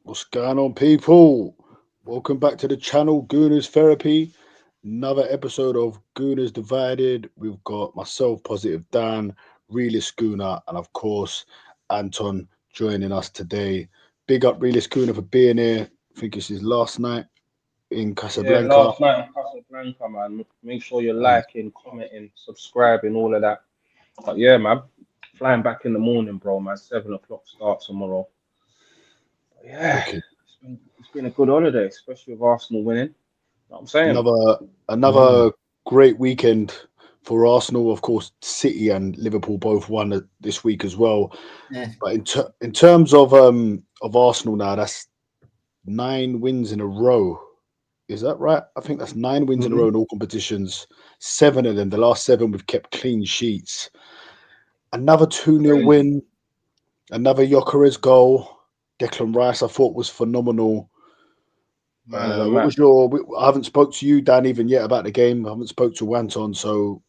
What's going on, people? Welcome back to the channel, Gooners Therapy. Another episode of Gooners Divided. We've got myself, Positive Dan, Realist Gooner, and of course, Anton joining us today. Big up Realist Gooner for being here. I think it's his last night in Yeah, Casablanca. last night in Casablanca, man. Make sure you're Um, liking, commenting, subscribing, all of that. But yeah, man, flying back in the morning, bro, man. 7 o'clock start tomorrow. But yeah, Wicked. it's been a good holiday, especially with Arsenal winning. Know what I'm saying? Another great weekend for Arsenal. Of course, City and Liverpool both won this week as well. Yeah. But in terms of Arsenal now, that's 9 wins in a row. Is that right? I think that's 9 wins in a row in all competitions. 7 of them, the last 7, we've kept clean sheets. Another 2-0 Crazy. win. Another Gyokers goal. Declan Rice, I thought, was phenomenal. Man of the What was match. your? I haven't spoke to you, Dan, even yet about the game. I haven't spoke to Wanton. So,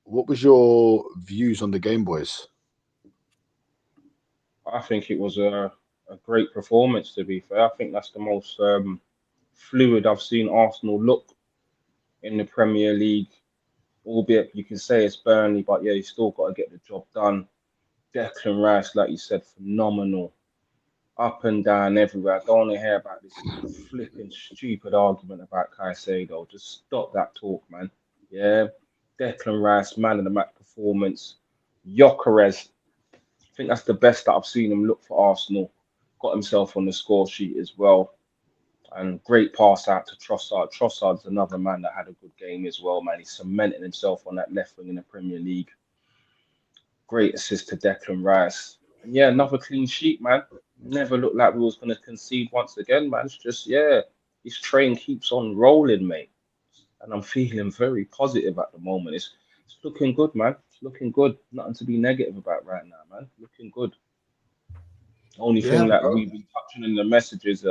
what was your views on the game, boys? I think it was a great performance, to be fair. I think that's the most fluid I've seen Arsenal look in the Premier League. Albeit you can say it's Burnley, but yeah, you still got to get the job done. Declan Rice, like you said, phenomenal. Up and down everywhere. I don't want to hear about this flipping stupid argument about Caicedo. Just stop that talk, man. Yeah. Declan Rice, man of the match performance. Gyokers, I think that's the best that I've seen him look for Arsenal. Got himself on the score sheet as well. And great pass out to Trossard. Trossard's another man that had a good game as well, man. He's cementing himself on that left wing in the Premier League. Great assist to Declan Rice. And yeah, another clean sheet, man. Never looked like we was going to concede once again, man. It's just, yeah, this train keeps on rolling, mate. And I'm feeling very positive at the moment. It's looking good, man. It's looking good. Nothing to be negative about right now, man. Looking good. Only Yeah, thing that bro. we've been touching in the messages,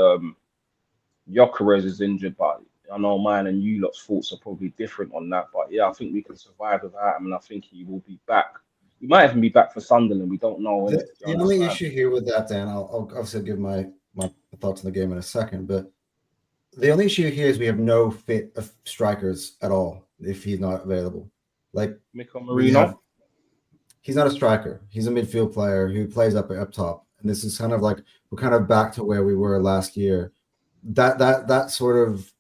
Gyökeres is injured, but I know mine and you lot's thoughts are probably different on that. But yeah, I think we can survive without him, and I think he will be back. He might even be back for Sunderland. We don't know, The, innit? You the only understand? issue here with that, Dan, I'll obviously give my thoughts on the game in a second, but the only issue here is we have no fit of strikers at all if he's not available. Like Miko we have, Marino. he's not a striker. He's a midfield player who plays up top, and this is kind of like we're kind of back to where we were last year. That sort of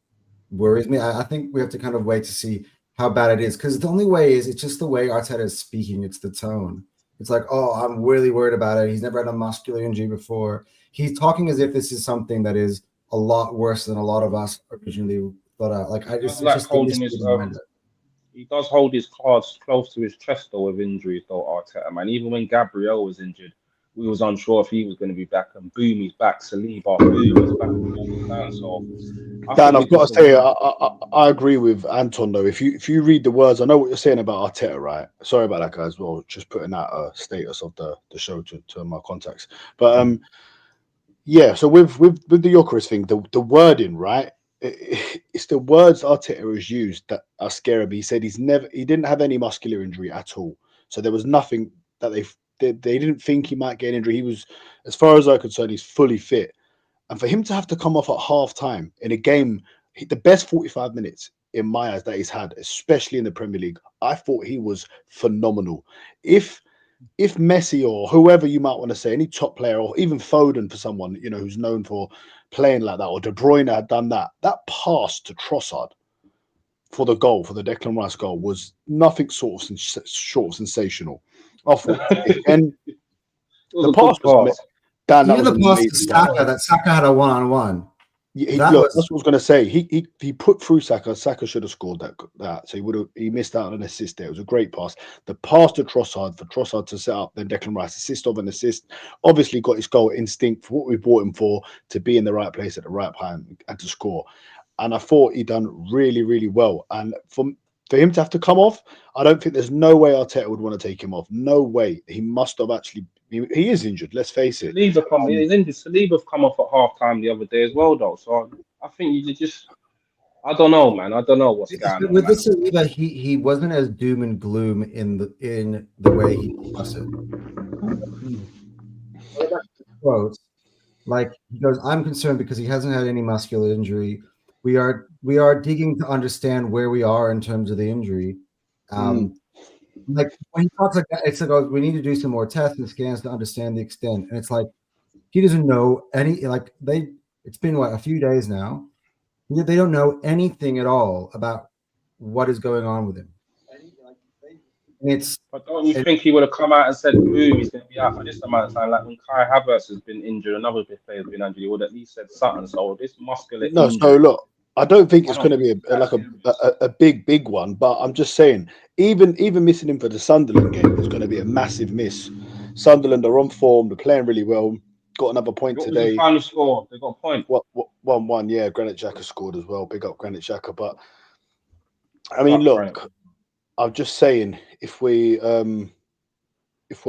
worries me. I think we have to kind of wait to see how bad it is because the only way is it's just the way Arteta is speaking. It's the tone. It's like, oh, I'm really worried about it. He's never had a muscular injury before. He's talking as if this is something that is a lot worse than a lot of us originally thought out. Like I Does just, it's like just the holding mystery his behind it. he does hold his cards close to his chest though with injuries though, Arteta, man. Even when Gabriel was injured, we was unsure if he was going to be back, and boom, he's back. Saliba, boom, he's back. You understand? So I Dan, think we I've can got to say, survive. I agree with Anton though. If you read the words, I know what you're saying about Arteta, right? Sorry about that, guys. Well, just putting out a status of the show to my contacts. But yeah. So with the Gyökeres thing, the wording, right? It's the words Arteta has used that are scary me. He said he didn't have any muscular injury at all. So there was nothing that they didn't think he might get an injury. He was, as far as I'm concerned, he's fully fit. And for him to have to come off at half time in a game, the best 45 minutes in my eyes that he's had, especially in the Premier League, I thought he was phenomenal. If if Messi or whoever you might want to say, any top player, or even Foden for someone, you know, who's known for playing like that, or De Bruyne had done that, that pass to Trossard for the goal, for the Declan Rice goal, was nothing short of sensational. I thought, and It the was a pass good was, pass. Dan, that Even was the an pass to amazing pass. Saka, that Saka had a one-on-one. That Look, was that's what I was going to say. He put through Saka. Saka should have scored that. So he missed out on an assist there. It was a great pass. The pass to Trossard, for Trossard to set up, then Declan Rice assist of an assist. Obviously got his goal instinct for what we bought him for, to be in the right place at the right time and to score. And I thought he done really, really well. And for him to have to come off, I don't think there's no way Arteta would want to take him off. No way. He must have actually. He is injured. Let's face it. He's injured. Saliba come off at half time the other day as well, though. So I think you just, I don't know, man. I don't know what's going on. with Man. the Saliba, he wasn't as doom and gloom in the way he discussed it. Quotes like he goes, "I'm concerned because he hasn't had any muscular injury. We are digging to understand where we are in terms of the injury." Like when he talks like that, it's like, oh, we need to do some more tests and scans to understand the extent. And it's like he doesn't know any. Like it's been a few days now. They don't know anything at all about what is going on with him. But don't you think he would have come out and said, boom, he's going to be out for this amount of time? Like when Kai Havertz has been injured, another big player has been injured, he would have at least said something. So this muscular injury. So look, I don't think it's going to be a big one, but I'm just saying, even missing him for the Sunderland game is going to be a massive miss. Sunderland are on form, they're playing really well. Got another point today. What was the final score? They got a point. 1-1, yeah. Granit Xhaka scored as well. Big up Granit Xhaka. But I mean, look, I'm just saying, if we're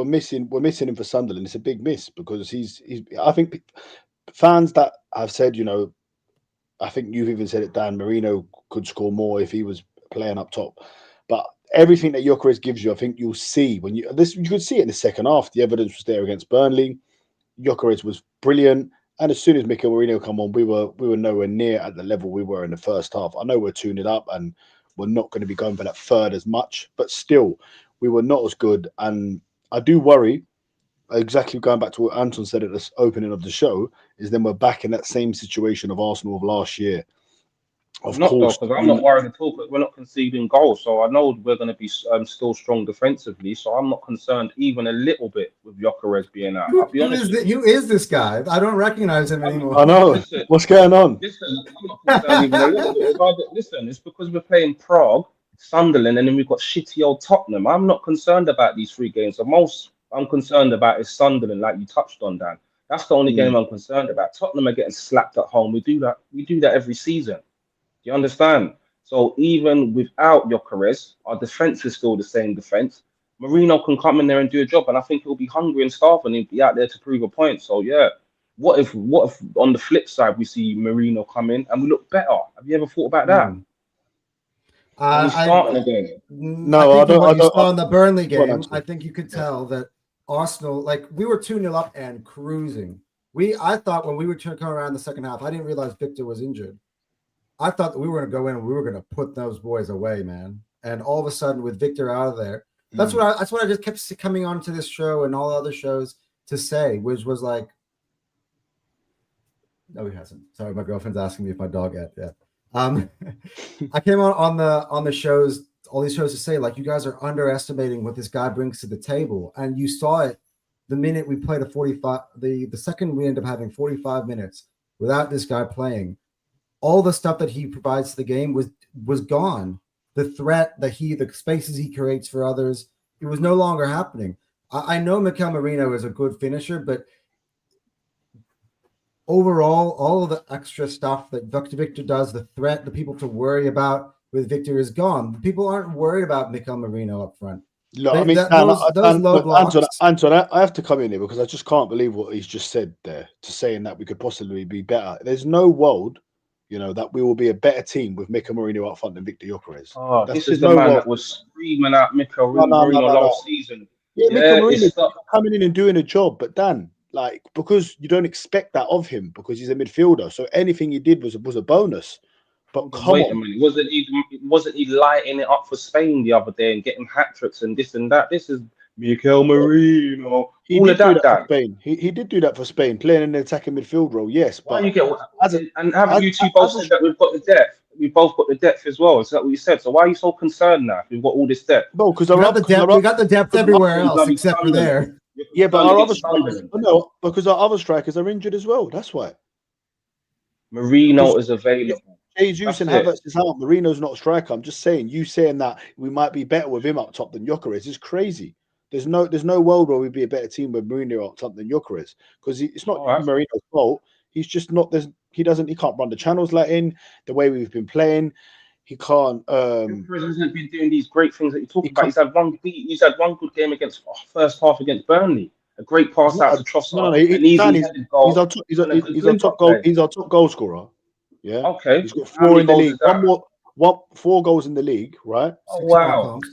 missing him for Sunderland, it's a big miss because he's. I think fans that have said, you know, I think you've even said it, Dan. Marino could score more if he was playing up top, but everything that Gyokers gives you, I think you'll see when you could see it in the second half. The evidence was there against Burnley. Gyokers was brilliant, and as soon as Mikel Marino come on, we were nowhere near at the level we were in the first half. I know we're tuning up and we're not going to be going for that third as much, but still, we were not as good. And I do worry, exactly going back to what Anton said at the opening of the show, is then we're back in that same situation of Arsenal of last year. Of course, because I'm not worried at all. But we're not conceding goals, so I know we're going to be still strong defensively. So I'm not concerned even a little bit with Gyokers being out. I'll be honest. Who is this guy? I don't recognize him anymore. I know. What's going on? Listen, I'm not concerned even a little bit. Listen, it's because we're playing Prague, Sunderland, and then we've got shitty old Tottenham. I'm not concerned about these 3 games. The most I'm concerned about is Sunderland, like you touched on, Dan. That's the only game I'm concerned about. Tottenham are getting slapped at home. We do that every season. Do you understand? So even without Gyokers, our defense is still the same defense. Marino can come in there and do a job, and I think he'll be hungry and starving. He'll be out there to prove a point. So yeah, what if on the flip side we see Marino come in and we look better? Have you ever thought about that? Starting again. No, I don't. What you saw in the Burnley game, I think you could tell that Arsenal, like we were 2-0 up and cruising. I thought when we were turning around the second half, I didn't realize Victor was injured. I thought that we were going to go in and we were going to put those boys away, man. And all of a sudden, with Victor out of there, that's what I just kept coming on to this show and all other shows to say, which was like, no, he hasn't. Sorry, my girlfriend's asking me if my dog ate yet. I came on the shows, all these shows to say, like, you guys are underestimating what this guy brings to the table, and you saw it the minute we played a 45. The second we end up having 45 minutes without this guy playing. All the stuff that he provides to the game was gone. The threat, the spaces he creates for others, it was no longer happening. I know Mikel Marino is a good finisher, but overall, all of the extra stuff that Victor does, the threat, the people to worry about with Victor is gone. People aren't worried about Mikel Marino up front. Look, I mean, Anton, I have to come in here because I just can't believe what he's just said there, to saying that we could possibly be better. There's no world, you know, that we will be a better team with Mikel Marino up front than Victor Gyokers. Oh, this is the man that was screaming out Mikel Marino last season. Yeah, Mikel Marino coming in and doing a job, but Dan, like, because you don't expect that of him because he's a midfielder, so anything he did was a bonus. But wait a minute, wasn't he lighting it up for Spain the other day and getting hat tricks and this and that? This is Mikel Merino, He all did of do that, that for Dan. Spain. He did do that for Spain, playing in the attacking midfield role. Yes, Why but you get as a and haven't as, you two both as a said that we've got the depth? We've both got the depth as well. Is that what you said? So why are you so concerned now? If we've got all this depth. no, because We got the depth. We got the depth because everywhere Playing else bloody except for Sunderland. there. You're yeah, but concerned our other against strikers, Sunderland. no, because our other strikers are injured as well. That's why. Marino Because is available. Jesus That's and it. Havertz is out. Marino's not a striker. I'm just saying. You saying that we might be better with him up top than Gyokers is crazy. There's no world where we'd be a better team with Marino up top than Gyokers because it's not All right. Marino's fault. He's just not. He can't run the channels like in the way we've been playing. He can't. Gyökeres hasn't been doing these great things that you're He talking about. can't. He's had one good game against first half against Burnley. A great pass out to No, Trossard, no. an easy Dan, headed goal, and a good he's our link top up goal. play. He's our top goal scorer. Yeah, Okay. he's got How 4 many in the goals league. is that? One 4 goals in the league, right? Oh 6 away wow. goals.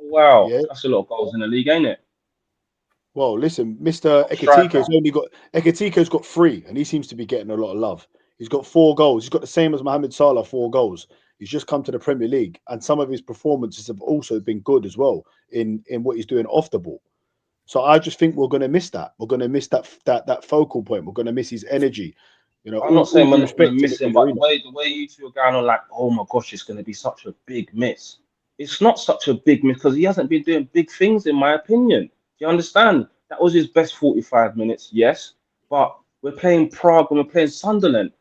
Wow. Yeah. That's a lot of goals in the league, ain't it? Well, listen, Mr. Top striker. Ekatiko's got 3, and he seems to be getting a lot of love. He's got 4 goals. He's got the same as Mohamed Salah, 4 goals. He's just come to the Premier League, and some of his performances have also been good as well in what he's doing off the ball. So I just think we're going to miss that. We're going to miss that focal point. We're going to miss his energy. You know, I'm not saying we're due not going to respect to miss Mr. him, but Marino. the way you two are going on, like, oh my gosh, it's going to be such a big miss. It's not such a big miss because he hasn't been doing big things, in my opinion. Do you understand? That was his best 45 minutes, yes, but we're playing Prague and we're playing Sunderland.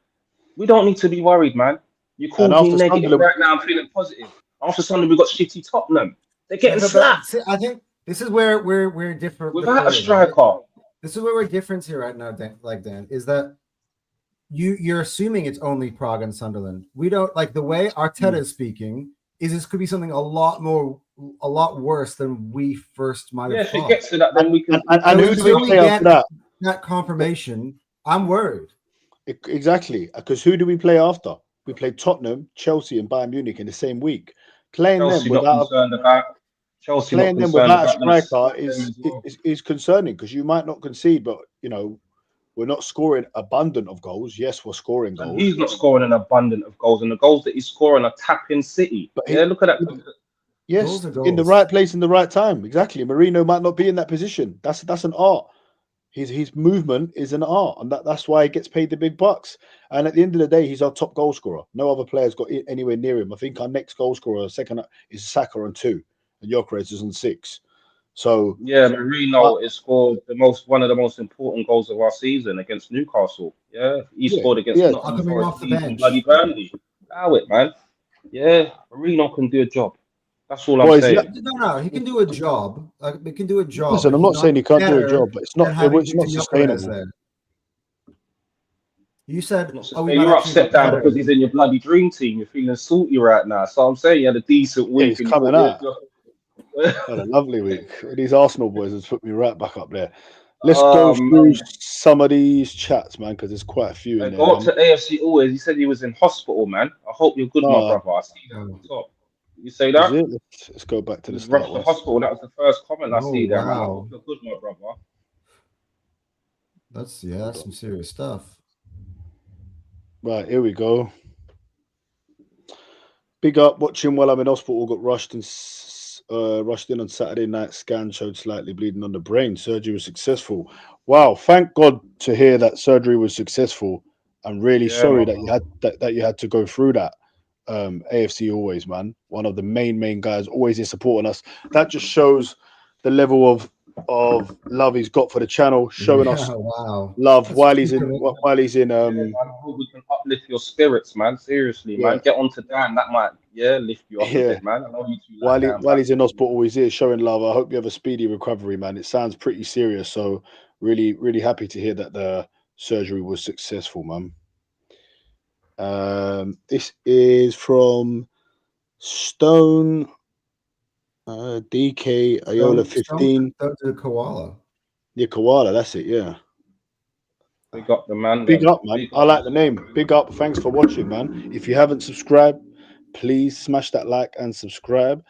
We don't need to be worried, man. You And called me after negative. Sunderland, Right now, I'm feeling positive. After Sunderland, we got shitty Tottenham. They're Yeah, getting but slapped I think this is where we're different. without a Right? striker. This is where we're different here right now, Dan, is that you're assuming it's only Prague and Sunderland. We don't like the way Arteta is speaking. Is this could be something a lot worse than we first might Yeah, have if it thought. gets to that, then we can. and who do we play after that? That confirmation, I'm worried. Exactly, because who do we play after? We play Tottenham, Chelsea, and Bayern Munich in the same week. Playing them Chelsea not without concerned about. Chelsea not concerned a about them striker slapping them as well. is concerning because you might not concede, but you know we're not scoring abundant of goals. Yes, we're scoring And goals, he's not scoring an abundant of goals, and the goals that he's scoring are tapping City. but Yeah, look at that. yes, Goals are in the goals. right place in the right time. Exactly. Marino might not be in that position. That's an art. His movement is an art, and that's why he gets paid the big bucks. And at the end of the day, he's our top goal scorer. No other player's got anywhere near him. I think our next goal scorer, second, is Saka on 2, and Gyökeres is on 6. So Yeah, Marino has scored one of the most important goals of our season against Newcastle. Yeah, he scored against Nottingham coming Forest off the beating bench. bloody Burnley. Allow it, man. Yeah, Marino can do a job. That's all Well, I'm is he- saying. No, he can do a job. He can do a job. listen, but I'm he's not saying he can't do a better job, but it's than not having it's not Gyökeres sustainable. there. You said, Not to "Oh, we say might you're actually be upset down better." because he's in your bloody dream team. You're feeling salty right now. So I'm saying you had a decent Yeah, week he's and you coming thought, out. Had a lovely week. These Arsenal boys has put me right back up there. Let's go through man. some of these chats, man, because there's quite a few in Hey, there. go up Man. to AFC always. He said he was in hospital, man. I hope you're good, my No, brother. I see that on top. You say is that? it? Let's go back to He the was start. rushed to Once. hospital. That was the first comment I Oh, see there, man. I wow. hope you're good, my brother. That's some serious stuff. Right, here we go. Big up watching while I'm in hospital. Got rushed in on Saturday night. Scan showed slightly bleeding on the brain. Surgery was successful. Wow! Thank God to hear that surgery was successful. I'm really Yeah, sorry my that you had to go through that. AFC always, man. One of the main guys, always is supporting us. That just shows the level of love he's got for the channel, showing us Wow. love That's while he's in commitment. man. I hope we can uplift your spirits, man. Seriously, man. Get on to Dan. That might, lift you up a bit, man. I know you two like Dan. While he's in hospital, he's here showing love. I hope you have a speedy recovery, man. It sounds pretty serious, so really happy to hear that the surgery was successful, man. This is from Stone DK Iola 15. Don't do koala. Yeah, Koala, that's it, yeah. Big up the man. Big then. up, man. I like the name. Big up. Thanks for watching, man. If you haven't subscribed, please smash that like and subscribe.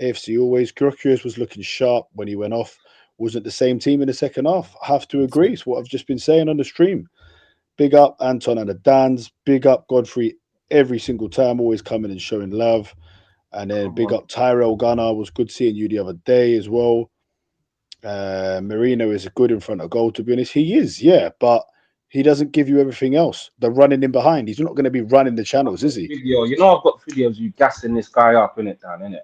AFC always. Gyokers was looking sharp when he went off. Wasn't the same team in the second half. I have to agree. It's what I've just been saying on the stream. Big up Anton and the Dans. Big up Godfrey every single time, always coming and showing love. And then big up Tyrell Gunner. Was good seeing you the other day as well. Marino is good in front of goal, to be honest. He is, yeah, but he doesn't give you everything else. The running in behind, he's not going to be running the channels, is he? Video, you know, I've got videos you gassing this guy up in it, Dan, innit?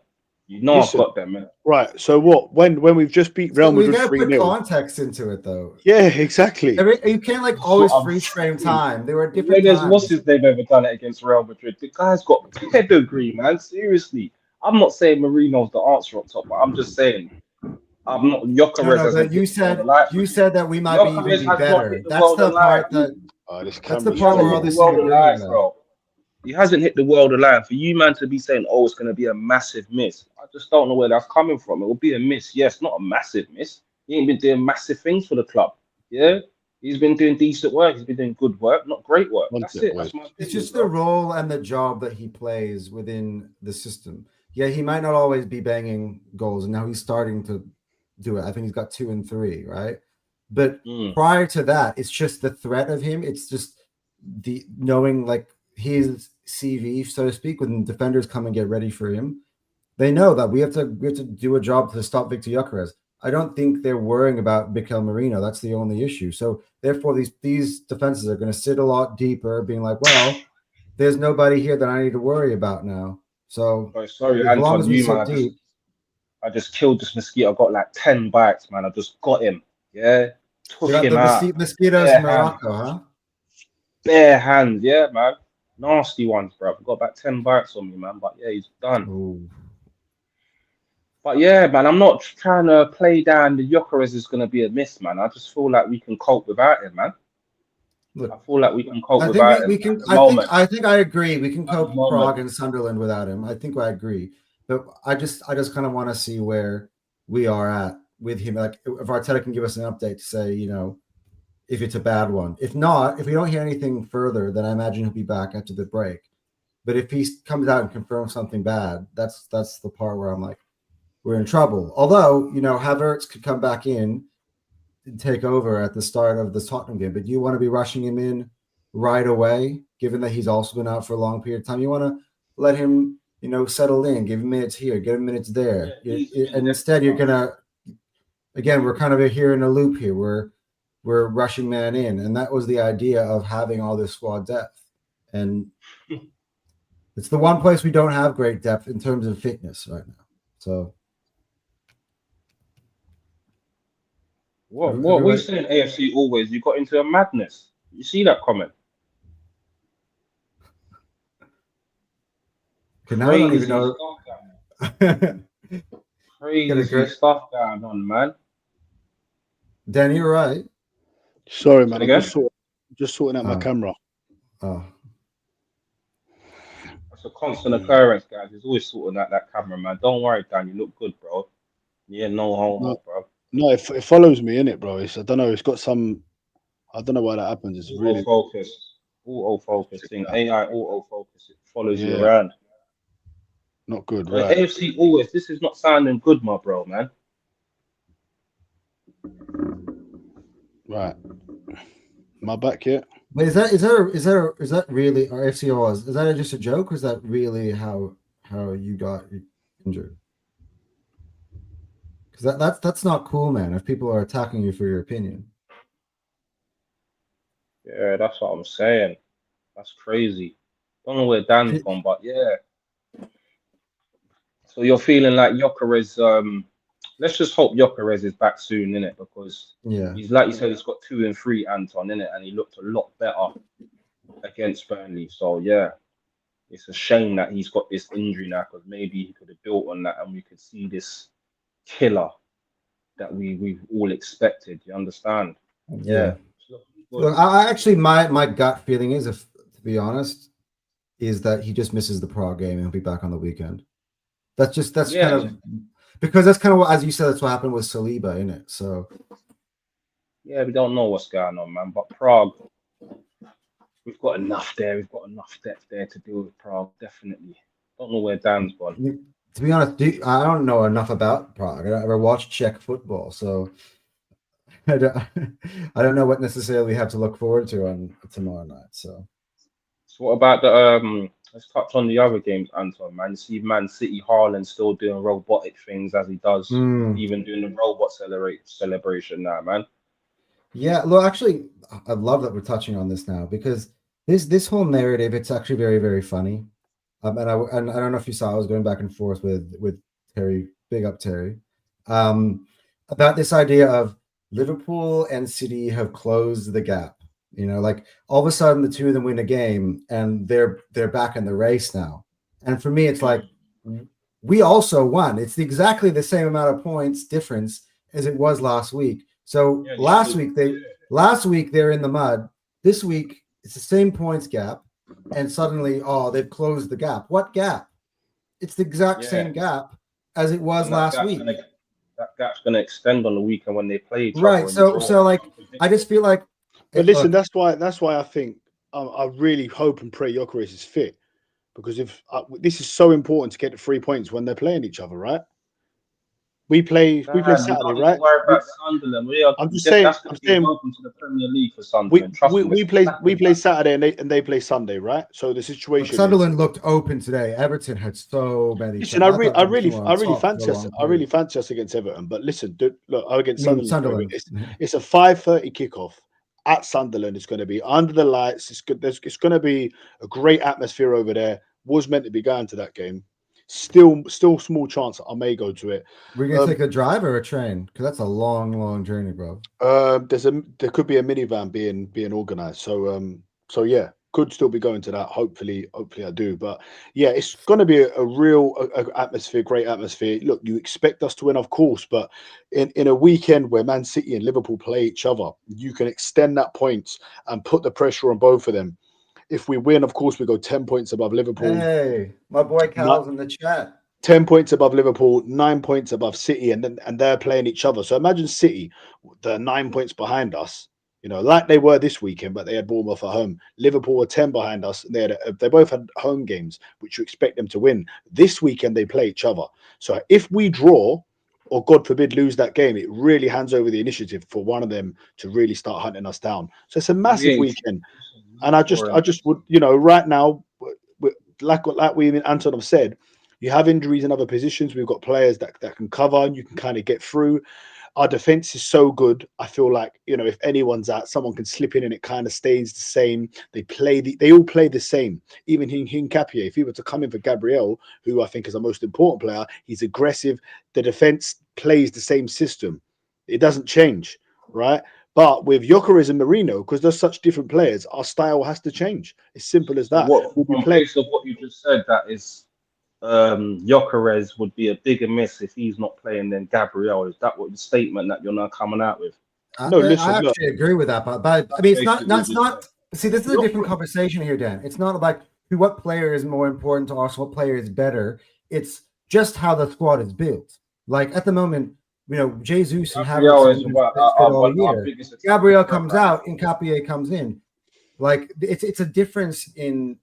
You know, Listen, I've got them, innit? right. So what? When we've just beat Real We Madrid gotta put 3-0. context into it, though. Yeah, exactly. You can't like always freeze frame time. There were different There's times. what's they've ever done it against Real Madrid. The guy's got pedigree, man. Seriously, I'm not saying Marino's the answer up top, but I'm just saying I'm not Gyokers. But you said that we might even be better. That's the part that. That's the part where all this bro. He hasn't hit the world alive. For you, man, to be saying, "Oh, it's going to be a massive miss," I just don't know where that's coming from. It will be a miss, yes, not a massive miss. He ain't been doing massive things for the club. Yeah, he's been doing decent work. He's been doing good work, not great work. That's it. That's my opinion, it's just the role and the job that he plays within the system. Yeah, he might not always be banging goals, and now he's starting to do it. I think he's got 2 and 3, right? But prior to that, it's just the threat of him. It's just the knowing like his CV, so to speak, when defenders come and get ready for him, they know that we have to do a job to stop Victor Gyokers. I don't think they're worrying about Mikel Merino. That's the only issue. So therefore, these defenses are going to sit a lot deeper, being like, well, there's nobody here that I need to worry about now. So sorry, as Anton, long as we sit man, deep. I just killed this mosquito. I got like 10 bites, man. I just got him. Yeah, took him out. Mosquitoes in Morocco, huh? Bare hands, yeah, man. Nasty ones, bro. I've got about 10 bites on me, man. But yeah, he's done. Ooh. But yeah, man, I'm not trying to play down the Gyokers is going to be a miss, man. I just feel like we can cope without him, man. Look, I feel like we can cope I without think we him. can. I think I agree. We can cope with Prague and Sunderland without him. I think I agree. But I just kind of want to see where we are at with him. Like if Arteta can give us an update to say, you know, if it's a bad one. If not, if we don't hear anything further, then I imagine he'll be back after the break. But if he comes out and confirms something bad, that's the part where I'm like, we're in trouble. Although, you know, Havertz could come back in and take over at the start of the Tottenham game. But do you want to be rushing him in right away, given that he's also been out for a long period of time? You want to let him, you know, settle in, give him minutes here, give him minutes there. And instead you're going to, again, we're kind of here in a loop here. We're rushing man in. And that was the idea of having all this squad depth. And it's the one place we don't have great depth in terms of fitness right now. So what we're saying, AFC always, you got into a madness. You see that comment? Now I don't even know. Crazy stuff going on, man. Danny, you're right. Sorry, man. I'm just sorting out my camera. Oh. It's a constant occurrence, guys. He's always sorting out that camera, man. Don't worry, Dan. You look good, bro. Yeah, no homo, bro. No, it follows me in it, bro. I don't know. It's got some. I don't know why that happens. It's really autofocus thing. AI autofocus. It follows you around. Not good, right? Right? AFC always. This is not sounding good, my bro, man. Right. Am I back yet? Wait, is that really our AFC was? Is that just a joke, or is that really how you got injured? Because that's not cool, man. If people are attacking you for your opinion. Yeah, that's what I'm saying. That's crazy. Don't know where Dan's gone, but yeah. So you're feeling like Gyokers let's just hope Gyokers is back soon, innit? Because he's like you said, he's got 2 and 3, Anton, innit? And he looked a lot better against Burnley. So yeah, it's a shame that he's got this injury now, because maybe he could have built on that and we could see this killer that we've all expected. You understand? Yeah. Look, I actually my gut feeling is, if to be honest, is that he just misses the Prague game and he'll be back on the weekend. That's kind of because that's kind of what, as you said, that's what happened with Saliba, isn't it? So yeah, we don't know what's going on, man. But Prague, we've got enough there. We've got enough depth there to deal with Prague. Definitely. Don't know where Dan's gone. To be honest, I don't know enough about Prague. I don't ever watch Czech football, so I don't know what necessarily we have to look forward to on tomorrow night. So So what about the let's touch on the other games, Anton, man. You see Man City, Haaland still doing robotic things as he does, even doing the robot celebration now, man. Yeah, look, actually, I love that we're touching on this now because this whole narrative, it's actually very, very funny. And I don't know if you saw, I was going back and forth with Terry, big up Terry, about this idea of Liverpool and City have closed the gap. You know, like all of a sudden the two of them win a game and they're back in the race now. And for me, it's like we also won. It's exactly the same amount of points difference as it was last week. So last week they're in the mud. This week it's the same points gap, and suddenly they've closed the gap. What gap? It's the exact same gap as it was last week. That gap's going to extend on the weekend when they play each other. Right. So like I just feel like. But listen, that's why I think I really hope and pray Gyokers is fit, because if this is so important to get the 3 points when they're playing each other, right? We play Saturday, right? Worry about Sunderland. I'm just saying. That's going to be welcome to the Premier League for Sunderland. We play Saturday and they play Sunday, right? So the situation. Sunderland looked open today. Everton had so many. Listen, I really fancy us against Everton, but listen, look, against Sunderland. It's a 5:30 kickoff at Sunderland. It's going to be under the lights. It's good. It's going to be a great atmosphere over there. Was meant to be going to that game. Still small chance I may go to it. We're gonna take a drive or a train, because that's a long journey, bro. There could be a minivan being organized. So yeah, could still be going to that. Hopefully I do. But yeah, it's going to be a real atmosphere, great atmosphere. Look, you expect us to win, of course, but in a weekend where Man City and Liverpool play each other, you can extend that points and put the pressure on both of them. If we win, of course, we go 10 points above Liverpool. Hey, my boy Cal's in the chat. 10 points above Liverpool, 9 points above City, and they're playing each other. So imagine City, they're 9 points behind us, you know, like they were this weekend, but they had Bournemouth at home. Liverpool were 10 behind us. They both had home games, which you expect them to win. This weekend, they play each other. So if we draw, or God forbid lose that game, it really hands over the initiative for one of them to really start hunting us down. So it's a massive weekend. And I just would, you know, right now, like we and Anton have said, you have injuries in other positions. We've got players that can cover, and you can kind of get through. Our defense is so good. I feel like, you know, if anyone's out, someone can slip in and it kind of stays the same. They all play the same. Even Hincapié, if he were to come in for Gabriel, who I think is the most important player, he's aggressive. The defense plays the same system. It doesn't change, right? But with Gyokers and Marino, because they're such different players, our style has to change. It's simple as that. Based on what you just said, that is Gyokers would be a bigger miss if he's not playing than Gabriel. Is that what the statement that you're now coming out with? No, listen, I actually agree with that, but I mean, it's not. See, this is a different conversation here, Dan. It's not like what player is more important to us, what player is better. It's just how the squad is built. Like at the moment, you know, Jesus and Havertz all year. Gabriel comes out and Hincapié comes in. Like it's a difference in.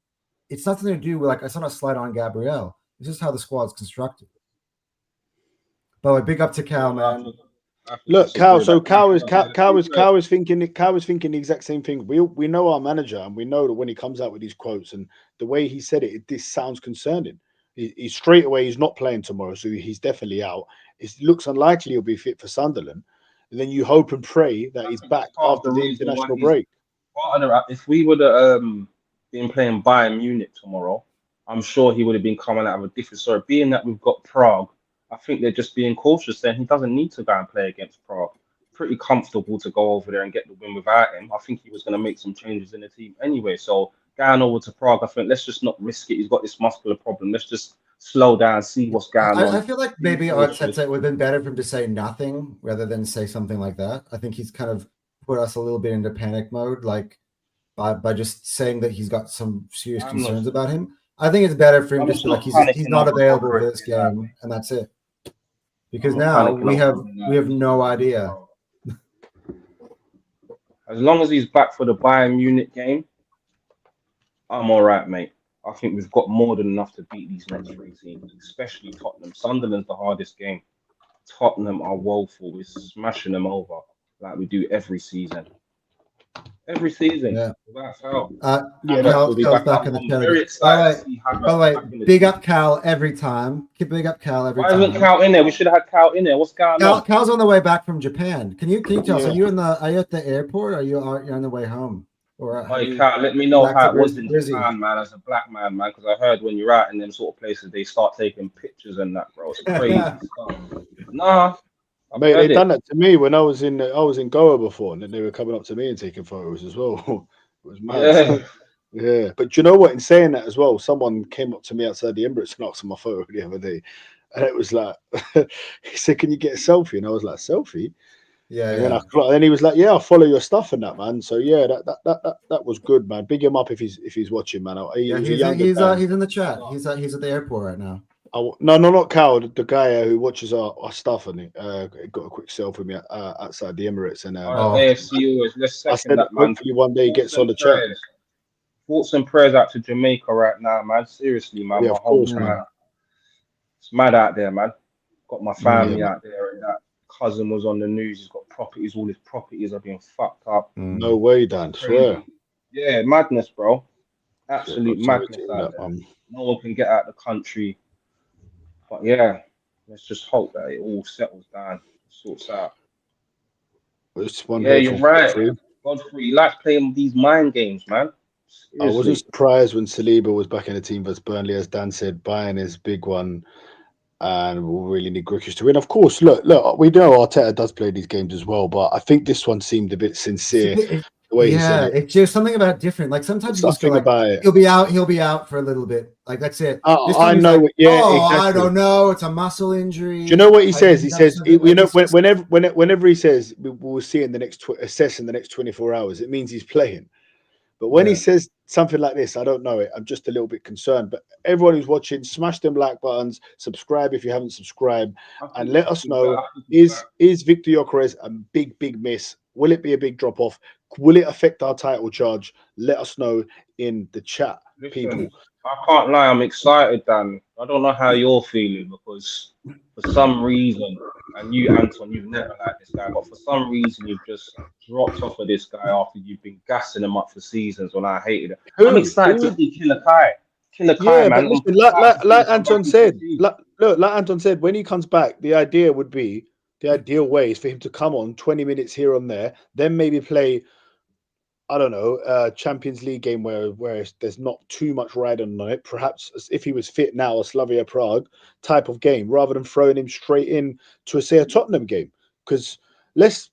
It's nothing to do with like it's not a slight on Gabriel. It's just how the squad's constructed. But big up to Cal, man. Look, Cal. So Cal is thinking the exact same thing. We know our manager, and we know that when he comes out with these quotes and the way he said it, this sounds concerning. He's straight away. He's not playing tomorrow, so he's definitely out. It looks unlikely he'll be fit for Sunderland. And then you hope and pray that he's back after the international break. If we would have been playing Bayern Munich tomorrow, I'm sure he would have been coming out of a different story. Being that we've got Prague, I think they're just being cautious there. He doesn't need to go and play against Prague. Pretty comfortable to go over there and get the win without him. I think he was going to make some changes in the team anyway. So going over to Prague, I think let's just not risk it. He's got this muscular problem. Let's just slow down, see what's going on. I feel like maybe Arteta, it would have been better for him to say nothing rather than say something like that. I think he's kind of put us a little bit into panic mode, like by just saying that he's got some serious concerns about him. I think it's better for him just to be like he's not available for this game, and that's it. Because now we have no idea. As long as he's back for the Bayern Munich game, I'm all right, mate. I think we've got more than enough to beat these next three teams, especially Tottenham. Sunderland's the hardest game. Tottenham are woeful. We're smashing them over like we do every season. every season. Yeah. Without fail. Yeah, Cal's be back back. in the I'm chat very again. excited to see how By the way, back in the big team. up Cal every time. Keep big up Cal every Why time. isn't Cal in there? We should have had Cal in there. What's going on? Cal's on the way back from Japan. Can you tell us? Yeah. Are you at the airport? Or you're on the way home? Or Hey, Cal, let me know back how to it was in Brizzy? Japan, man, as a black man, man, because I heard when you're out in them sort of places, they start taking pictures and that, bro. It's crazy stuff. Nah, I've Mate, heard they it. done that to me when I was in Goa before, and then they were coming up to me and taking photos as well. It was mad. Yeah. Yeah, but do you know what? In saying that as well, someone came up to me outside the Emirates and asked for my photo the other day, and it was like, he said, "Can you get a selfie?" And I was like, "Selfie?" Yeah, And then he was like, "Yeah, I'll follow your stuff and that, man." So yeah, that was good, man. Big him up if he's watching, man. He was a younger guy. he's in the chat. He's at the airport right now. No, not Cal, the guy who watches our stuff, and got a quick selfie with me outside the Emirates. And AFC always. Let's I second said, that, man. hopefully one day he gets on the chat. Thoughts and prayers out to Jamaica right now, man. Seriously, man. Yeah, My of course, hometown. man. It's mad out there, man. Got my family Yeah, out there, and that cousin was on the news. He's got properties. All his properties are being fucked up. No way, Dan. Swear. Yeah, madness, bro. Yeah, Absolute sorry to madness hear out that, there. man. No one can get out of the country. But yeah, let's just hope that it all settles down, sorts out. It's one Yeah, day you're for right. free. Godfrey, he likes playing these mind games, man. I wasn't Seriously. surprised when Saliba was back in the team versus Burnley, as Dan said. Bayern is big one, and we'll really need Gyokers to win. Of course, look, we know Arteta does play these games as well, but I think this one seemed a bit sincere. The way he said it. It's just something about different. Like sometimes you just feel Something like about it. he'll be out for a little bit. Like that's it. This time I he's know. like, Yeah, I exactly. don't know. It's a muscle injury. Do you know what he says? He says, like, whenever he says we'll see in the next assess in the next 24 hours, it means he's playing. But when he says something like this, I don't know it. I'm just a little bit concerned. But everyone who's watching, smash them like buttons, subscribe if you haven't subscribed, and let us know: is Victor Gyokers a big miss? Will it be a big drop off? Will it affect our title charge? Let us know in the chat, people. I can't lie, I'm excited, Dan. I don't know how you're feeling because for some reason, and you, Anton, you've never liked this guy, but for some reason you've just dropped off of this guy after you've been gassing him up for seasons when I hated it. I'm excited to see Killer Kai. Killer Kai, man. But listen, like Anton said, like Anton said, when he comes back, the idea would be the ideal way is for him to come on 20 minutes here and there, then maybe play, I don't know, a Champions League game where there's not too much riding on it. Perhaps if he was fit now, a Slavia Prague type of game, rather than throwing him straight in to a Tottenham game. Because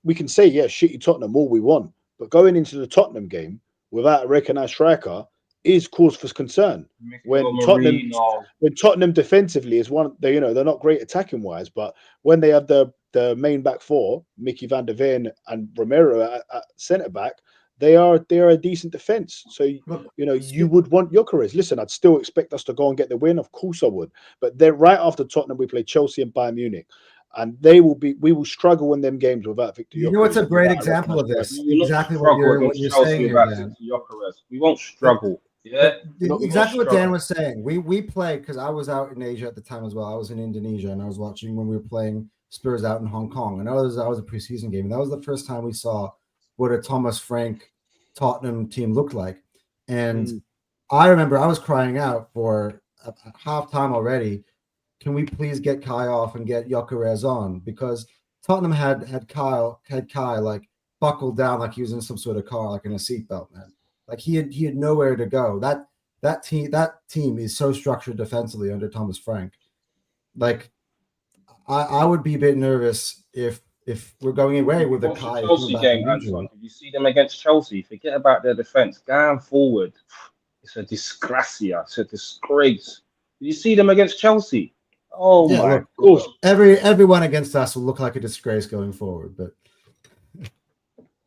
we can say, yeah, shitty Tottenham all we want, but going into the Tottenham game without a recognised striker is cause for concern. When Tottenham defensively is they're not great attacking wise, but when they have the main back four, Mickey van der Ven and Romero at centre back, they are a decent defense. So you would want Gyokers. Listen, I'd still expect us to go and get the win. Of course I would. But they're right after Tottenham, we play Chelsea and Bayern Munich. And we will struggle in them games without Victor Gyokers. You know what's a great example of this? Exactly what you're saying here, Dan. We won't struggle. Yeah. Exactly what Dan was saying. We played, because I was out in Asia at the time as well. I was in Indonesia and I was watching when we were playing Spurs out in Hong Kong. And that was a preseason game. And that was the first time we saw what a Thomas Frank Tottenham team looked like. And I remember I was crying out for halftime already. Can we please get Kai off and get Gyokers on? Because Tottenham had Kai like buckled down like he was in some sort of car, like in a seatbelt, man. Like he had nowhere to go. That team is so structured defensively under Thomas Frank. Like I would be a bit nervous if we're going away with the Kai. Chelsea game, Anton. Did you see them against Chelsea? Forget about their defense. Going forward, it's a disgracia. It's a disgrace. Did you see them against Chelsea? Oh yeah, my God. Everyone against us will look like a disgrace going forward, but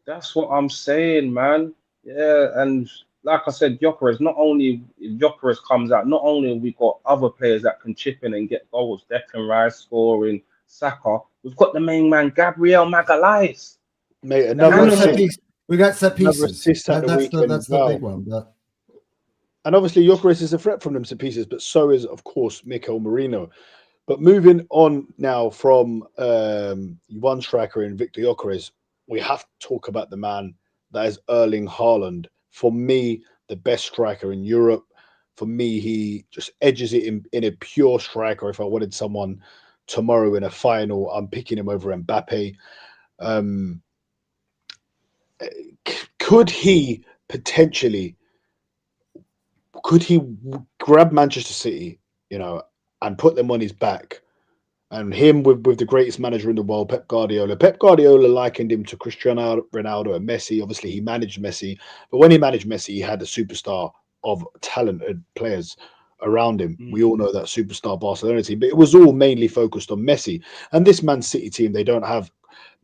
that's what I'm saying, man. Yeah, and like I said, Gyokers, not only if Gyokers comes out, not only have we got other players that can chip in and get goals, Declan Rice scoring, Saka, we've got the main man, Gabriel Magalhaes. Mate, we got set pieces. That's the big one. But... And obviously, Gyokers is a threat from them set pieces, but so is, of course, Mikel Merino. But moving on now from one striker in Victor Gyokers, we have to talk about the man that is Erling Haaland. For me, the best striker in Europe. For me, he just edges it in a pure striker. If I wanted someone tomorrow in a final, I'm picking him over Mbappe. Could he potentially? Could he grab Manchester City, and put them on his back? And him with the greatest manager in the world, Pep Guardiola. Pep Guardiola likened him to Cristiano Ronaldo and Messi. Obviously, he managed Messi. But when he managed Messi, he had a superstar of talented players around him. We all know that superstar Barcelona team. But it was all mainly focused on Messi. And this Man City team, they don't have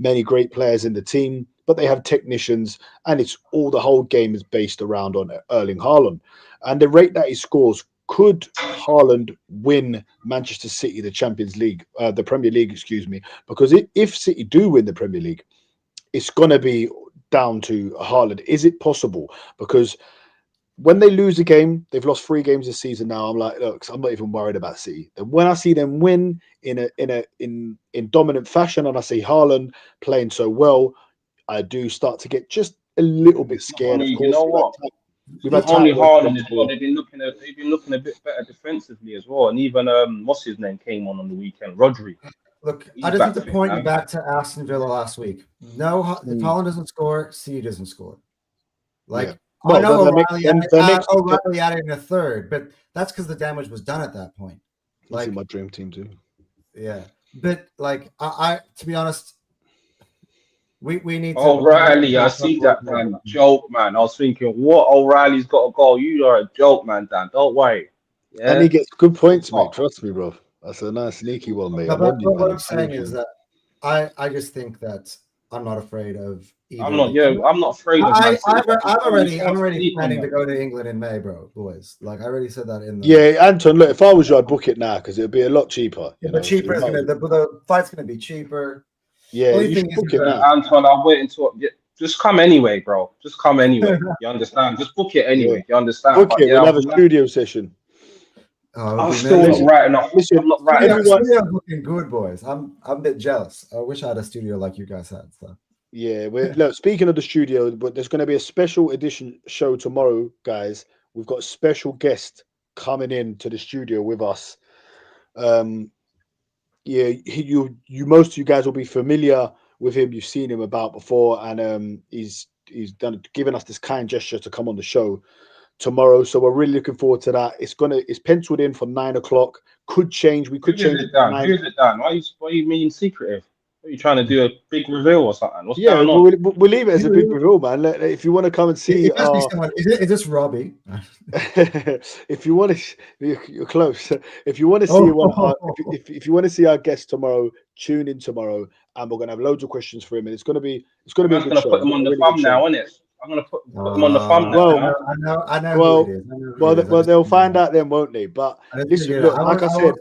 many great players in the team, but they have technicians. And it's all the whole game is based around on Erling Haaland. And the rate that he scores, could Haaland win Manchester City the Champions League, the Premier League, excuse me? Because if City do win the Premier League, it's going to be down to Haaland. Is it possible? Because when they lose a game, they've lost 3 games this season now. I'm like, look, I'm not even worried about City. Then when I see them win in dominant fashion, and I see Haaland playing so well, I do start to get just a little bit scared. Of course, you know what? We've had only Haaland as well. They've been looking a bit better defensively as well. And even what's his name came on the weekend, Rodri. Look, I just need to point you back to Aston Villa last week. No, if Haaland doesn't score, City doesn't score. Like, yeah. Well, I know O'Reilly added in a third, but that's because the damage was done at that point. Like my dream team too. Yeah, but like I to be honest, we need to. O'Reilly, I see that, man. Joke, man. I was thinking, what? O'Reilly's got a goal. You are a joke, man, Dan. Don't worry. Yeah? And he gets good points, mate. Trust me, bro. That's a nice sneaky one, mate. But what I'm saying is that I just think that I'm not afraid of either. I'm not afraid of I'm already planning to go to England in May, bro, boys. Like I already said that in the. Yeah, Anton, look, if I was you, I'd book it now because it'd be a lot cheaper. The cheaper is the flight's gonna be cheaper. Yeah, you should book it now. Anton, I'm waiting to just come anyway, bro. Just come anyway. You understand? Just book it anyway. You understand? Book it. We'll have a studio session. I'm still not right enough. I'm not right enough. Studio's looking good, boys. I'm a bit jealous. I wish I had a studio like you guys had. So. Yeah, look. Speaking of the studio, but there's going to be a special edition show tomorrow, guys. We've got a special guest coming in to the studio with us. Yeah, most of you guys will be familiar with him. You've seen him about before, and he's given us this kind gesture to come on the show tomorrow. So we're really looking forward to that. It's penciled in for 9 o'clock. Could change. We could change it. Who's it, Dan? Why are you being secretive? Are you trying to do a big reveal or something? What's going on? We'll leave it as a big reveal, man. If you want to come and see, is this Robbie? If you want to, you're close. If you want to see if you want to see our guest tomorrow, tune in tomorrow, and we're gonna have loads of questions for him. And it's gonna be a good show. I'm gonna put him on the thumb now, isn't it? I'm gonna put them on the thumb now. I know. Well, they'll find out then, won't they? But listen, look, like I said.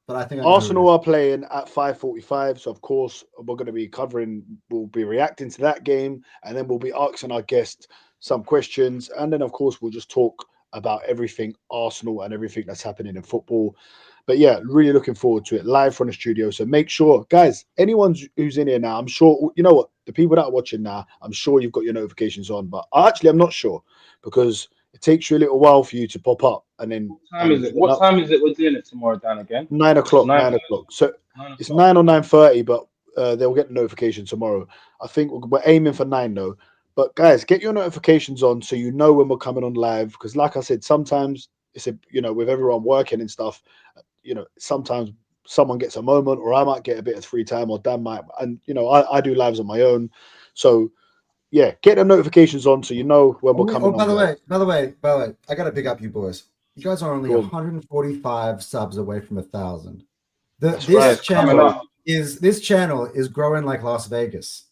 But I think Arsenal are playing at 5:45, so of course we're going to be we'll be reacting to that game, and then we'll be asking our guests some questions, and then of course we'll just talk about everything Arsenal and everything that's happening in football. But yeah, really looking forward to it live from the studio. So make sure, guys, anyone who's in here now, I'm sure, you know what, the people that are watching now, I'm sure you've got your notifications on, but I'm not sure because it takes you a little while for you to pop up, and then what time is it? We're doing it tomorrow, Dan, again. 9 o'clock. 9 o'clock. So it's 9 or 9:30, but they'll get the notification tomorrow. I think we're aiming for 9 though. But guys, get your notifications on so you know when we're coming on live. Because like I said, sometimes it's with everyone working and stuff. Sometimes someone gets a moment, or I might get a bit of free time, or Dan might, and I do lives on my own. So. Yeah, get the notifications on so you know when we're coming. By the way, I gotta pick up you boys. You guys are only 145 subs away from 1,000. This channel is growing like Las Vegas.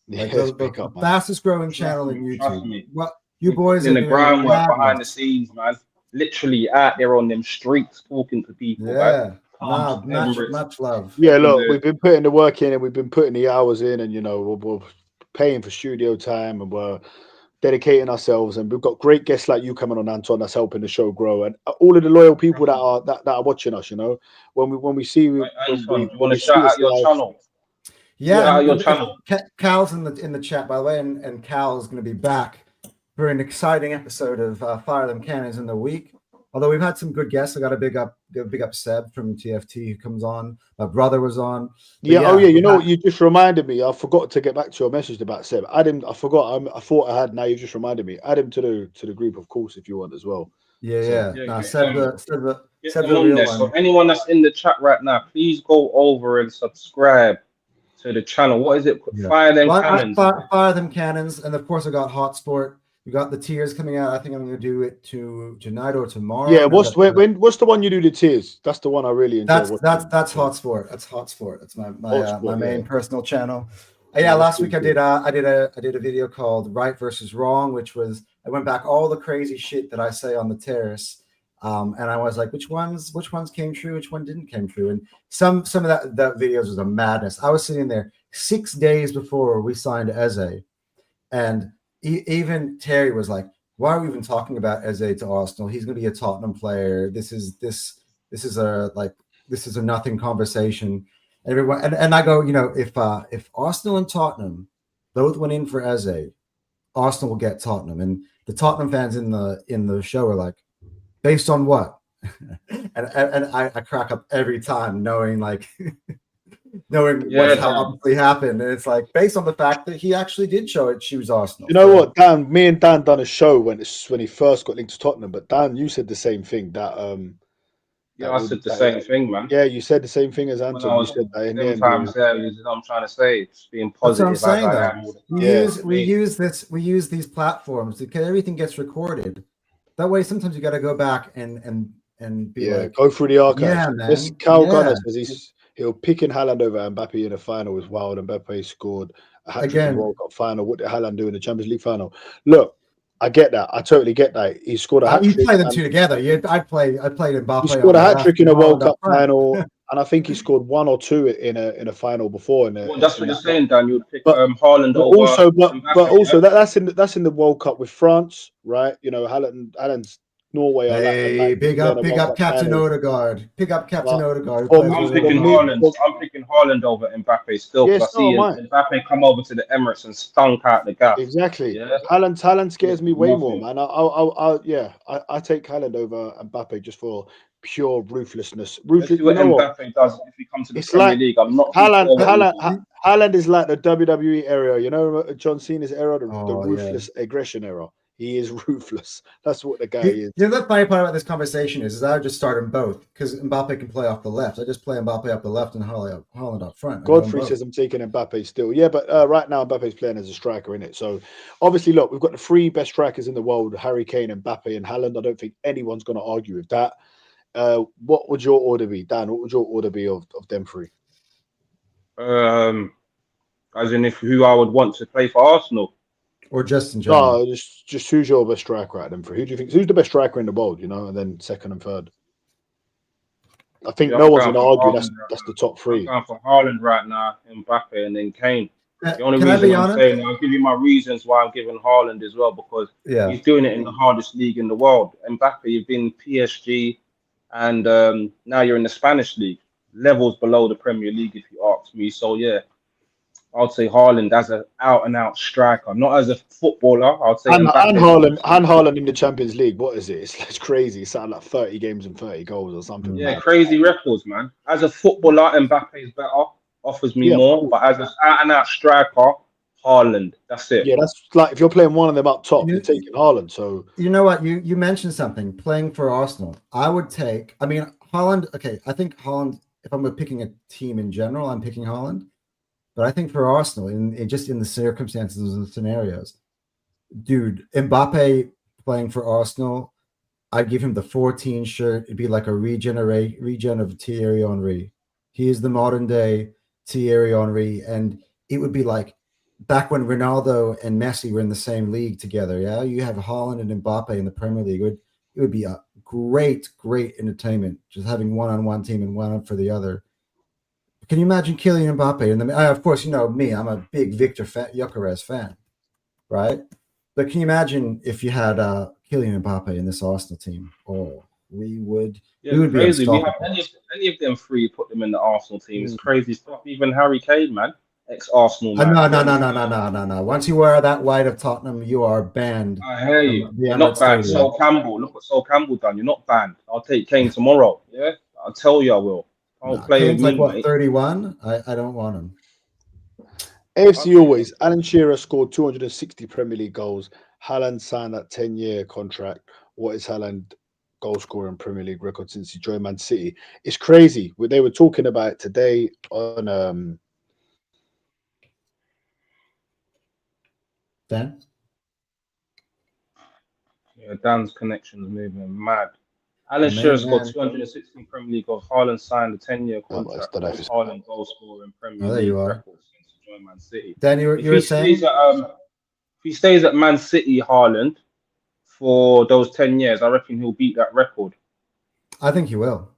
Like the fastest growing channel in YouTube. Well, you boys in the groundwork behind the scenes, man. Literally out there on them streets talking to people. Yeah. Much love. Yeah, look, we've been putting the work in and we've been putting the hours in, and we're paying for studio time, and we're dedicating ourselves, and we've got great guests like you coming on, Anton, that's helping the show grow, and all of the loyal people that are watching us. When we see you, want to shout out your channel? Yeah, your and channel. Cal's in the chat, by the way, and Cal is going to be back for an exciting episode of Fire Them Cannons in the week. Although we've had some good guests, I got a big up Seb from TFT who comes on. My brother was on. Yeah. Oh yeah. You know what? You just reminded me. I forgot to get back to your message about Seb. Add him. I forgot. I thought I had. Now you just reminded me. Add him to the group, of course, if you want as well. Yeah. No, Seb the on real there. one. So anyone that's in the chat right now, please go over and subscribe to the channel. What is it? Yeah. Fire Them Cannons. Fire Them Cannons, and of course I got Hot Sport. We got the tiers coming out. I think I'm going to do it tonight or tomorrow. Yeah, what's the one you do the tiers? That's the one I really enjoy. That's Hot Sport. That's Hot Sport. That's my main personal channel. Yeah, last week I did a video called Right versus Wrong, which was I went back all the crazy shit that I say on the terrace, and I was like, which ones came true, which one didn't came true, and some of that videos was a madness. I was sitting there 6 days before we signed Eze, and even Terry was like, "Why are we even talking about Eze to Arsenal? He's going to be a Tottenham player. This is a nothing conversation." Everyone and I go, if Arsenal and Tottenham both went in for Eze, Arsenal will get Tottenham. And the Tottenham fans in the show are like, based on what? and I crack up every time knowing what's how obviously happened. And it's like based on the fact that he actually did choose Arsenal. You know what, Dan? Me and Dan done a show when he first got linked to Tottenham. But Dan, you said the same thing that Yeah, I said the same thing, man. Yeah, you said the same thing as Anton. You said that in the end. Sometimes I'm trying to say, it's being positive. That's what I'm saying, we use these platforms because everything gets recorded. That way, sometimes you got to go back and be like, go through the archives. Yeah, man. This Cal Gunner says he'll pick in Haaland over Mbappe in the final was wild. Mbappe scored a hat trick in the World Cup final. What did Haaland do in the Champions League final? Look, I get that. I totally get that. He scored a hat trick. You play them two together. I'd play Mbappe. He scored a hat trick in a World Cup final, and I think he scored one or two in a final before. That's what you're saying, Dan. You'd pick Haaland over. But also that's in the World Cup with France, right? You know, Haaland's Norway. Hey, big up Captain Odegaard. Pick up Captain Odegaard. I'm picking Haaland over Mbappe still. Because I see Mbappe come over to the Emirates and stunk out the gap. Exactly. Yeah. Haaland scares me way more, man. I take Haaland over Mbappe just for pure ruthlessness. Let's see what Mbappe does if he comes to the Premier League. I'm not. Haaland is like the WWE era. You know, John Cena's era, the ruthless aggression era. He is ruthless. That's what the guy is. You know, the funny part about this conversation is I would just start them both because Mbappe can play off the left. I just play Mbappe up the left and Haaland up front. Godfrey says I'm taking Mbappe still. Yeah, but right now Mbappe's playing as a striker, in it. So obviously, look, we've got the three best strikers in the world: Harry Kane, Mbappe, and Haaland. I don't think anyone's going to argue with that. What would your order be, Dan? What would your order be of them three? As in, who I would want to play for Arsenal. Or just in general? No, just who's your best striker out of them three? Who do you think? Who's the best striker in the world? You know, and then second and third. I think no one's going to argue that's the top three. I'm going for Haaland right now, Mbappe, and then Kane. The only reason I'm saying, I'll give you my reasons why I'm giving Haaland as well, because he's doing it in the hardest league in the world. Mbappe, you've been PSG, and now you're in the Spanish league, levels below the Premier League, if you ask me. So yeah. I'd say Haaland as an out-and-out striker, not as a footballer. I'd say Haaland in the Champions League. What is it? It's crazy. It's something like 30 games and 30 goals or something. Yeah, crazy records, man. As a footballer, Mbappe is better, offers me more. But as an out-and-out striker, Haaland. That's it. Yeah, that's like if you're playing one of them up top, you're taking Haaland. So you know what? You mentioned something. Playing for Arsenal, I would take. I mean, Haaland. Okay, I think Haaland. If I'm picking a team in general, I'm picking Haaland. But I think for Arsenal, in the circumstances and scenarios, dude, Mbappe playing for Arsenal, I'd give him the 14 shirt. It'd be like a regen of Thierry Henry. He is the modern day Thierry Henry, and it would be like back when Ronaldo and Messi were in the same league together. Yeah, you have Haaland and Mbappe in the Premier League. It would be a great entertainment just having one on one team and one for the other. Can you imagine Kylian Mbappe? And of course, you know me. I'm a big Victor Gyokers fan, right? But can you imagine if you had Kylian Mbappe in this Arsenal team? Oh, we would be crazy. We have any of them three, put them in the Arsenal team. It's crazy stuff. Even Harry Kane, man. ex-Arsenal man. No. Once you wear that white of Tottenham, you are banned. I hear you. from the You're not Emirates banned. Stadium. Sol Campbell. Look what Sol Campbell done. You're not banned. I'll take Kane tomorrow. Yeah, I'll tell you I will. Don't play Kane's with me, like, mate. 31? I don't want him. AFC always. Alan Shearer scored 260 Premier League goals. Haaland signed that 10-year contract. What is Haaland goal scorer in Premier League record since he joined Man City? It's crazy. They were talking about it today on Dan? Yeah, Dan's connection's moving mad. Alan Shearer scored 216 Premier League goals. Haaland signed a 10-year contract. Most Haaland goal scorer in Premier League record since he joined Man City. Dan, you were saying? If he stays at Man City, Haaland, for those 10 years, I reckon he'll beat that record. I think he will.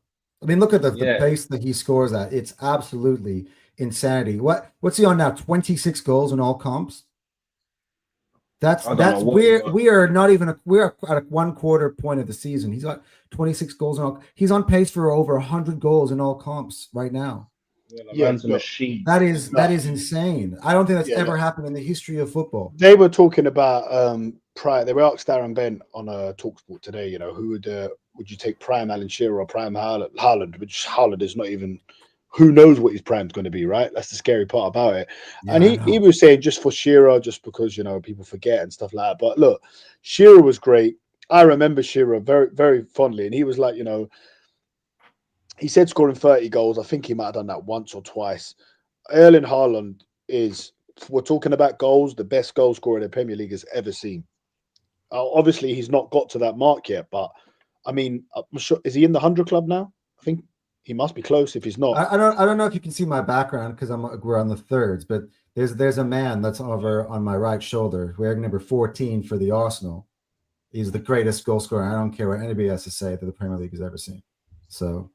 I mean, look at the pace that he scores at. It's absolutely insanity. What's he on now? 26 goals in all comps? We are not even we're at a 1/4 point of the season. He's got 26 goals in all. He's on pace for over 100 goals in all comps right now. Yeah, man's a machine. That is insane. I don't think that's ever happened in the history of football. They were talking about prime. They were asked Darren Bent on a TalkSport today. You know, who would you take, prime Alan Shearer or prime Haaland? Which Haaland is not even. Who knows what his prime's going to be, right? That's the scary part about it. Yeah, and he was saying just for Shearer, just because, you know, people forget and stuff like that. But look, Shearer was great. I remember Shearer very, very fondly. And he was like, you know, he said scoring 30 goals. I think he might have done that once or twice. Erling Haaland is, we're talking about goals, the best goal scorer the Premier League has ever seen. Obviously, he's not got to that mark yet. But, I mean, I'm sure, is he in the 100 club now? I think he must be close if he's not. I don't know if you can see my background because we're on the thirds, but there's a man that's over on my right shoulder wearing number 14 for the Arsenal. He's the greatest goal scorer. I don't care what anybody has to say that the Premier League has ever seen. So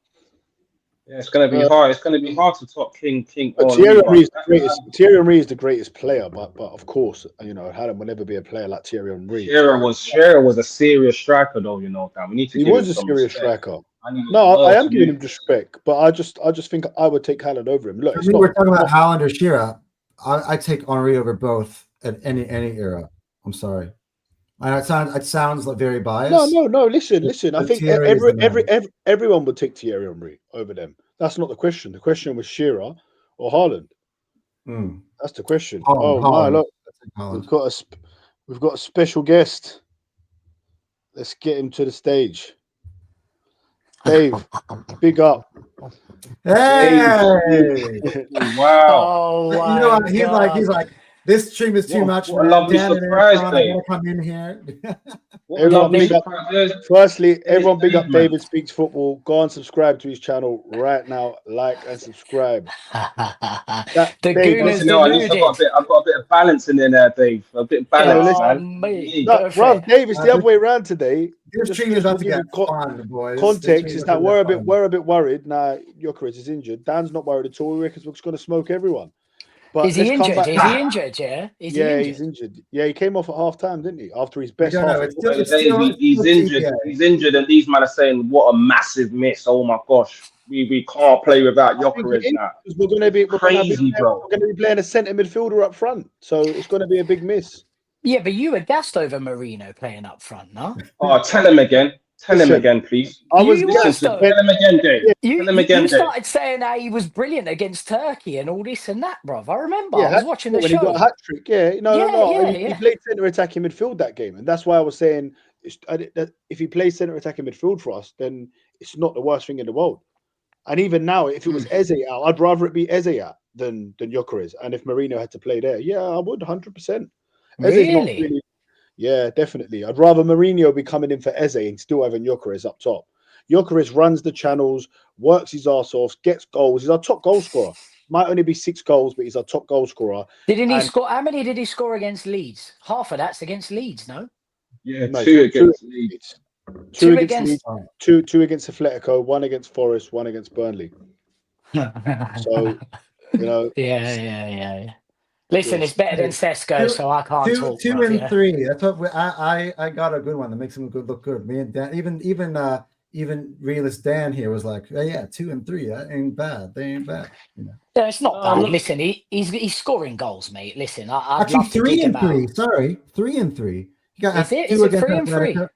yeah, it's going to be hard. It's going to be hard to top King. Thierry Henry is the greatest. Thierry Henry is the greatest player, but of course, you know, Haaland will never be a player like Thierry Henry. Shearer was a serious striker, though. You know that we need to. He was a serious striker. No, I am giving him respect, but I just think I would take Haaland over him. Look, we're talking about Haaland or Shearer. I take Henry over both at any era. I'm sorry. It sounds like very biased. No. Listen. I think everyone would take Thierry Henry over them. That's not the question. The question was Shearer or Haaland. That's the question. My look, we've got a special guest. Let's get him to the stage. Dave, big up. Hey! Wow. Oh, you know what? He's like, this stream is too much. What a lovely surprise, Dave. Come in here. Everyone big up. Firstly, everyone big up David Speaks Football. Go and subscribe to his channel right now. Like and subscribe. The goon is I've got a bit of balance in there, Dave. A bit of balance, man. Dave, it's the other way around today. This stream is about to get fun, boys. Context is that we're a bit worried. Now, Gyokers is injured. Dan's not worried at all because we're just going to smoke everyone. But is he injured? Is he injured? Yeah. He's injured. Yeah, he came off at half time, didn't he? After his best half. He's injured. He's injured, and these men are saying, "What a massive miss! Oh my gosh, we can't play without Gyokers now." We're going to be crazy, bro. We're going to be playing a centre midfielder up front, so it's going to be a big miss. Yeah, but you were gassed over Marino playing up front, no? Oh, tell him again. Tell him again, please. Tell him again, Dave. You started saying how he was brilliant against Turkey and all this and that, bruv. I remember. I was watching the show. He got a hat trick. He played centre attacking midfield that game, and that's why I was saying if he plays centre attacking midfield for us, then it's not the worst thing in the world. And even now, if it was Eze out, I'd rather it be Eze out than Gyokers. And if Marino had to play there, I would 100%. Really? Yeah, definitely. I'd rather Mourinho be coming in for Eze and still having Gyokers up top. Gyokers runs the channels, works his arse off, gets goals. He's our top goal scorer. Might only be 6 goals, but he's our top goal scorer. Didn't he score? How many did he score against Leeds? Half of that's against Leeds, no? Yeah, 2 against Leeds. 2 against Leeds. 2 against Atletico, 1 against Forest, 1 against Burnley. So, Yeah. Listen, it's better than Sesko, so I can't talk. 2 and 3. That's what I got a good one that makes him look good. Me and Dan, even realist Dan here was like, 2 and 3. That ain't bad. They ain't bad. You know. No, it's not No, bad. Listen, he's scoring goals, mate. Listen, I'd Actually, love to dig him 3-3. out. Sorry, 3-3. He got Is it? two Is it against 3-3?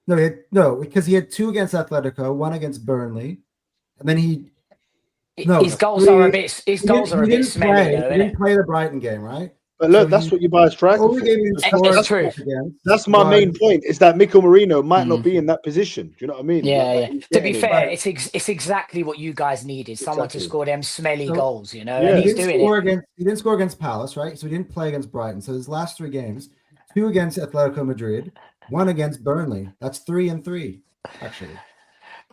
Atletico. No, because he had 2 against Atletico, 1 against Burnley, and then His goals are a 3. bit. His He goals didn't, are a he bit didn't smelly, play. though, He isn't didn't it? play the Brighton game, right? But So look, that's what you buy a the striker only for. game he It's scored true. against That's my was main point. Is that Mikel Merino might not Mm. be in that position. Do you know what I mean? Yeah, Like, yeah. he's To be getting fair, him. it's exactly what you guys needed. Someone to Exactly. score them smelly So- goals, you know, Yeah. and he he's didn't doing score it. against. He didn't score against Palace, right? So he didn't play against Brighton. So his last 3 games, 2 against Atletico Madrid, 1 against Burnley. That's 3-3, actually.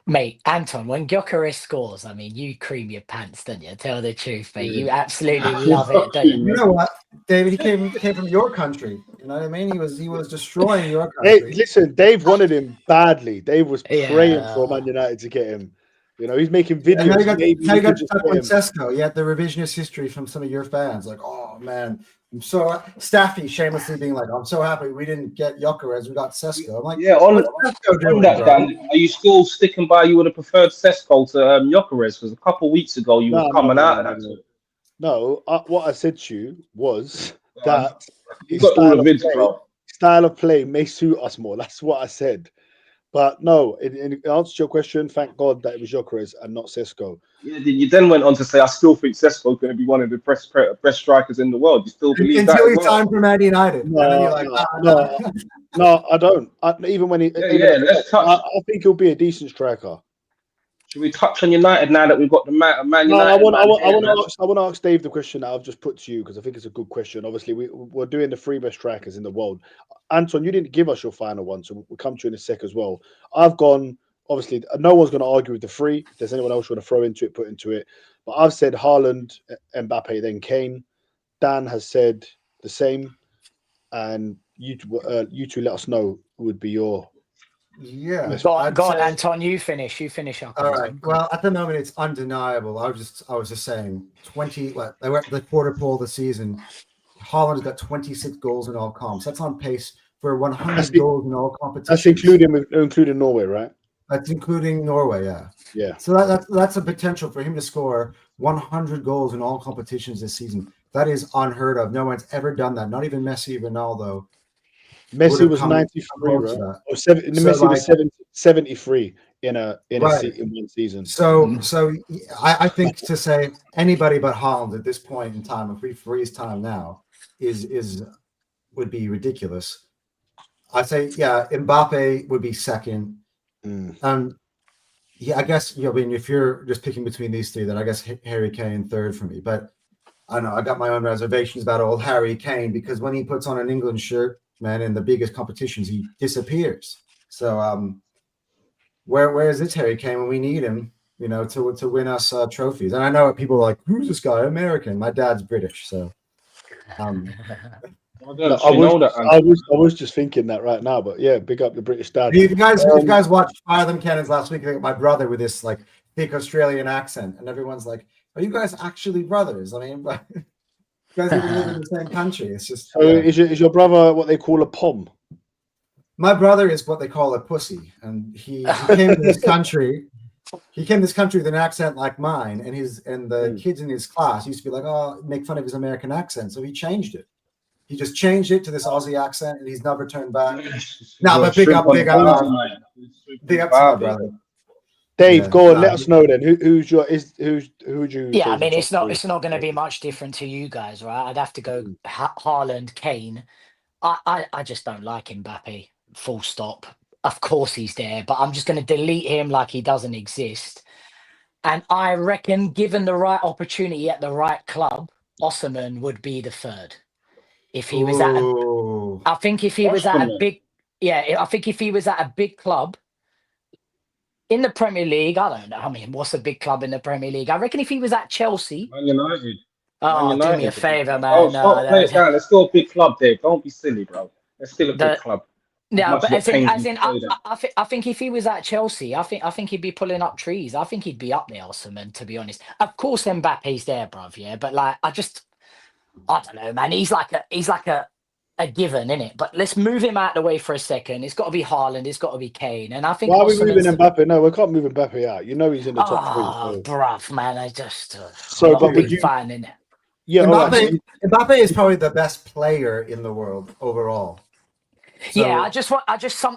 Mate, Anton, when Gyokers scores, I mean, you cream your pants, don't you? Tell the truth, mate. You absolutely love it, don't you? You know what, David? He came from your country. You know what I mean? He was destroying your Hey, country. listen, Dave wanted him badly. Dave was praying for Yeah. Man United to get him. You know, he's making And now videos. you got, Maybe now we you got could just stuck get with him. Sesko. You had the revisionist history from some of your fans. Like, oh man, I'm so Staffy shamelessly being like, I'm so happy we didn't get Gyokers, we got Sesko. I'm like, Yeah, what's Sesko on doing, that, bro? Dan, are you still sticking by you would have preferred Sesko to Gyokers? Because a couple of weeks ago you was coming out of that. No, what I said to you was Go on. that You his got all the vids, bro. style of play may suit us more. That's what I said. But no, in answer to your question, thank God that it was Gyökeres and not Sesko. Yeah, you then went on to say, I still think Sesko's going to be one of the best strikers in the world. You still believe that Until as he well? signed for Man United. And then you're like, No, I don't. Even when he, Let's touch. I think he'll be a decent striker. Should we touch on United now that we've got the Man United? No, I want to ask Dave the question that I've just put to you because I think it's a good question. Obviously, we're doing the 3 best strikers in the world. Anton, you didn't give us your final one, so we'll come to you in a sec as well. I've gone. Obviously, no one's going to argue with the 3. If there's anyone else you want to throw into it, put into it. But I've said Haaland, Mbappe, then Kane. Dan has said the same, and you two let us know who would be your. yeah. Go on, Anton. You finish up. All right. Well, at the moment, it's undeniable. I was just saying, 20. Like they were at the quarter pole of the season. Haaland has got 26 goals in all comps. That's on pace for 100 goals in all competitions. That's including Norway, right? That's including Norway, yeah. Yeah. So that's a potential for him to score 100 goals in all competitions this season. That is unheard of. No one's ever done that. Not even Messi, Ronaldo. Messi was 93, right? Or 70, so Messi was 73 in one season. So I think to say anybody but Haaland at this point in time, if we freeze time now, would be ridiculous. I'd say Mbappe would be second. I guess I mean if you're just picking between these 3, then I guess Harry Kane third for me. But I know I got my own reservations about old Harry Kane because when he puts on an England shirt, man, in the biggest competitions, he disappears. So where is this Harry Kane when we need him? You know, to win us trophies. And I know people are like, who's this guy? American. My dad's British, so. I was just thinking that right now, but yeah, big up the British dad. If you guys watched Fire Them Cannons last week, my brother with this like thick Australian accent, and everyone's like, "Are you guys actually brothers?" I mean, but you guys even live in the same country. It's just. So is your brother what they call a pom? My brother is what they call a pussy, and he came to this country. He came to this country with an accent like mine, and the kids in his class used to be like, "Oh, make fun of his American accent," so he changed it. He just changed it to this Aussie accent, and he's never turned back. No, but big up to my brother. Dave, go on. Let us know then. Who would you? Yeah, I mean, it's not going to be much different to you guys, right? I'd have to go Haaland, Kane. I just don't like Mbappe. Full stop. Of course he's there, but I'm just going to delete him like he doesn't exist. And I reckon, given the right opportunity at the right club, Osimhen would be the 3rd. If he was I think if he was at a big, I think if he was at a big club in the Premier League, I don't know. I mean, what's a big club in the Premier League? I reckon if he was at Chelsea. Man United. Oh, do me a favour, man. Play it down. Let's go a big club, Dave. Don't be silly, bro. Let's still a big club. No, but I think if he was at Chelsea, I think he'd be pulling up trees. I think he'd be up there, Osimhen, to be honest. Of course, Mbappe's there, bruv. Yeah, but like, I don't know, man. He's like a a given, innit? But let's move him out the way for a second. It's got to be Haaland. It's got to be Kane. And I think Why are we moving Osimhen's Mbappe? No, we can't move Mbappe out. You know he's in the top three. oh, bruv, man, I just So, I'm not a but would big you? fan, innit? Yeah, all right. Mbappe, Mbappe is probably the best player in the world overall. So, Yeah,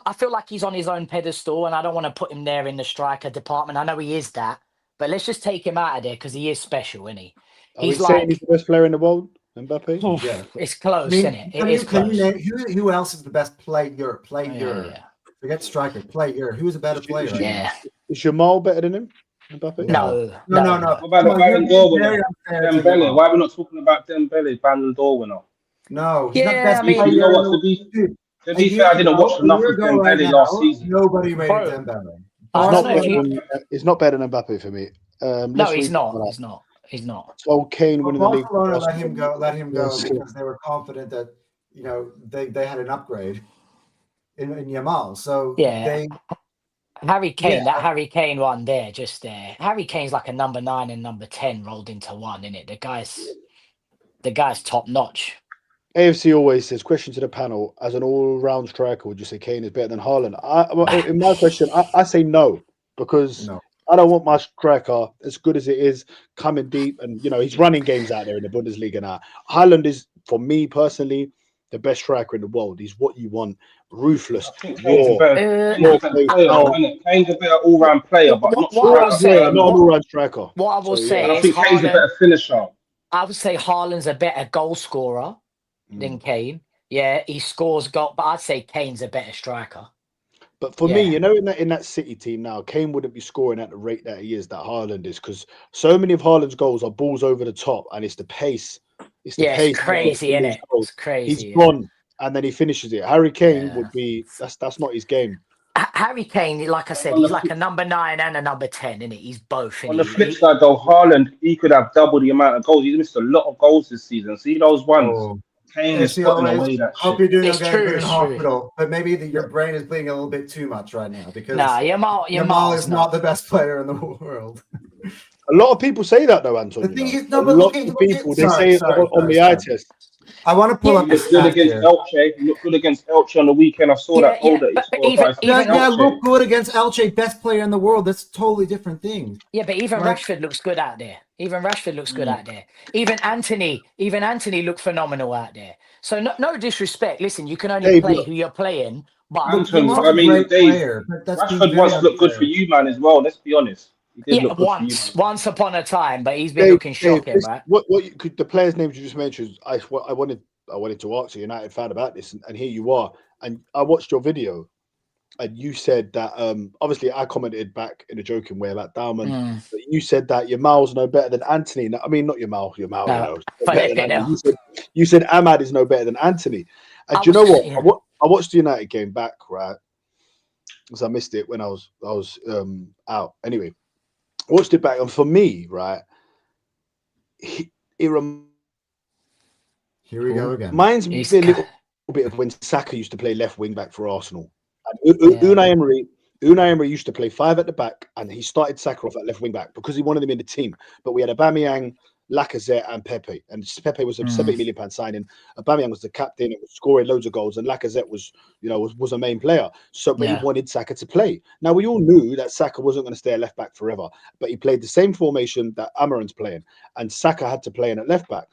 I feel like he's on his own pedestal, and I don't want to put him there in the striker department. I know he is that, but let's just take him out of there because he is special, isn't he? Are we He's saying he's like, the best player in the world, Mbappe? oof, yeah. it's I close, mean, isn't it? It is can you close. name who else is the best player? Yeah. Forget striker, player. Who's a better player? Right now? Yeah. Is Jamal better than him, Mbappe? No. No. What about Come the on, Ballon you're d'Or very winner? unfair to Dembele. Jamal. Why are we not talking about Dembele, Ballon d'Or winner? No, he's not Yeah, best I mean- player. You know what, in the to world. be fair, I didn't watch A enough year of ago right Dembele now, last season. nobody rated Bro, Dembele. I It's don't not, know if you. it's not better than Mbappe for me. No, Let's he's read not. that. He's not. He's not. So Kane winning the league. Barcelona let him go Yes. because they were confident that they had an upgrade in Yamal. So Yeah. Harry Kane, Yeah. that Harry Kane one there, just there. Harry Kane's like a number 9 and number 10 rolled into one, innit? The guy's top notch. AFC always says, question to the panel, as an all-round striker, would you say Kane is better than Haaland? In my question, I say no, because No. I don't want my striker, as good as it is, coming deep, and he's running games out there in the Bundesliga now. Haaland is, for me personally, the best striker in the world. He's what you want, ruthless, I think Kane's a better player, isn't it? Kane's a better all-round player, but not What I will striker. say, not an all-round striker. what I will say And I is think Kane's a better finisher. I would say Haaland's a better goal scorer than Kane. Yeah, he scores goal, but I'd say Kane's a better striker. But for me, in that City team now, Kane wouldn't be scoring at the rate that he is, that Haaland is, because so many of Haaland's goals are balls over the top, and it's the pace. It's the pace. It's crazy, isn't it? It's crazy. He's gone, and then he finishes it. Harry Kane would be that's not his game. Harry Kane, like I said, he's like a number 9 and a number 10, isn't it? He's both. On the flip side, though, Haaland, he could have double the amount of goals. He's missed a lot of goals this season. See those ones? Kane is putting away that hope shit. you're doing It's okay true, in it's hospital, but maybe your brain is bleeding a little bit too much right now because Yamal is not the best player in the world. A lot of people say that though, Antonio. The thing is, a lot of people they say it on the eye test. I want to pull up. He looked good against Elche. He looked good against Elche on the weekend. I saw that goal that he scored. Look good against Elche, best player in the world. That's a totally different thing. Yeah, but even Rashford looks good out there. Even Anthony looked phenomenal out there. So no disrespect. Listen, you can only play who you're playing. But Rashford once looked good for you, man, as well. Let's be honest. He did look good for you, once upon a time, but he's been looking shocking, right? What you could, the players' names you just mentioned, I wanted to ask a United fan about this, and here you are. And I watched your video, and you said that obviously I commented back in a joking way about Dalman, but you said that Yamal's no better than Anthony. I mean, not Yamal, you said Ahmad is no better than Anthony. And do you know what? Yeah. I watched the United game back, right? Because I missed it when I was out. Anyway, I watched it back, and for me, right, here we go again. Reminds me a little bit of when Saka used to play left wing back for Arsenal. And Unai Emery used to play 5 at the back, and he started Saka off at left wing back because he wanted him in the team. But we had Aubameyang, Lacazette, and Pepe, and Pepe was a £70 million signing. Aubameyang was the captain and was scoring loads of goals, and Lacazette was a main player. So, but he wanted Saka to play. Now we all knew that Saka wasn't going to stay at left back forever, but he played the same formation that Amaran's playing, and Saka had to play in at left back.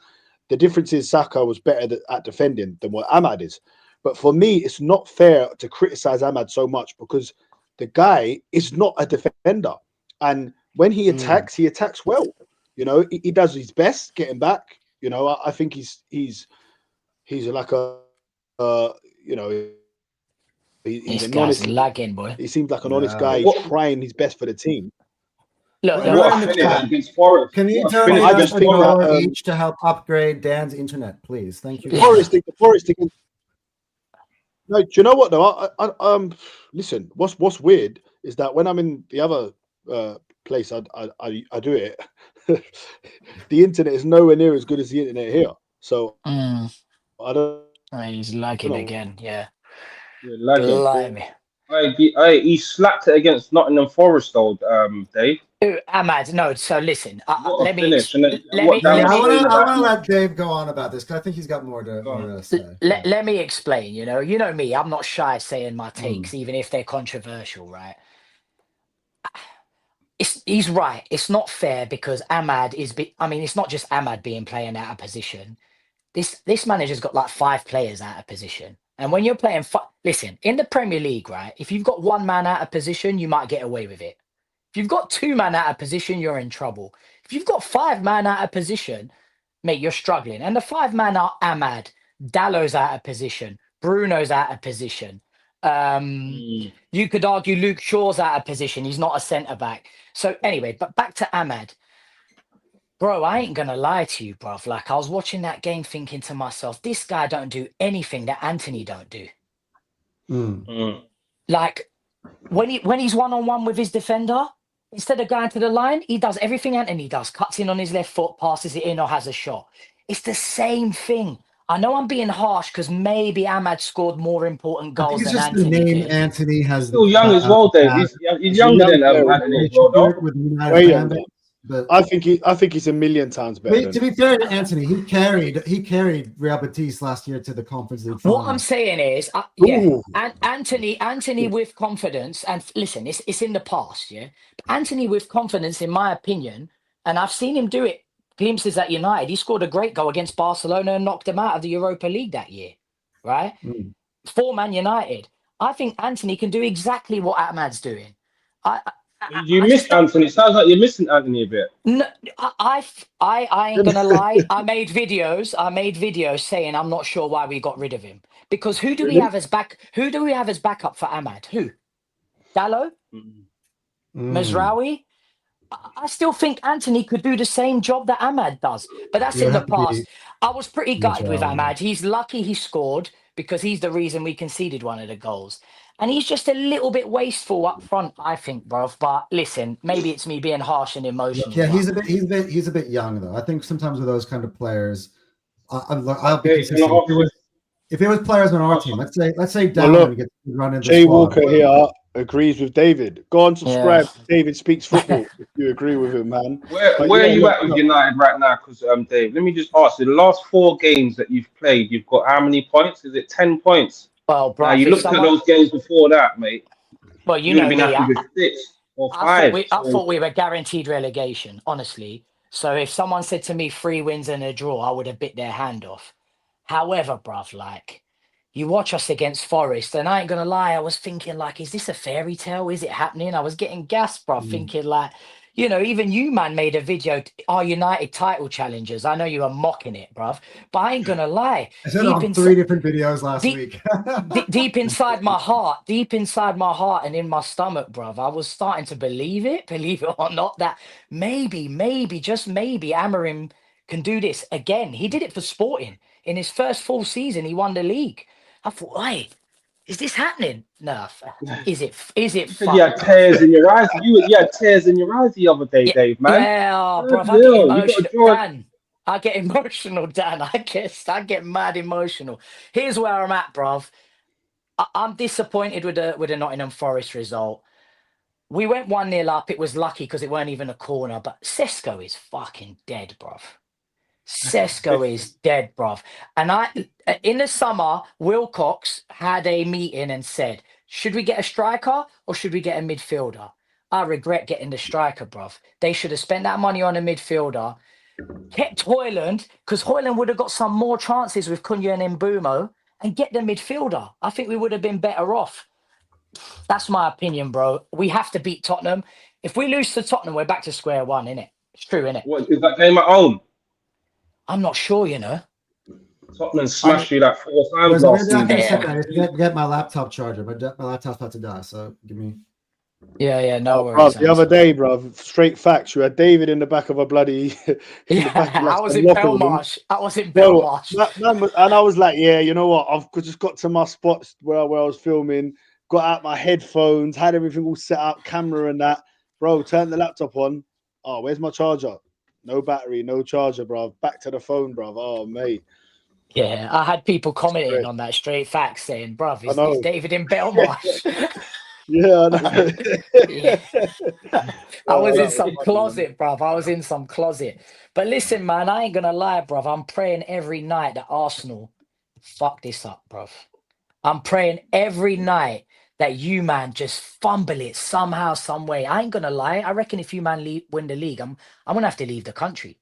The difference is Saka was better at defending than what Ahmad is. But for me, it's not fair to criticize Ahmad so much because the guy is not a defender, and when he attacks well. He does his best getting back. I think he's like he's an honest lagging boy. He seems like an honest guy. He's trying his best for the team. Look, what a finish against Forest. Can you turn it on each to help upgrade Dan's internet, please? Thank you. Forest against. No, do you know what though? Listen. What's weird is that when I'm in the other place, I do it. The internet is nowhere near as good as the internet here. So I don't. He's lagging again. Yeah. Lagging. He slapped it against Nottingham Forest, though, Dave. Ahmad, no. So listen, What let a me finish! And then let what me Yeah, let Dalo I me want say to I about want to him? let Dave go on about this because I think he's got more Go on. to say. Yeah. let me explain. You know me. I'm not shy saying my Mm. takes, even if they're controversial, right? He's right. It's not fair because Ahmad is. I mean, it's not just Ahmad being playing out of position. This manager's got like 5 players out of position. And when you're playing, listen, in the Premier League, right? If you've got one man out of position, you might get away with it. If you've got 2 men out of position, you're in trouble. If you've got 5 men out of position, mate, you're struggling. And the 5 men are Ahmad, Dallo's out of position, Bruno's out of position. Mm. You could argue Luke Shaw's out of position. He's not a centre back. So anyway, but back to Ahmad. Bro, I ain't gonna lie to you, bruv. Like I was watching that game thinking to myself, this guy don't do anything that Anthony don't do. Mm. Mm. Like when he's one-on-one with his defender, instead of going to the line, he does everything Anthony does, cuts in on his left foot, passes it in, or has a shot. It's the same thing. I know I'm being harsh because maybe Ahmad scored more important I think goals it's than just the Anthony name did. Anthony He's has still young as well, Dave. He's He's a younger young than player as Anthony well. as well, though. with the United Way fan younger. base. But I think he's a million times better to than. be fair to Anthony, he carried Real Betis last year to the Conference League What I'm final. saying is, yeah, Ooh. and Anthony with confidence, and listen, it's in the past, yeah. But Anthony with confidence, in my opinion, and I've seen him do it. Glimpses at United, he scored a great goal against Barcelona and knocked them out of the Europa League that year, right? Mm. For Man United, I think Anthony can do exactly what Ahmad's doing. I I, You I just missed don't. Anthony. Sounds like you're missing Anthony a bit. No, I ain't gonna lie. I made videos. Saying I'm not sure why we got rid of him because who do we Really? have as back? Who do we have as backup for Ahmad? Who? Dallo, Mm. Mm. Mazraoui. I still think Anthony could do the same job that Ahmad does, but that's It in would the have to be past. I was pretty gutted with Mazraoui. Ahmad. He's lucky he scored because he's the reason we conceded one of the goals. And he's just a little bit wasteful up front, I think, bruv. But listen, maybe it's me being harsh and Look, emotional, yeah, but he's a bit young though. I think sometimes with those kind of players, I'll be Okay, can I consistent. ask you? If it was players on our Ask, team, let's say Well, look, Dallin gets run in the Jay squad. Walker here agrees with David. Go on, yeah. subscribe. David Speaks Football. If you agree with him, man. where But where are yeah, you look, at with look, United right now? Because Dave, let me just ask you: the last 4 games that you've played, you've got how many points? Is it 10 points? Well, Now bruv, you if looked at someone, those games before that, mate. well, you You would have know been me, happy with 6 or I thought 5. I So thought we were guaranteed relegation, honestly. So if someone said to me 3 wins and a draw, I would have bit their hand off. However, bruv, like you watch us against Forest, and I ain't gonna lie, I was thinking like, is this a fairy tale? Is it happening? I was getting gassed, bruv, Mm. thinking like, even you, man, made a video, our United title challengers. I know you were mocking it, bruv, but I ain't gonna lie. I said it Deep on inside, 3 different videos last deep, week. deep inside my heart and in my stomach, bruv, I was starting to believe it or not, that maybe, just maybe Amarim can do this again. He did it for Sporting. In his first full season, he won the league. I thought, wait, is this happening? No, is it you said you had fuck, bruv? tears in your eyes. You had tears in your eyes the other day, Yeah, Dave, man. yeah, oh, Bloody bruv, I get hell, you got to emotional. draw. Dan, I get emotional, Dan. I get mad emotional. Here's where I'm at, bruv. I'm disappointed with the Nottingham Forest result. We went 1-0 up. It was lucky because it weren't even a corner. But Sesko is fucking dead, bruv. Sesko is dead, bruv. And in the summer, Wilcox had a meeting and said, should we get a striker or should we get a midfielder? I regret getting the striker, bruv. They should have spent that money on a midfielder, kept Hoyland, because Hoyland would have got some more chances with Cunha and Mbumo, and get the midfielder. I think we would have been better off. That's my opinion, bro. We have to beat Tottenham. If we lose to Tottenham, we're back to square one, innit? It's true, innit? What is that game at home? I'm not sure. Tottenham I need. smashed you like 4 times Listen, last maybe I'll get a season. Yeah, second. I just get my laptop charger. My laptop's about to die, so give me. yeah. No oh, bruv, worries, the other Ant. day, bruv, straight facts. You had David in the back of a bloody, in the back of Yeah, like I was some in locker room. Belmarsh. I was in Bro, Belmarsh. and I was like, yeah, you know what? I've just got to my spots where I was filming, got out my headphones, had everything all set up, camera and that. Bro, turned the laptop on. Oh, where's my charger? No battery, no charger, bro. Back to the phone, bro. Oh, mate. Yeah, I had people commenting Stress. on that straight facts saying, bruv, I is know. David in Belmarsh? Yeah, I know. Yeah. I Oh, was that in was some funny, closet, bruv. I was in some closet. But listen, man, I ain't gonna lie, bruv. I'm praying every night that Arsenal fuck this up, bruv. I'm praying every night that you, man, just fumble it somehow, some way. I ain't gonna lie. I reckon if you, man, win the league, I'm gonna have to leave the country.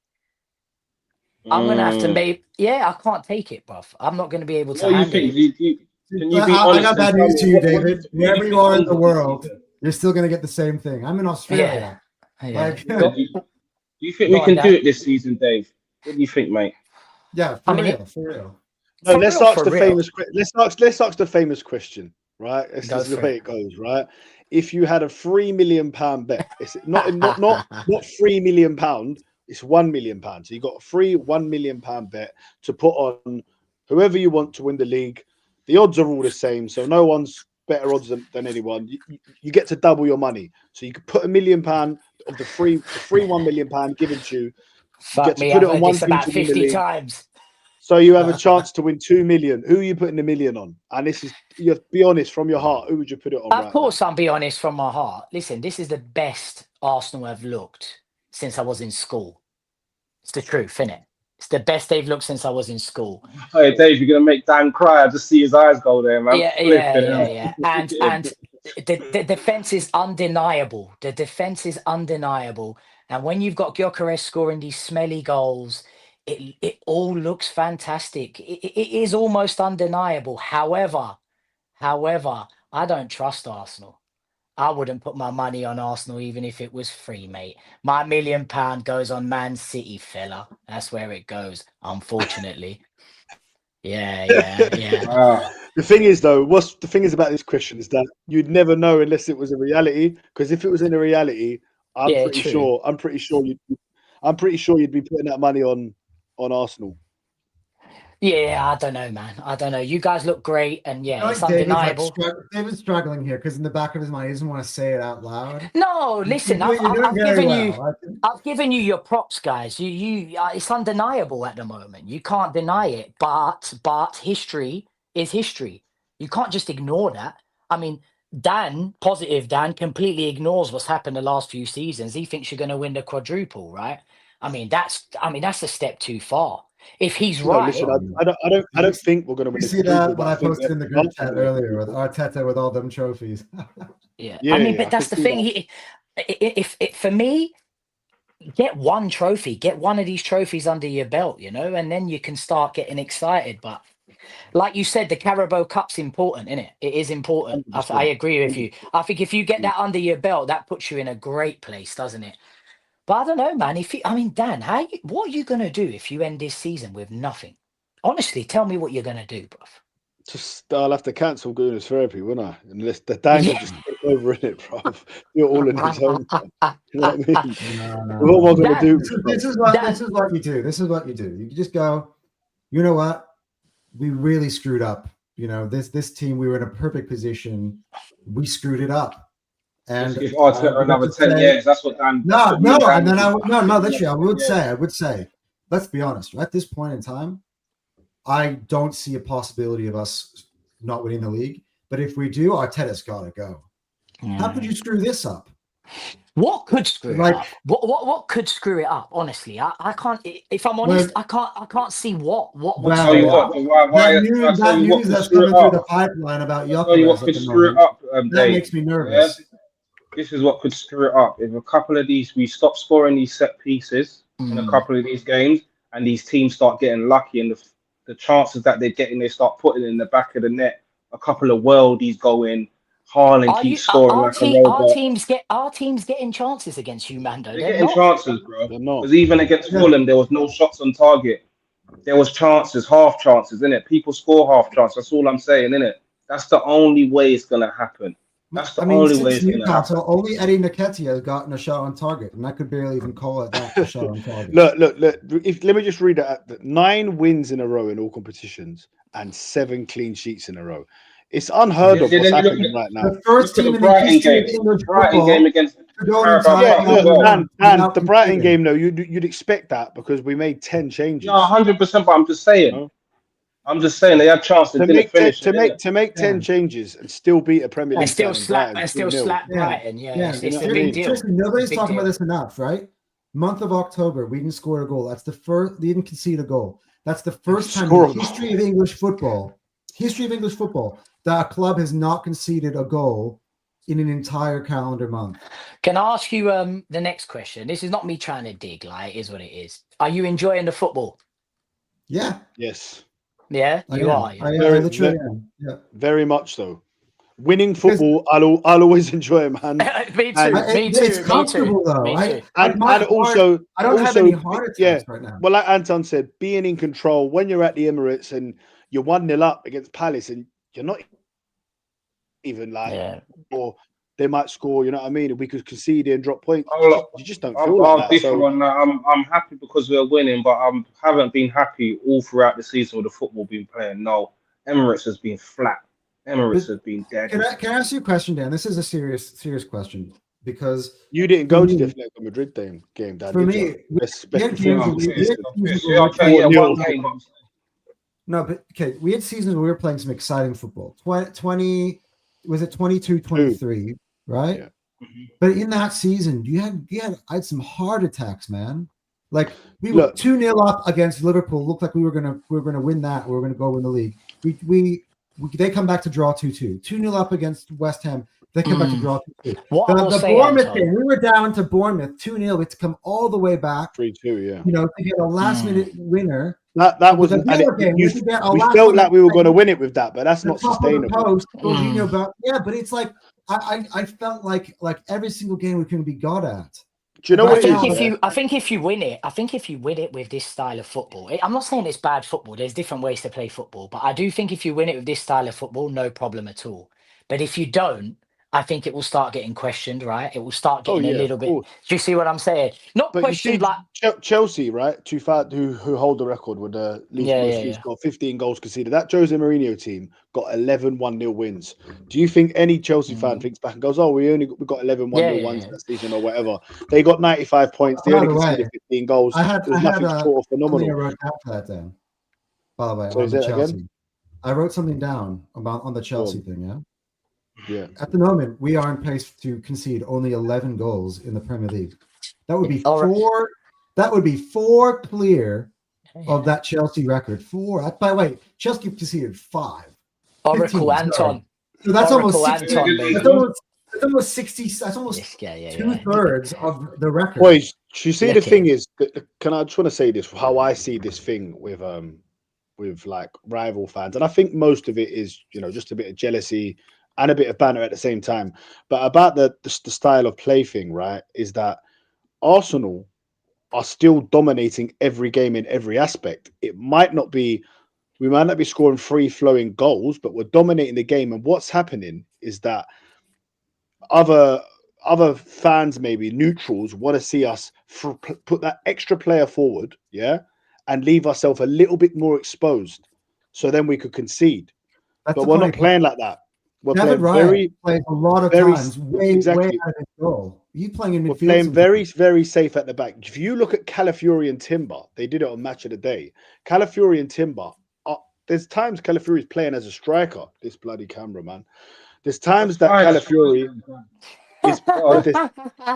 I'm gonna have to make. Yeah, I can't take it, bruv. I'm not gonna be able to What do you handle think? it. Can you be I honest got and bad tell news me to you, what do David. you Wherever think you are in ends the up this world, season? you're still going to get the same thing. I'm in Yeah, Australia. yeah. Like, Yeah, Go, do you think go we on, can do Dan. it this season, Dave? What do you think, mate? yeah, I for mean, real, for real. No, for real, for real. let's ask the famous question, right? This Go is the for way it. it goes, right? If you had a £3 million bet, it's not £3 million, it's £1 million. So you got a free £1 million bet to put on whoever you want to win the league. The odds are all the same, so no one's better odds than anyone. You get to double your money. So you could put £1 million of the free £1 given to you. You Fuck get to me, put I've it on heard one this team about to win the 50 league. times. So you have a chance to win 2 million. Who are you putting the million on? And this is, you have to be honest from your heart. Who would you put it on Of right now? course, I'll be honest from my heart. Listen, this is the best Arsenal have looked since I was in school. It's the truth, innit? It's the best they've looked since I was in school. Hey, Dave, you're gonna make Dan cry. I just see his eyes go there, man. Yeah, yeah, Flipping yeah, hell. yeah. And the defense is undeniable. The defense is undeniable. And when you've got Gyokers scoring these smelly goals, it all looks fantastic. It is almost undeniable. However, I don't trust Arsenal. I wouldn't put my money on Arsenal even if it was free, mate. My £1 million goes on Man City, fella. That's where it goes, unfortunately. Yeah. Wow. The thing is, though, what's the thing is about this question is that you'd never know unless it was a reality. Because if it was in a reality, I'm Yeah, pretty true. sure you'd be putting that money on Arsenal. Yeah, I don't know, man. I don't know. You guys look great, and yeah, I it's feel like David's undeniable. David's struggling here because in the back of his mind, he doesn't want to say it out loud. No, listen, You're doing very well. I've given you your props, guys. It's undeniable at the moment. You can't deny it. But history is history. You can't just ignore that. I mean, positive Dan, completely ignores what's happened the last few seasons. He thinks you're going to win the quadruple, right? That's a step too far. If he's No, listen, right, I don't think we're going to win You the see quadruple, that but when I I think posted in the that group chat Arsenal earlier with Arteta with all them trophies. yeah. yeah, But I can that's the see thing. that. If for me, get one trophy, get one of these trophies under your belt, and then you can start getting excited. But like you said, the Carabao Cup's important, isn't it? It is important. I 100%. agree with you. I think if you get that under your belt, that puts you in a great place, doesn't it? But I don't know, man. Dan, what are you gonna do if you end this season with nothing? Honestly, tell me what you're gonna do, bruv. Just I'll have to cancel Gooners therapy, won't I? Unless the Dan Yeah. could just take over in it, bro. Do it all in his own time. You know what I mean? No. What am I gonna Dan, do? This is Dan, what you do. This is what you do. You just go, you know what? We really screwed up. This team, we were in a perfect position. We screwed it up. And Just give Arteta we have another to 10 say, years. That's what Dan. That's no, what me and Dan and then do. literally, I would Yeah. say, let's be honest. At this point in time, I don't see a possibility of us not winning the league. But if we do, Arteta's got to go. How could you screw this up? what could screw Like, it up? What could screw it up? Honestly, I can't. If I'm Well- honest, I can't see what would Well, Tell screw you it what, up. I'll tell that you what news could that's screw it coming through up. the pipeline about I'll tell you what Gyokers at could the screw it moment, up, that Dave. makes me nervous. This is what could screw it up. If a couple of these, we stop scoring these set pieces in a couple of these games, and these teams start getting lucky, and the chances that they're getting, they start putting it in the back of the net. A couple of worldies go in. Haaland Are keeps scoring like a robot. our teams getting chances against you, Mando? They're They're getting not. chances, bro. They're not. Because even against Yeah. Fulham, there was no shots on target. There was chances, half chances, innit? People score half chances. That's all I'm saying, innit? That's the only way it's gonna happen. That's the only way Since it's gonna happen. Newcastle, only Eddie Nketiah has gotten a shot on target, and I could barely even call it that, a shot on target. Look. Let me just read that. 9 wins in a row in all competitions and 7 clean sheets in a row. It's unheard of Yeah, what's then you look happening at right now. The first Look at team the in the Brighton history game. of English Brighton football game against to go Carabao an entire Yeah, Cup as look, well. season Dan, without the Brighton conceding. game, though, you'd expect that because we made 10 changes. Yeah, 100%. But I'm just saying, I'm just saying they had chance to make finish to make 10 changes and still beat a Premier And League still side in slap Brighton and still 2-0. slap Brighton. Yeah, it's You know a what I big mean? deal. Seriously, nobody's Big talking deal. about this enough, right? Month of October, we didn't score a goal. That's the first. We didn't concede a goal. That's the first time in the history of English football, that a club has not conceded a goal in an entire calendar month. Can I ask you the next question? This is not me trying to dig, like, it is what it is. Are you enjoying the football? Yeah. Yes. Yeah, you are. I literally am. Yeah. Very much so. Winning football, I'll always enjoy, man. Me too. Me too. It's comfortable though. Me too. And also, I don't have any heart attacks right now. Well, like Anton said, being in control when you're at the Emirates and you're 1-0 up against Palace and you're not even like, or they might score. You know what I mean? If we could concede and drop points, you just don't feel like that. Differ on that. I'm happy because we're winning, but I haven't been happy all throughout the season with the football being playing. No, Emirates has been flat. Emirates has been dead. Can I ask you a question, Dan? This is a serious question because you didn't go to the Atletico Madrid game, Dan. For me, no, but okay, we had seasons where we were playing some exciting football. 20 was it 22-23, right? Yeah. Mm-hmm. But in that season, I had some heart attacks, man. Like we were 2-0 up against Liverpool. Looked like we were gonna win that. We were gonna go win the league. They come back to draw 2-2. 2-0 up against West Ham. They come back to draw 2-2. The Bournemouth game, we were down to Bournemouth 2-0. We had to come all the way back. 3-2, yeah. You know, to get a last minute winner. That was we felt like we were going to win it with that, but that's not sustainable. But it's like I felt like every single game we couldn't be got at. Do you know what? I think if you win it with this style of football, I'm not saying it's bad football. There's different ways to play football, but I do think if you win it with this style of football, no problem at all. But if you don't, I think it will start getting questioned, right? It will start getting a little bit. Do you see what I'm saying? Not questioned like Chelsea, right? Who hold the record with the least got 15 goals conceded. That Jose Mourinho team got 11 1-0 wins. Do you think any Chelsea fan thinks back and goes, "Oh, we got 11 1-0 wins that season or whatever"? They got 95 points. They only conceded 15 goals. It was nothing short of phenomenal. I wrote that down. By the way, so on the Chelsea, I wrote something down on the Chelsea thing. Yeah. Yeah. At the moment, we are on pace to concede only 11 goals in the Premier League. That would be four. That would be 4 clear of that Chelsea record. 4. By the way, Chelsea conceded 5. Oracle Anton. So that's Oracle almost 60. Anton, that's almost 60. That's almost 2/3 of the record. Boys, you see, the thing is, I just want to say this? How I see this thing with like rival fans, and I think most of it is, just a bit of jealousy and a bit of banter at the same time. But about the style of play thing, right, is that Arsenal are still dominating every game in every aspect. We might not be scoring free-flowing goals, but we're dominating the game. And what's happening is that other fans, maybe neutrals, want to see us put that extra player forward, and leave ourselves a little bit more exposed, so then we could concede. But we're not playing like that. We're playing plays a lot of times way out of his goal. You playing in midfield? We're playing very, very safe at the back. If you look at Calafiori and Timber, they did it on Match of the Day. Calafiori and Timber, there's times Calafiori is playing as a striker. This bloody camera, man. There's times that Calafiori is.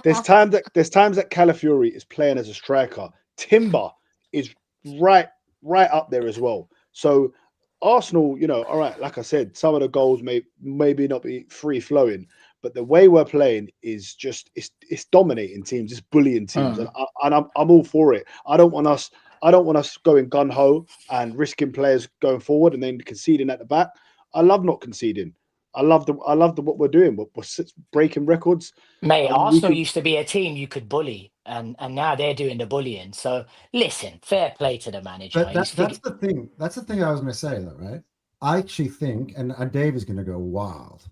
There's times that Calafiori is playing as a striker. Timber is right up there as well. So Arsenal, all right, like I said, some of the goals maybe not be free flowing, but the way we're playing is just it's dominating teams, it's bullying teams, and I'm all for it. I don't want us going gun ho and risking players going forward and then conceding at the back. I love not conceding. I love what we're doing. We're breaking records. Mate, Arsenal used to be a team you could bully, and now they're doing the bullying. So listen, fair play to the manager. But that's the thing. That's the thing I was going to say, though, right? I actually think, and Dave is going to go wild.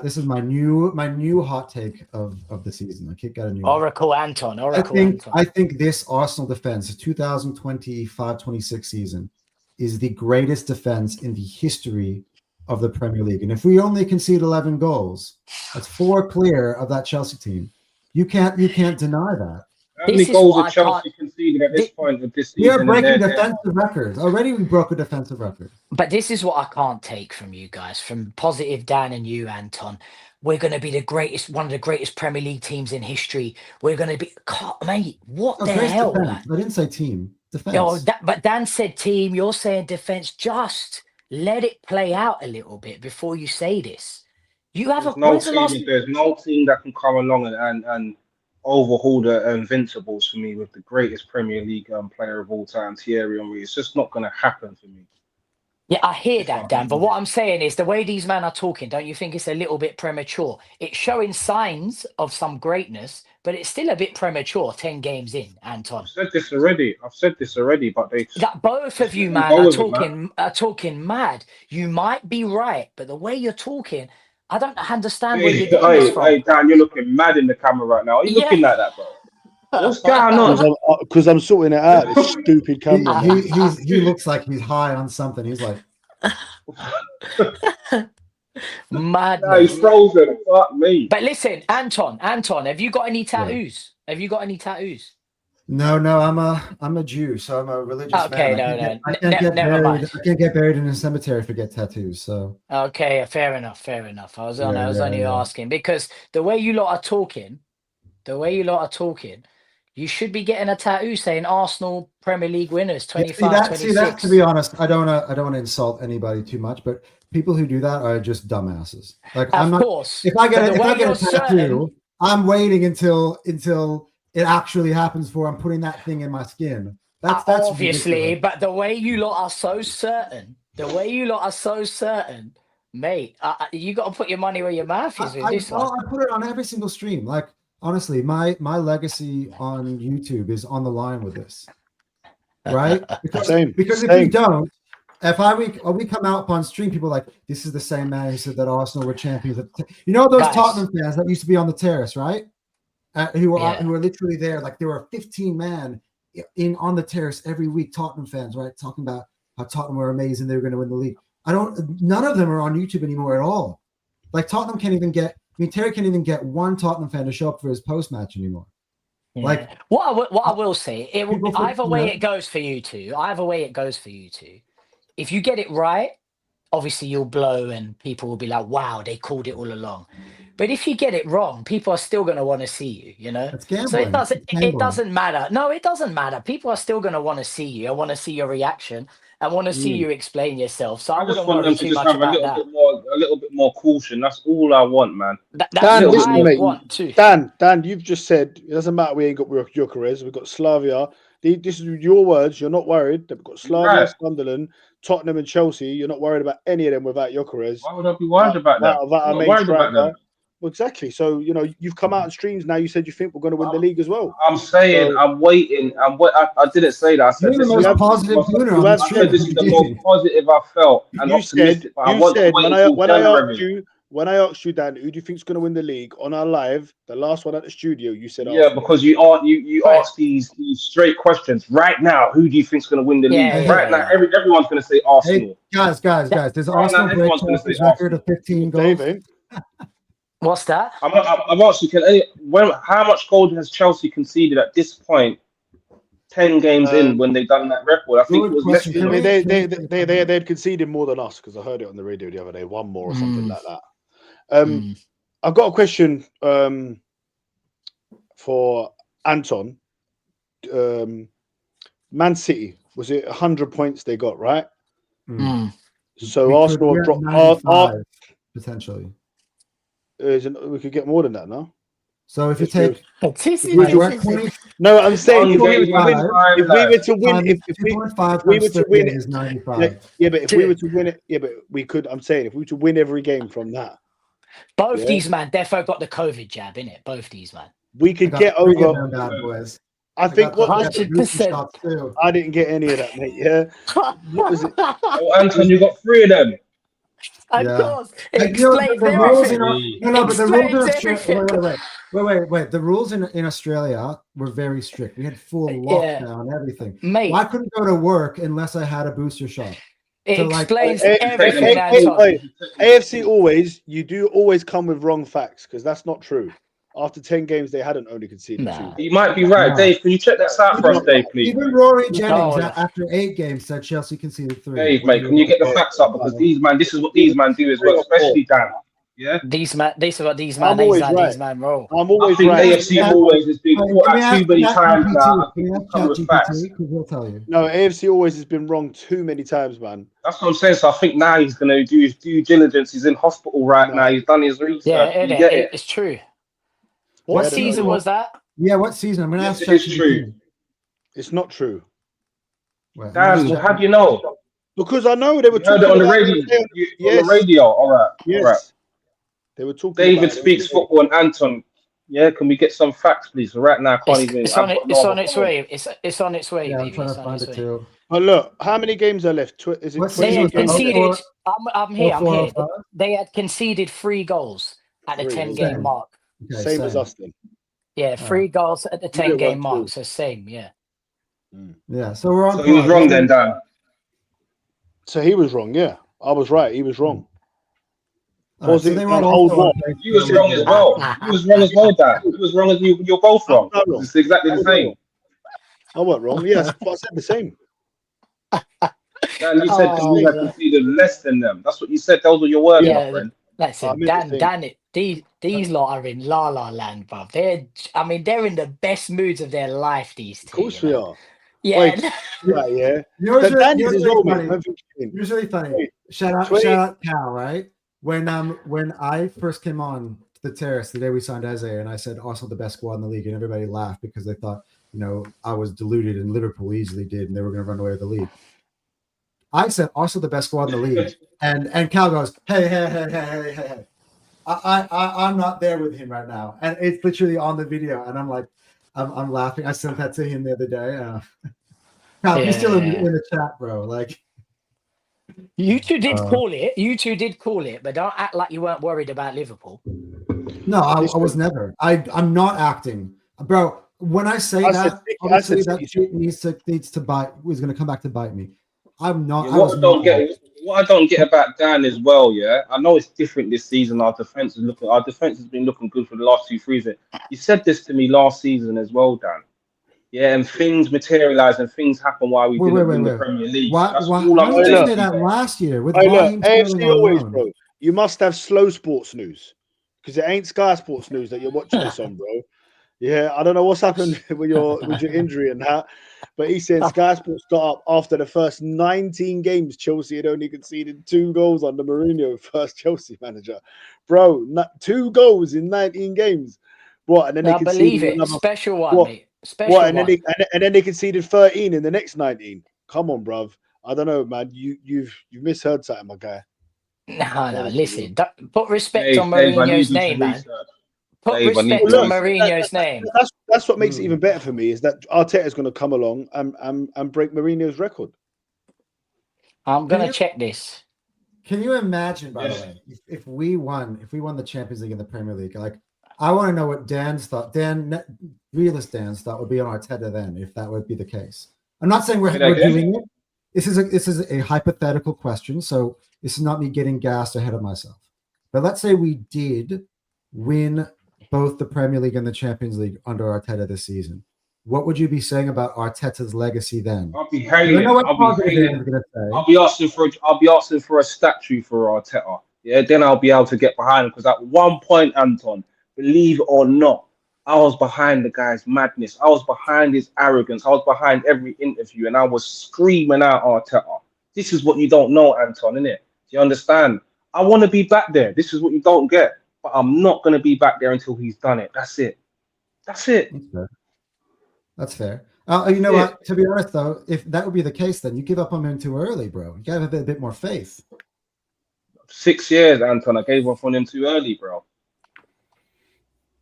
This is my new hot take of the season. I keep getting new. Oracle Anton. I think this Arsenal defense, the 2025-26 season, is the greatest defense in the history of the Premier League. And if we only concede 11 goals, that's 4 clear of that Chelsea team. You can't deny that. How many goals did Chelsea concede League at this point of this We are season. breaking defensive records. Already we broke a defensive record. But this is what I can't take from you guys, from positive Dan and you, Anton. We're going to be one of the greatest Premier League teams in history. We're going to be, mate, what the hell? Defense. I didn't say team. Defense. Oh, but Dan said team. You're saying defense. Just let it play out a little bit before you say this. You have there's no team that can come along and overhaul the Invincibles for me with the greatest Premier League player of all time, Thierry Henry. It's just not going to happen for me. Yeah, I hear that, Dan. But what I'm saying is the way these men are talking, don't you think it's a little bit premature? It's showing signs of some greatness, but it's still a bit premature 10 games in, Anton. I've said this already, but both of you, man, are talking mad. You might be right, but the way you're talking, I don't understand where you're getting this from. Hey, Dan, you're looking mad in the camera right now. Are you looking like that, bro? What's going on? Because I'm sorting it out. This stupid camera. He looks like he's high on something. He's like, madness. No, he's frozen. Fuck me. But listen, Anton, have you got any tattoos? Yeah. Have you got any tattoos? No, I'm a Jew, so I'm a religious man. I can't get buried in a cemetery if I get tattoos. So okay, fair enough. I was only asking because the way you lot are talking, you should be getting a tattoo saying Arsenal Premier League winners 25-26. See that, to be honest, I don't want to insult anybody too much, but people who do that are just dumbasses. Like, if I get a tattoo, I'm waiting until it actually happens before I'm putting that thing in my skin. That's obviously, ridiculous. but the way you lot are so certain, mate, you got to put your money where your mouth is with this one. I put it on every single stream. Like, honestly, my legacy on YouTube is on the line with this, right? Because if you don't, we come out on stream, people are like, this is the same man who said that Arsenal were champions. You know those Tottenham fans that used to be on the terrace, right? Who were literally there, like there were 15 man on the terrace every week, Tottenham fans, right, talking about how Tottenham were amazing, they were going to win the league. None of them are on YouTube anymore at all. Like Tottenham Terry can't even get one Tottenham fan to show up for his post match anymore. Yeah. Like what I will say, either way it goes for you two. If you get it right, obviously you'll blow and people will be like, wow, they called it all along. But if you get it wrong, people are still going to want to see you, you know? It's gambling. So it doesn't matter. No, it doesn't matter. People are still going to want to see you. I want to see your reaction. I want to see you explain yourself. So I wouldn't worry too much about that. A little bit more caution. That's all I want, man. Dan, want too. Dan, you've just said it doesn't matter. We ain't got Gyokers. We've got Slavia. This is your words. You're not worried. They've got Slavia, Sunderland, Tottenham, and Chelsea. You're not worried about any of them without Gyokers. Why would I be worried about that? I'm not worried about them. Well, exactly. So, you've come out on streams now. You said you think we're going to win the league as well. I'm saying I'm waiting. I didn't say that. I said this is the most positive I felt. And when I asked you, Dan, who do you think is going to win the league on our live, the last one at the studio, you said Arsenal. Because you ask these straight questions right now. Who do you think is going to win the league? Now, everyone's going to say Arsenal. Hey, guys, does Arsenal break Chelsea's record of 15 goals? David. What's that? I'm asking, how much goal has Chelsea conceded at this point? 10 games in when they done that record. I think it was less than they'd conceded more than us because I heard it on the radio the other day, one more or something like that. I've got a question for Anton. Man City, was it 100 points they got, right? So Arsenal dropped potentially. We could get more than that now. So if you take, no, I'm saying if we were to win, if we were to win it, is 95. Yeah, but if we were to win it, but we could. I'm saying if we were to win every game from that, both these man, defo got the COVID jab in it. Both these man, we could get over. I think 100%. I didn't get any of that, mate. Yeah, what was it? Oh, Anton, you got 3 of them. Of course, it explains everything. But the rules in Australia. Wait. The rules in Australia were very strict. We had full lockdown, everything. Mate, I couldn't go to work unless I had a booster shot. It explains everything. AFC you do always come with wrong facts because that's not true. After 10 games, they hadn't only conceded Nah. 2. You might be right, No. Dave. Can you check that out for us, Dave, please? Even Rory Jennings, No. after 8 games, said Chelsea conceded 3. Dave, mate, can you get the facts up? Because these man, this is what these man do as well, especially Dan. Yeah. These man, this is what these I'm man, always these right. man roll. I'm I always think right. AFC always has been put out too many times now. I think Can it's you coming ask with facts. ChatGPT? Because he'll tell you. No, AFC always has been wrong too many times, man. That's what I'm saying. So I think now he's going to do his due diligence. He's in hospital right now. He's done his research. Yeah, You get it? it's true. Yeah, What I don't season know. was that? Yeah, what season? I'm going to Yes, ask it is ChatGPT. true. It's not true. Wait, Dan, how do you know? Because I know they were You heard talking it on the about radio. Yes. On the radio. All right. Yes. All right. They were talking David about it. speaks football and Anton. Yeah, can we get some facts, please? So right now, I can't even. It's I've on got it. no It's other on its phone. way. It's on its way. Yeah, I'm baby. trying It's to on find its it way. too. But look, how many games are left? Is it What They 28 season had was games? that? conceded. 04, I'm here. I'm here. 04, 05? They had conceded 3 goals at the 3, 10-game Same. mark. Okay, Same as us then. Yeah, 3 goals at the You did 10-game 1-2. mark. So same. Yeah. Yeah, so we're on. So he was par. wrong then, Dan. So he was wrong, yeah. I was right. He was wrong. All right, so they were and also hold on on. pace You was for- wrong as well. You was wrong as well, Dan. You was wrong as you. You're both wrong. I'm wrong. It's exactly the same. I wasn't wrong. Yes, but I said the same. Dan, you said Oh, we had yeah. conceded less than them. That's what you said. Those were your words, my Yeah. friend. Listen, these lot are in la la land, bruv. They're in the best moods of their life. These two. Of course we are. Yeah. Wait, right, yeah. You know what's But Danny's really as well, funny? mate. Don't think you mean. It was really funny. Wait, Shout out 20 Cal, right? When I first came on to the terrace the day we signed Eze, and I said Arsenal the best squad in the league, and everybody laughed because they thought, I was deluded and Liverpool easily did, and they were going to run away with the league. I said Arsenal the best squad in the league, and Cal goes, hey. I'm not there with him right now, and it's literally on the video, and I'm like, I'm laughing. I sent that to him the other day. Cal, he's still in the chat, bro. Like, You two did call it. You two did call it, but don't act like you weren't worried about Liverpool. no, I was never. I'm not acting, bro. When I say that, obviously that shit needs to bite. Was going to come back to bite me. I'm not. Yeah, what I don't get about Dan as well, yeah. I know it's different this season. Our defense has been looking good for the last 2 seasons. You said this to me last season as well, Dan. Yeah, and things materialize and things happen while we didn't win the Premier League. Why That's did all I'm you saying. say that last year with AFC always, bro. You must have slow sports news because it ain't Sky Sports News that you're watching this on, bro. Yeah, I don't know what's happened with your injury and that, but he said Sky Sports got up after the first 19 games. Chelsea had only conceded 2 goals under Mourinho, first Chelsea manager, bro. 2 goals in 19 games. What? And then they conceded another special one, mate. Special what? And one. then they conceded 13 in the next 19. Come on, bruv. I don't know, man. You've misheard something, my guy. No. Listen, put respect Dave, on I need Mourinho's you to name, man. research. Put Dave, I need respect to on research. Mourinho's name. That's what makes it even better for me is that Arteta is going to come along and break Mourinho's record. I'm gonna check this. Can you imagine, by the way, if we won the Champions League and the Premier League? Like, I want to know what Dan's thought. Realist Dan's thought would be on Arteta then, if that would be the case. I'm not saying we're doing it. This is a hypothetical question, so this is not me getting gassed ahead of myself. But let's say we did win both the Premier League and the Champions League under Arteta this season. What would you be saying about Arteta's legacy then? I'll be hailing. I'll be asking for a statue for Arteta. Yeah, then I'll be able to get behind him because at one point, Anton, believe it or not, I was behind the guy's madness. I was behind his arrogance. I was behind every interview, and I was screaming out Arteta. This is what you don't know, Anton, innit? Do you understand? I want to be back there. This is what you don't get. But I'm not going to be back there until he's done it. That's it. That's That's fair. You know what? To be honest, though, if that would be the case, then you give up on him too early, bro. You gotta have a bit more faith. 6 years, Anton. I gave up on him too early, bro.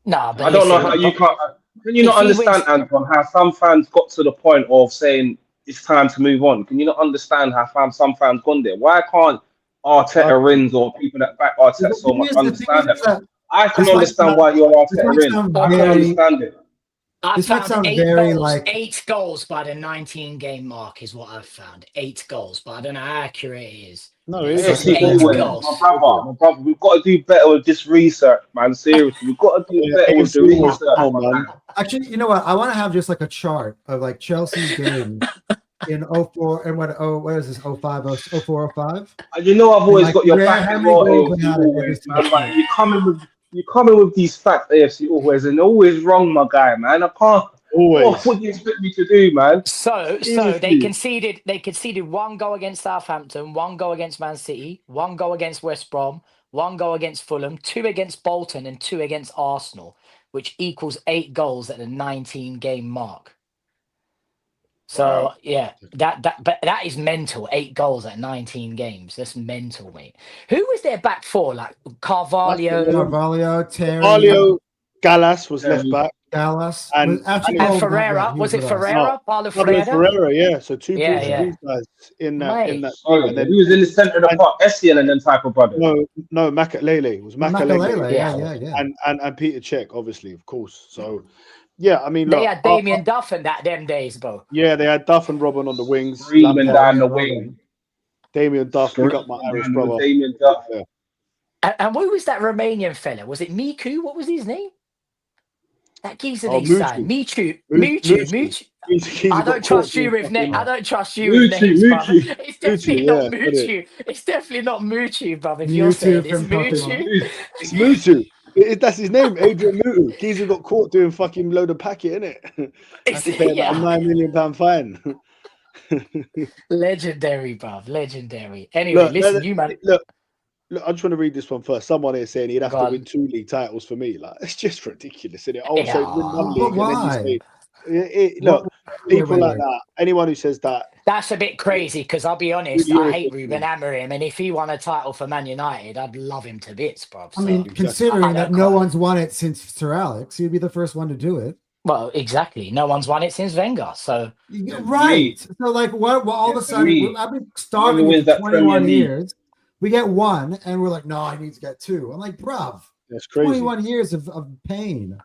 Nah, but I don't know how you can't. Can you not understand, Anton, how some fans got to the point of saying it's time to move on? Can you not understand how some fans gone there? Why can't Arteta wins or people that back Arteta so much understand that? I can understand why you're Arteta wins. I can understand it. I This might found sound 8 very goals. like 8 goals by the 19-game mark is what I've found. 8 goals, but I don't know how accurate it is. No, But it it is. says AFC 8 always, goals. my brother, we've got to do better with this research, man. Seriously, we've got to do Yeah, better with the AFC research, always, my man. man. actually, you know what? I want to have just like a chart of like Chelsea's games in 04 and what is this 05, 04, 05? And you know I've And always like got your where back how as many well, goals they AFC had in every always, single man. Like game. you coming with these facts, AFC always, and always wrong, my guy, man. I can't. Oh, Always. what do you expect me to do, man? So they conceded 1 goal against Southampton, 1 goal against Man City, 1 goal against West Brom, 1 goal against Fulham, 2 against Bolton, and 2 against Arsenal, which equals 8 goals at the 19-game mark. So Wow. yeah, but that is mental. 8 goals at 19 games. That's mental, mate. Who was their back four? Like Carvalho Carvalho, Terry, Carvalho, Gallas was left back, Dallas. and Actually, and Gold not Ferreira. yet. He Was it with us. Ferreira? Paulo Pablo Ferreira? Ferreira. Yeah, so 2 Yeah, Portuguese guys in that Mate. team, and Solid. then He was in the centre of the and- park, Essien and them type of brothers. no, Makalele was Makalele, Makalele, Yeah. yeah. and Peter Cech, obviously, of course. So yeah, I mean, They look, had Damien Duff in them days, bro. yeah, they had Duff and Robin on the wings, Screaming Lampard, down the Robin. wing. Damien Duff, pick up my Irish Screaming brother. Damien Duff. Yeah. And who was that Romanian fella? Was it Miku? What was his name? That geezer Oh, they signed. Michu. He's I got don't trust caught you doing with fucking- I don't trust you with Mutu, names, bro. Mutu. It's definitely Mutu, not yeah, got it. Muchu. It's definitely not Muchu, bro. If Mutu you're saying it's from Pokemon. Muchu. It's Mutu. That's his name, Adrian Mutu. Geezer got caught doing fucking load of packet, innit? Had to pay about a £9 million fine. Legendary, bruv. Legendary. Anyway, listen, you man. Look, I just want to read this one first. Someone here saying he'd have Go to on. win 2 league titles for me. Like, it's just ridiculous, isn't it? Oh, so Yeah. win 1 But league and why? then you say, look, people like that, anyone who says that, That's a bit crazy because I'll be honest, Really I hate irritating. Ruben Amorim, and if he won a title for Man United, I'd love him to bits, bro. I mean, So, considering I that don't no quite- one's won it since Sir Alex, he'd be the first one to do it. well, exactly. No one's won it since Wenger. So Right. So, like, what all of a sudden, I've been starving wins for that 21 Premier League. years. We get 1, and we're like, no, I need to get 2. I'm like, bruv, that's crazy. 21 years of pain.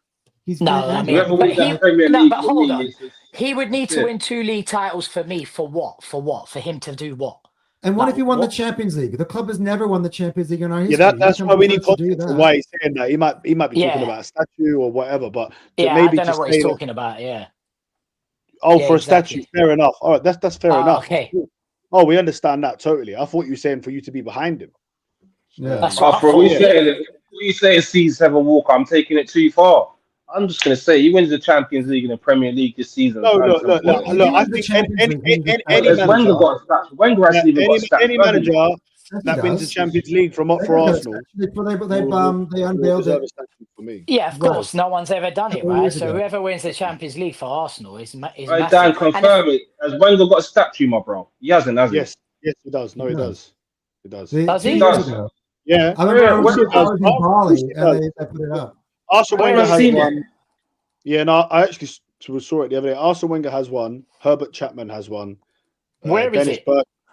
He's No, gonna I end mean, it. Whoever but wins that he- Premier no, League but for hold me on. is he would need to Yeah. win 2 league titles for me. For what? For him to do what? And what Like, if he won the what? Champions League? The club has never won the Champions League in our Yeah, history. that's How why come we he need gets to do context on that? why he's saying that. He might be talking Yeah. about a statue or whatever, but to Yeah, I maybe don't know just what say he's that, talking about. Yeah. oh, Yeah, for a exactly. statue, fair enough. All right, that's fair Oh, enough. okay. Oh, we understand that totally. I thought you were saying for you to be behind him. Yeah. That's what I After what thought. you saying, C7 Walker, I'm taking it too far. I'm just going to say he wins the Champions League and the Premier League this season. No, look. He I wins the think Champions League, he was any As Wenger manager, got a statue. Wenger hasn't even got a statue. any manager Yes, he that wins the does. Champions League for Arsenal They will unveiled deserve it. a statue for me. Yeah, of Right. course. No one's ever done it, Couple right? years So ago. whoever wins the Champions League for Arsenal is Right, Dan, massive. And confirm it. Has Wenger got a statue, my bro? He hasn't, has he? Yes, he does. No, he does. He does. Does 2 he? years ago. Yeah, I remember Yeah, I was Wenger I was in Bali He and does. they put it up. Arsene I've Wenger never has seen one. it. Yeah, no, I actually saw it the other day. Arsene Wenger has one. Herbert Chapman has one. Where is it?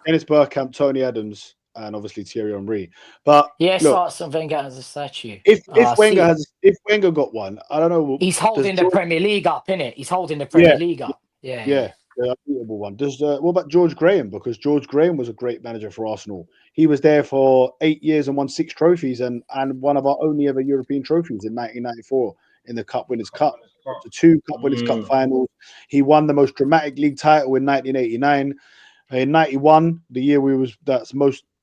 Dennis Bergkamp, Tony Adams, and obviously Thierry Henry. But Yes, look, Arsene Wenger has a statue. if see, Wenger got one, I don't know. he's holding the George- Premier League up, innit? He's holding the Premier Yeah, League up. Yeah. Yeah, the unbeatable one. What about George Graham? Because George Graham was a great manager for Arsenal. He was there for 8 years and won 6 trophies and one of our only ever European trophies in 1994 in the Cup Winners' Cup. The 2 Cup Winners' Cup finals. He won the most dramatic league title in 1989. In 91, the year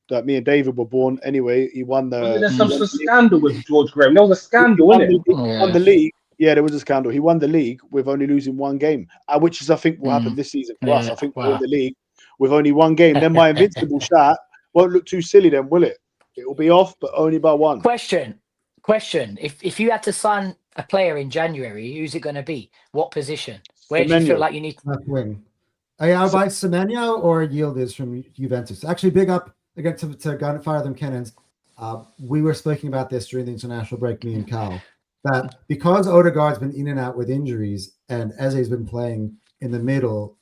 that me and David were born. Anyway, he won the. There's some scandal with George Graham. There was a scandal, He wasn't it? won the league. Yeah, there was a scandal. He won the league with only losing 1 game, which is, I think, will happen this season for us. I think we'll win the league with only 1 game. Then my invincible shot won't look too silly then, will it? It will be off, but only by 1. Question. If you had to sign a player in January, who's it going to be? What position? Where do you feel like you need to... Left wing. I'll buy Semenyo or Yildiz from Juventus. Actually, big up again to Gunfire them Cannons. We were speaking about this during the international break, me and Cal, that because Odegaard's been in and out with injuries and Eze's been playing in the middle,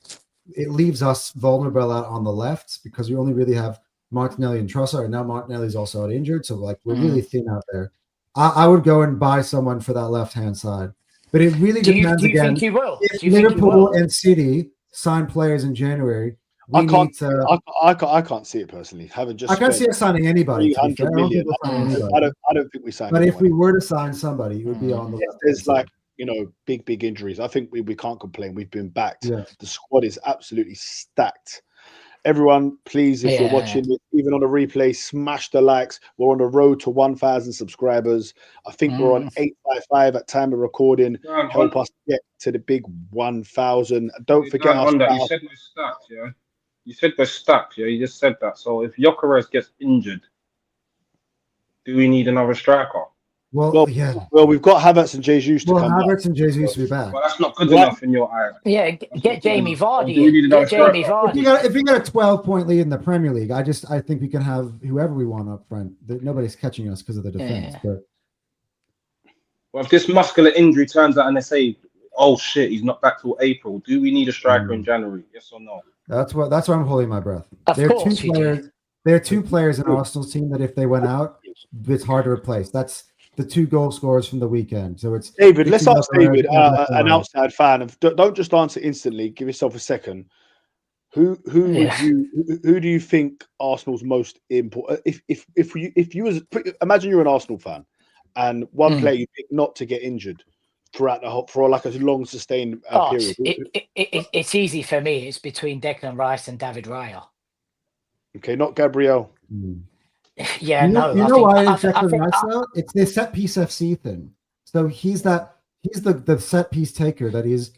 it leaves us vulnerable out on the left because we only really have Martinelli and Trossard. And now Martinelli's also out injured, so like we're really thin out there. I would go and buy someone for that left-hand side. But it really Do you depends again. think you will? If Do you think you Liverpool will? and City sign players in January, we I can't. need to. I can't see it personally. Having just I can't see spent us signing anybody. To be 300 fair, I don't million. think we'll sign anybody. I don't think we sign But if anyone. we were to sign somebody, it would be on the left. There's like, big injuries. I think we can't complain. We've been backed. Yeah. The squad is absolutely stacked. Everyone, please, if you're watching it, even on the replay, smash the likes. We're on the road to 1,000 subscribers. I think we're on 855 at time of recording. Help us get to the big 1,000. Don't forget us. You said we're stacked, yeah? You said we're stacked, yeah? You just said that. So if Gyokers gets injured, do we need another striker? Well, yeah. Well, we've got Havertz and Jesus to come back. Havertz and Jesus to be back. Well, that's not good enough in your eyes. Yeah, get Jamie Vardy. Get Jamie Vardy. If we got a 12-point lead in the Premier League, I think we can have whoever we want up front. Nobody's catching us because of the defense. Yeah. But well, if this muscular injury turns out and they say, "Oh shit, he's not back till April," do we need a striker in January? Yes or no? That's why I'm holding my breath. There are two players in Arsenal's team that if they went out, it's hard to replace. That's the 2 goal scorers from the weekend. So it's David. Let's ask David, an outside fan. Don't just answer instantly. Give yourself a second. Who do you think Arsenal's most important? If you was imagine you're an Arsenal fan, and one player you pick not to get injured throughout for like a long sustained period. It's easy for me. It's between Declan Rice and David Raya. Okay, not Gabriel. Yeah, you know why it's Declan Rice though? It's the set piece FC thing. So he's the set piece taker that is.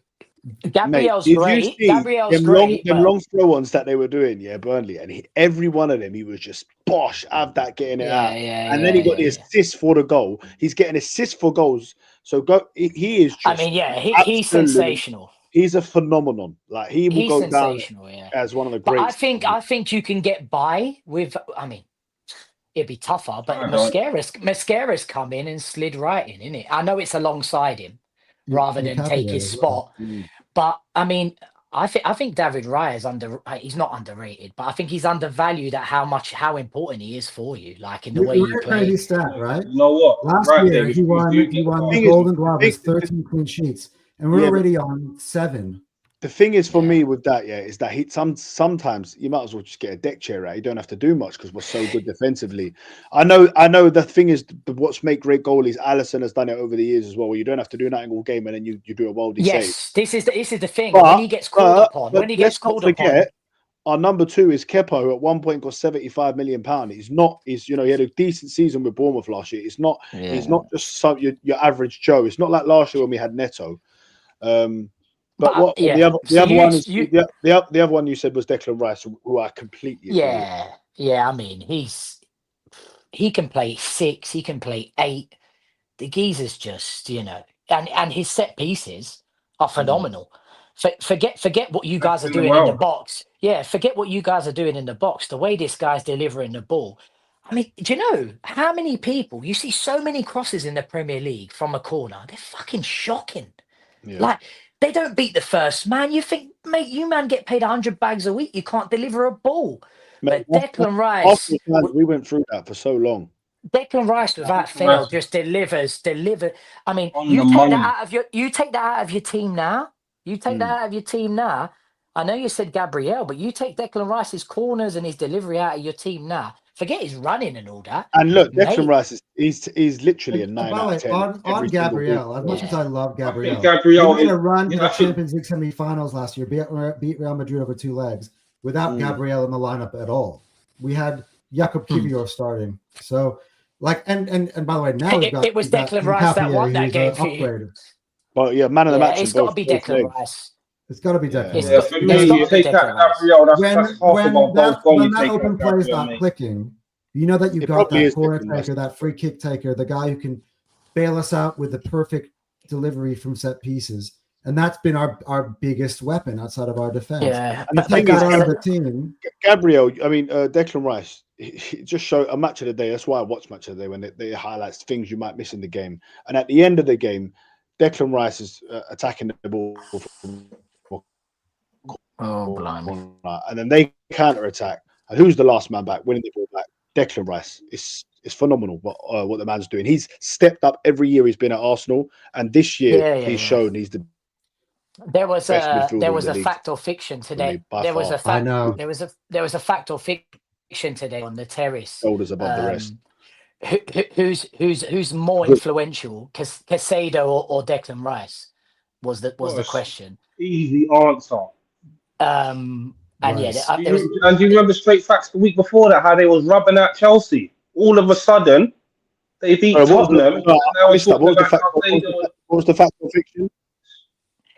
Gabriel's great. Gabriel's great. Them long throw-ons that they were doing, Burnley, and every one of them, he was just bosh, have that getting it out, and then he got the assist for the goal. He's getting assists for goals, so he is. Just he's sensational. He's a phenomenon. Like he will go down as one of the greats. But I think you can get by with. I mean, it'd be tougher, but Mascara's come in and slid right in, innit? I know it's alongside him rather than take his spot, but I mean, I think David Raya is he's not underrated, but I think he's undervalued at how important he is for you, like in the way you play. Crazy stat, right? You know what? Last year he won the Golden Glove with 13 clean sheets, and we're already on 7. The thing is for me with that, is that sometimes you might as well just get a deck chair out. You don't have to do much because we're so good defensively. I know. The thing is, what's make great goalies. Alisson has done it over the years as well. Where you don't have to do nothing all game, and then you do a worldy save. Yes, this is the thing. When he gets called upon, our number 2 is Kepa, who at one point got £75 million. He had a decent season with Bournemouth last year. He's not just your average Joe. It's not like last year when we had Neto. The other one you said was Declan Rice, who I completely agree with. Yeah. I mean, he can play 6, he can play 8. The geezer's just, and his set pieces are phenomenal. Forget what you guys are doing in the box. Yeah, forget what you guys are doing in the box. The way this guy's delivering the ball. I mean, do you know how many people you see? So many crosses in the Premier League from a corner. They're fucking shocking. Yeah. Like. They don't beat the first man. You think, mate, you get paid 100 bags a week. You can't deliver a ball. Mate, but Declan Rice, we went through that for so long. Declan Rice, without fail, just delivers. I mean, you take that out of your team now. I know you said Gabriel, but you take Declan Rice's corners and his delivery out of your team now. Forget his running and all that. And look, Declan Rice is literally a 9 out of 10. On Gabriel, as much as I love Gabriel, he made a run to the Champions League semi-finals last year, beat Real Madrid over 2 legs without Gabriel in the lineup at all. We had Jakub Kivior starting. So, and by the way, now it was Declan Rice that won that game for you. But man of the match. It's got to be Declan Rice. It's got to be Declan. For me, you take that Gabriel. That's when that open play is not clicking, you know that you've got that corner taker, that free kick taker, the guy who can bail us out with the perfect delivery from set pieces, and that's been our biggest weapon outside of our defense. Yeah, and the thing is, out of the team, Gabriel. I mean, Declan Rice. He just showed a match of the day. That's why I watch match of the day when they highlights things you might miss in the game. And at the end of the game, Declan Rice is attacking the ball from. And then they counter attack. And who's the last man back, winning the ball back? Declan Rice. It's It's phenomenal what the man's doing. He's stepped up every year he's been at Arsenal, and this year he's shown he's the There was best a midfielder in the league fact or fiction for me today. by There was far. a fact. I know. There was a fact or fiction today on the terrace. Shoulders above the rest. Who's more influential, Casado or Declan Rice? Was the question. Easy answer. And Rice. yeah, there was. And do you remember straight facts the week before that how they was rubbing at Chelsea? All of a sudden, they beat Tottenham. What was the fact or fiction?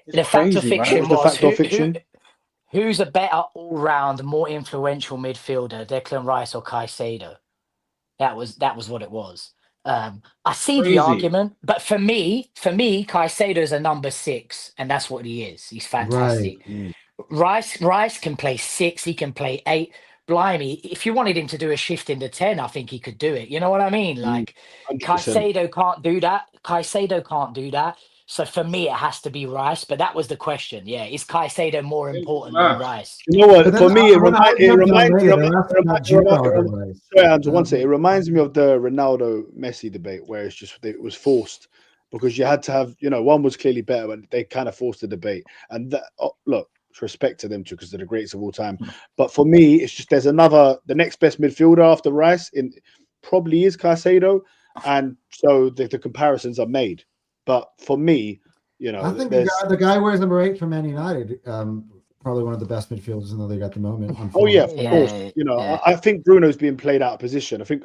The fact or fiction was who's a better all-round, more influential midfielder, Declan Rice or Caicedo? That was what it was. I see the argument, but for me, Caicedo's a number 6, and that's what he is. He's fantastic. Right. Rice can play 6, he can play 8. Blimey, if you wanted him to do a shift into 10, I think he could do it. You know what I mean? Like 100%. Caicedo can't do that. So for me, it has to be Rice. But that was the question. Yeah, is Caicedo more important than Rice? You know what? For me, it reminds me of the Ronaldo Messi debate, where it was forced because you had to have, one was clearly better, but they kind of forced the debate. And look, respect to them too, because they're the greatest of all time. But for me, it's just the next best midfielder after Rice probably is Caicedo, and so the comparisons are made. But for me, I think the guy wears number 8 for Man United. Probably one of the best midfielders in the league at the moment. Oh yeah, of course. I think Bruno's being played out of position. I think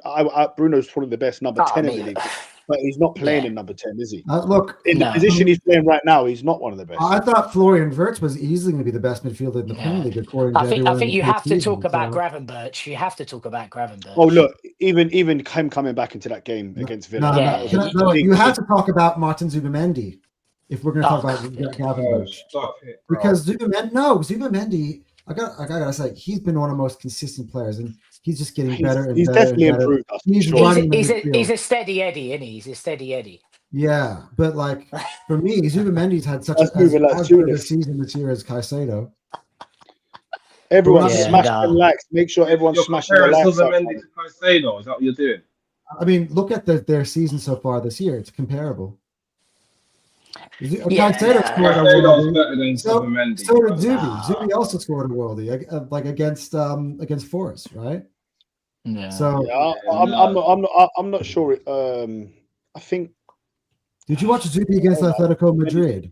Bruno's probably the best number 10 in the league, but he's not playing in number 10, is he? Look, in the position he's playing right now, he's not one of the best. I thought Florian Wirtz was easily going to be the best midfielder in the Premier League, according to everyone. I think you have to talk about Gravenberch. You have to talk about Gravenberch. Oh look, even him coming back into that game against Villa. You have to talk about Martin Zubimendi if we're going to talk about Gravenberch. Stop it, because Zubimendi, I gotta say, he's been one of the most consistent players, and he's just getting better and he's better. Definitely and better. improved. He's a steady Eddie, isn't he? He's a steady Eddie. Yeah, but like for me, Zubimendi's had such a season this year as Caicedo. Everyone smash the likes. Make sure everyone's smashing the likes. Zubimendi to Caicedo. Is that what you're doing? I mean, look at their season so far this year. It's comparable. Caicedo scored a worldie. So did Zubi. Zubi also scored a worldie, like against Forest, right? Yeah. So I'm not sure. I think. Did you watch Zubi against Atletico Madrid?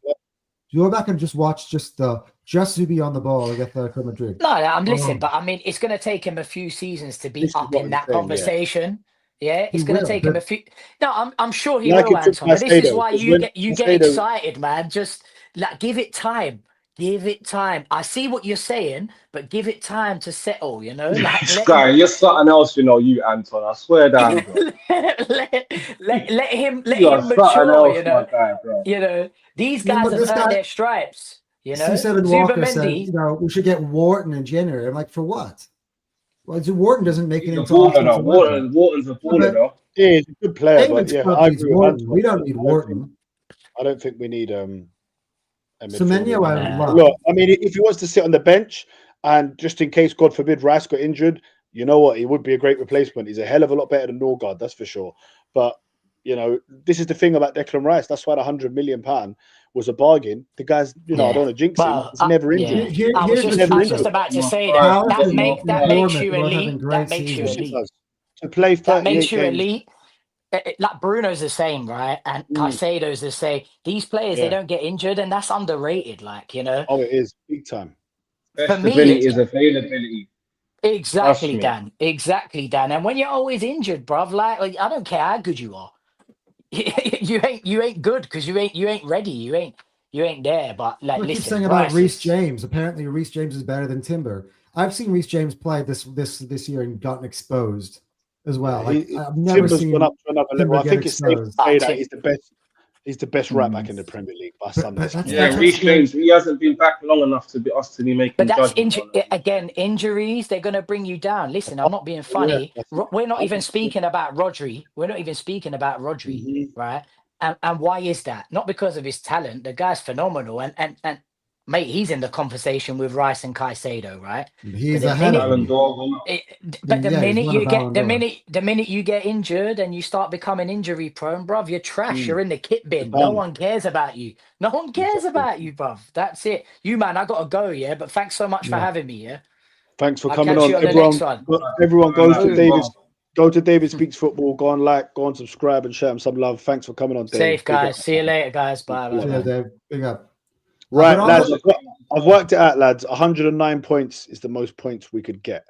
You go back and just watch just Zubi on the ball against Atletico Madrid. No, I'm listening, but I mean, it's going to take him a few seasons to be up in that conversation. Yeah, it's going to take him a few. No, I'm sure he will, Anton. But this is why you get excited, man. Just give it time. Give it time. I see what you're saying, but give it time to settle. This guy, you're something else. You, Anton. I swear down. let him mature. These guys have earned their stripes. Walker said, we should get Wharton in January. I'm like, for what? Well, Wharton doesn't make it into Wharton's a baller, though. Yeah, he's a good player, but I agree with we don't need Wharton. I don't think we need Semenyo, I love. Look, I mean, if he wants to sit on the bench and just in case, God forbid, Rice got injured, you know what? He would be a great replacement. He's a hell of a lot better than Norgard, that's for sure. But this is the thing about Declan Rice. That's why the £100 million was a bargain. The guy's, I don't want to jinx him. He's never injured. I was just about to say that makes you elite. That makes you elite. To play 38 that makes you games. elite. Like Bruno's the same, right? And Caicedo's the same. These players, they don't get injured, and that's underrated. Oh, it is big time. For me, is availability. Exactly, Dan. Exactly, Dan. And when you're always injured, bruv, like I don't care how good you are, you ain't good because you ain't ready. You ain't there. But listen, keep saying about Reece James. Apparently, Reece James is better than Timber. I've seen Reece James play this year and gotten exposed as well. I've never seen gone up to another level. I think it's safe to say that he's the best. He's the best right back in the Premier League by some distance. Yeah, Reece James, he hasn't been back long enough to be making. But that's injuries. They're going to bring you down. Listen, I'm not being funny. We're not even speaking about Rodri. Right? And why is that? Not because of his talent. The guy's phenomenal. And mate, he's in the conversation with Rice and Caicedo, right? He's the ahead of minute- Ballon me. d'Or. But the Yeah, he's minute won a you Ballon get d'Or. the minute you get injured and you start becoming injury prone, bruv, you're trash. You're in the kit bin. No Done. one cares about you. No one cares Exactly. about you, bruv. That's it. You man, I gotta go, yeah. But thanks so much for Yeah. having me, yeah. Thanks for I'll coming catch on. you on the Everyone, next one. everyone goes to Boom. David's. Go to David Speaks Football. Go and like, go and subscribe and share him some love. Thanks for coming on, Dave. Safe, Big up. guys. See you later, guys. Bye. See Bye. ya, bye. Dave. Big up. Right, But lads. also- I've worked it out, lads. 109 points is the most points we could get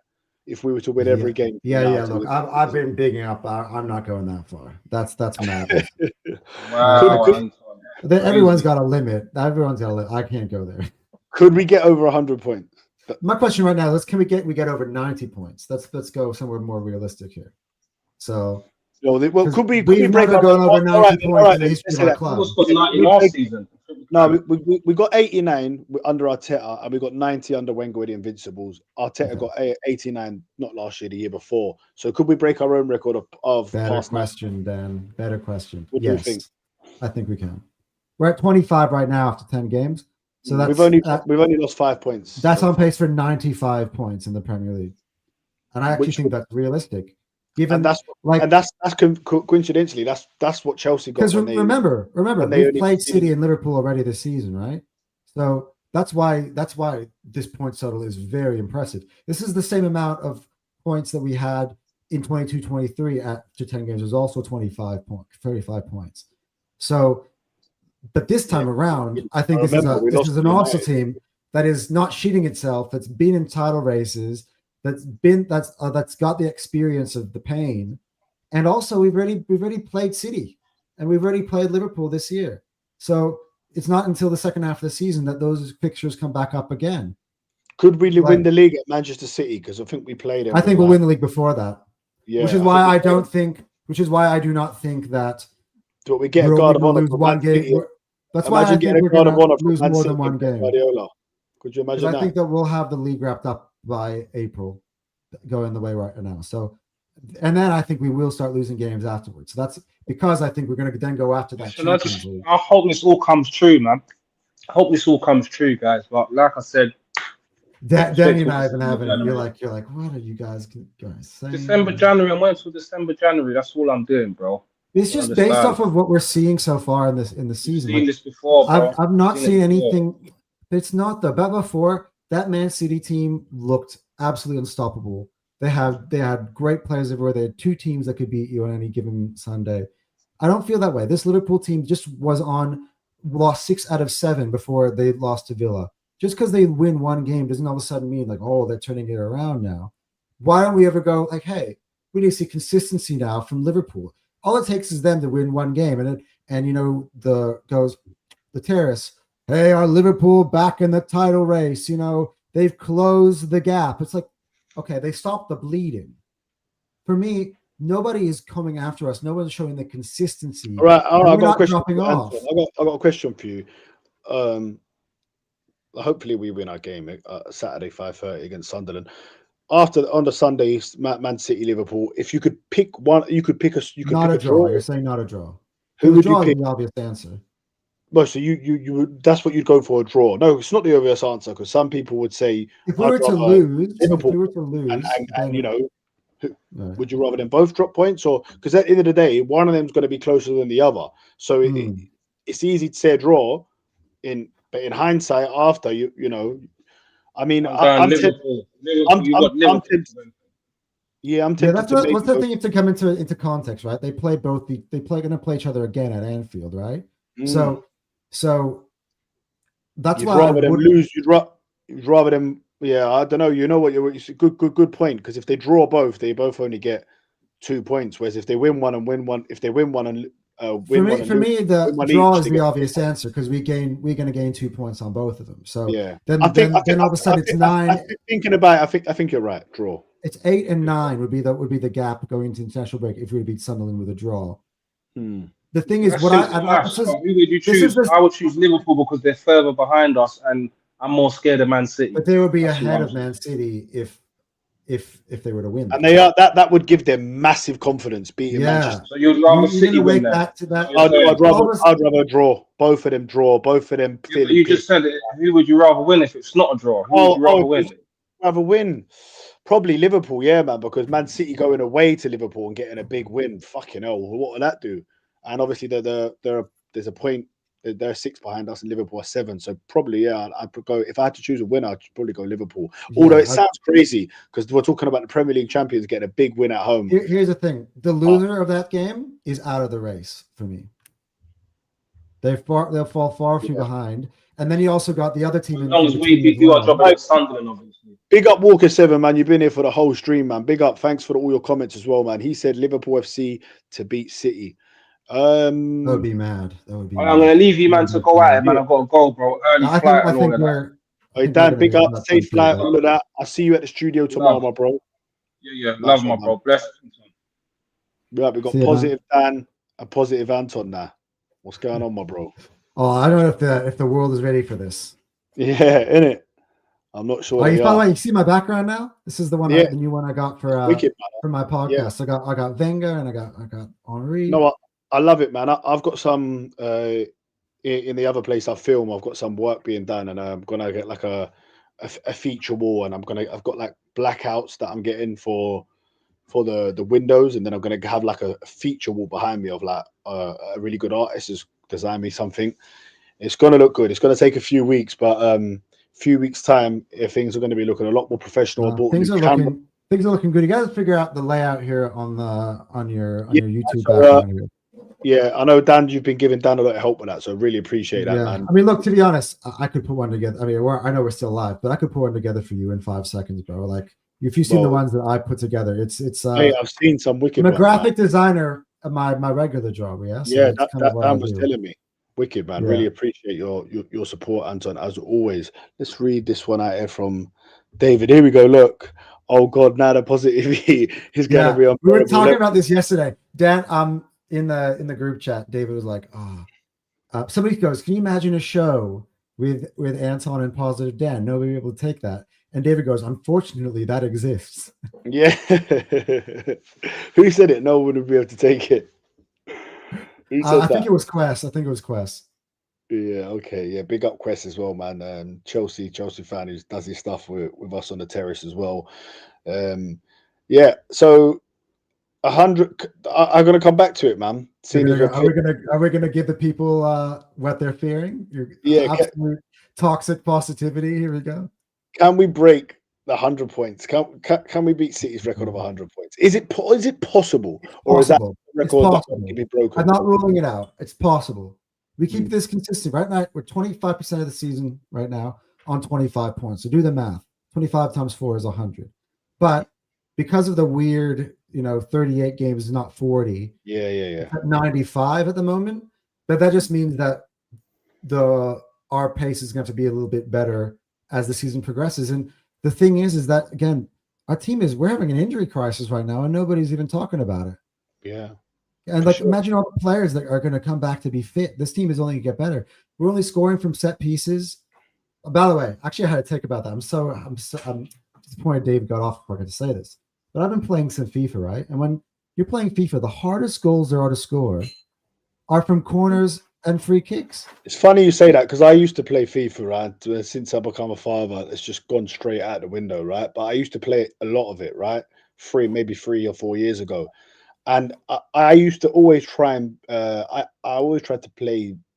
if we were to win every game. Yeah, now yeah. to Look, lose. I've been bigging up. I'm not going that far. That's madness. Wow, Could- Anton. Everyone's got a limit. Everyone's got a limit. I can't go there. Could we get over 100 points? My question right now is: Can we get over 90 points? Let's go somewhere more realistic here. So, No, well, could we we've break never our gone over 90 points in the history let's of say our that. club. Who's got 90 last season? No, we got 89 under Arteta, and we got 90 under Wenger with the Invincibles. Arteta got 89 not last year, the year before. So could we break our own record of Better past question, Dan. Better question. What do you Yes, think? I think we can. We're at 25 right now after 10 games. So that's we've only lost 5 points. That's on pace for 95 points in the Premier League, and I actually Which think that's realistic. Given and that's coincidentally that's what Chelsea got. because remember, they we only played conceded. City and Liverpool already this season, right? So that's why this point total is very impressive. This is the same amount of points that we had in 22-23 after 10 games. It was also 35 points. So, but this time around, I think this is an Arsenal team that is not cheating itself. That's been in title races. That's got the experience of the pain, and also we've already played City, and we've already played Liverpool this year. So it's not until the second half of the season that those pictures come back up again. Could we win the league at Manchester City? Because I think we played it. I think we'll win the league before that. Yeah, which is why I do not think that. Do we get a we're guard only of going to honor lose one game. That's why I Imagine think getting we're a guard going of honor to from lose Man more City than one and game. Guardiola. Could you Because imagine I that? think that we'll have the league wrapped up by April, going the way right now. So, and then I think we will start losing games afterwards. So that's because I think we're going to then go after that. I hope this all comes true, man. I hope this all comes true, guys. But like I said, Danny and I have been having. You're like, what are you guys saying? December, January. I'm waiting till December, January. That's all I'm doing, bro. It's just based off of what we're seeing so far in the season. I've seen this before, bro. I've not seen anything. It's not the bet before that Man City team looked absolutely unstoppable. They had great players everywhere. They had two teams that could beat you on any given Sunday. I don't feel that way. This Liverpool team just lost 6 out of 7 before they lost to Villa. Just because they win one game doesn't all of a sudden mean like, oh, they're turning it around now. Why don't we ever go like, hey, we need to see consistency now from Liverpool? All it takes is them to win one game, and the terrace. Hey, are Liverpool back in the title race? They've closed the gap. It's like, okay, they stopped the bleeding. For me, nobody is coming after us. No one's showing the consistency. All right. We're I got not a question. dropping off. I got a question for you. Hopefully we win our game Saturday 5:30 against Sunderland. On the Sunday, Man City, Liverpool. If you could pick one, you could pick not pick a draw. draw. You're saying not a draw. Who would you pick? The obvious answer. Well, so you would. That's what you'd go for, a draw. No, it's not the obvious answer, because some people would say if we were to lose, and would you rather them both drop points, or because at the end of the day, one of them is going to be closer than the other. So it's easy to say a draw, but in hindsight, after I mean, I'm tempted. Yeah, I'm tempted. What's the thing to come into context, right? They play going to play each other again at Anfield, right? So that's you'd why rather them lose. You'd rather them. Yeah, I don't know. You know what? It's a good point, because if they draw both, they both only get 2 points. Whereas if they win one and win one, the draw is the obvious answer, because we're going to gain 2 points on both of them. So yeah, then all of a sudden it's 9. Thinking about it, I think you're right. Draw. It's 8 and 9 would be the gap going into international break if we beat Sunderland with a draw. The thing is, I would choose Liverpool because they're further behind us, and I'm more scared of Man City. But they would be ahead of Man City if if they were to win. And they are that would give them massive confidence beating Manchester. So you'd rather City gonna win wake then? back to that. I'd rather draw. Both of them draw. Both of them Yeah, but you just said it. Who would you rather win if it's not a draw? Who would you rather win? Rather win. Probably Liverpool, yeah, man, because Man City going away to Liverpool and getting a big win. Fucking hell, what would that do? And obviously there's a point. They're 6 behind us and Liverpool are 7. So probably, yeah, I'd go, if I had to choose a winner, I'd probably go Liverpool. Although it sounds crazy because we're talking about the Premier League champions getting a big win at home. Here's the thing. The loser of that game is out of the race for me. They'll fall far too behind. And then you also got the other team. As long as we do our job at Sunderland, obviously. Big up Walker 7, man. You've been here for the whole stream, man. Big up. Thanks for all your comments as well, man. He said Liverpool FC to beat City. That would be mad. I'm going to leave you, man, to go at it, man. I've got to go, bro. Early flight and all of that. Hey, Dan, big up. Safe flight, all of that. I'll see you at the studio tomorrow, my bro. Yeah. Love, my bro. Bless. Right, we've got positive Dan and positive Anton now. What's going on, my bro? Oh, I don't know if the world is ready for this. Yeah, innit? I'm not sure. By the way, you see my background now? This is the one, the new one I got for my podcast. Yeah. I got Wenger and I got Henri. No, I love it, man. I've got some in the other place I film. I've got some work being done, and I'm gonna get like a feature wall, and I've got like blackouts that I'm getting for the windows, and then I'm gonna have like a feature wall behind me of like a really good artist has designed me something. It's gonna look good. It's gonna take a few weeks, but few weeks time, things are going to be looking a lot more professional. Things are looking good. You got to figure out the layout here on your YouTube background. Yeah, I know, Dan. You've been giving Dan a lot of help with that, so I really appreciate that, man. I mean, look, to be honest, I could put one together. I mean, I know we're still live, but I could put one together for you in 5 seconds, bro. Like, if you've seen the ones that I put together, it's. Hey, I've seen some wicked. I'm a graphic designer of my regular job. Yeah, so yeah, that Dan was telling me. Wicked, man. Yeah. Really appreciate your support, Anton, as always. Let's read this one out here from David. Here we go. Look. Oh God, now the positivity is going to be on. We were talking about this yesterday. Dan, in the group chat, David was like, somebody goes, can you imagine a show with Anton and positive Dan? Nobody will be able to take that. And David goes, unfortunately, that exists. Yeah. Who said it? No one would be able to take it. I think it was Quest. Yeah, okay. Yeah, big up Quest as well, man. Chelsea fan who does his stuff with us on the terrace as well. Yeah, so 100. I'm gonna come back to it, man. Are we gonna give the people what they're fearing? Absolute toxic positivity. Here we go. Can we break the 100 points? Can we beat City's record of 100 points? Is it possible, or is that record that can be broken? I'm not ruling it out. It's possible. We keep this consistent. Right now, we're 25% of the season right now on 25 points. So do the math. 25 times 4 is 100. But because of the weird, 38 games, not 40. Yeah. 95 at the moment. But that just means that our pace is going to be a little bit better as the season progresses. And the thing is that, again, our team we're having an injury crisis right now, and nobody's even talking about it. Yeah. And imagine all the players that are going to come back to be fit. This team is only going to get better. We're only scoring from set pieces. By the way, actually, I had to think about that. I'm disappointed Dave got off before I got to say this. But I've been playing some FIFA, right? And when you're playing FIFA, the hardest goals there are to score are from corners and free kicks. It's funny you say that because I used to play FIFA, right? Since I become a father, it's just gone straight out the window, right? But I used to play a lot of it, right? Maybe 3 or 4 years ago. And I used to always try and I always tried to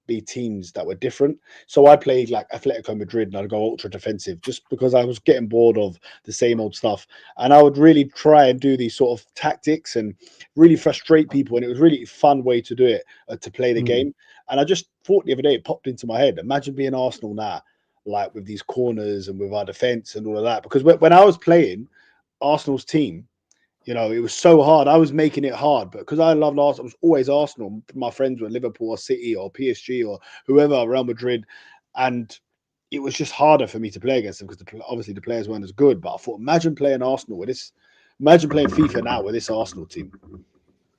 be teams that were different. So I played like Atletico Madrid and I'd go ultra defensive just because I was getting bored of the same old stuff. And I would really try and do these sort of tactics and really frustrate people. And it was really a fun way to do it, to play the game. And I just thought the other day, it popped into my head. Imagine being Arsenal now, like with these corners and with our defense and all of that. Because when I was playing Arsenal's team, it was so hard. I was making it hard, but because I loved Arsenal, I was always Arsenal. My friends were Liverpool or City or PSG or whoever, Real Madrid. And it was just harder for me to play against them because obviously the players weren't as good. But I thought, imagine playing Arsenal with this. Imagine playing FIFA now with this Arsenal team.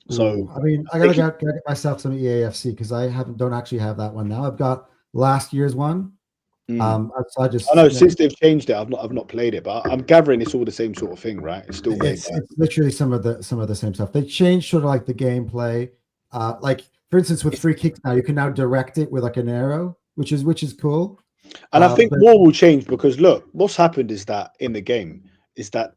So, I mean, I gotta get myself some EAFC because I don't actually have that one now. I've got last year's one, I I know since they've changed it, I've not played it, but I'm gathering it's all the same sort of thing, right? It's still made. It's literally some of the same stuff. They changed sort of like the gameplay. Like for instance, with free kicks now, you can now direct it with like an arrow, which is cool. And I think But more will change because look, what's happened is that in the game is that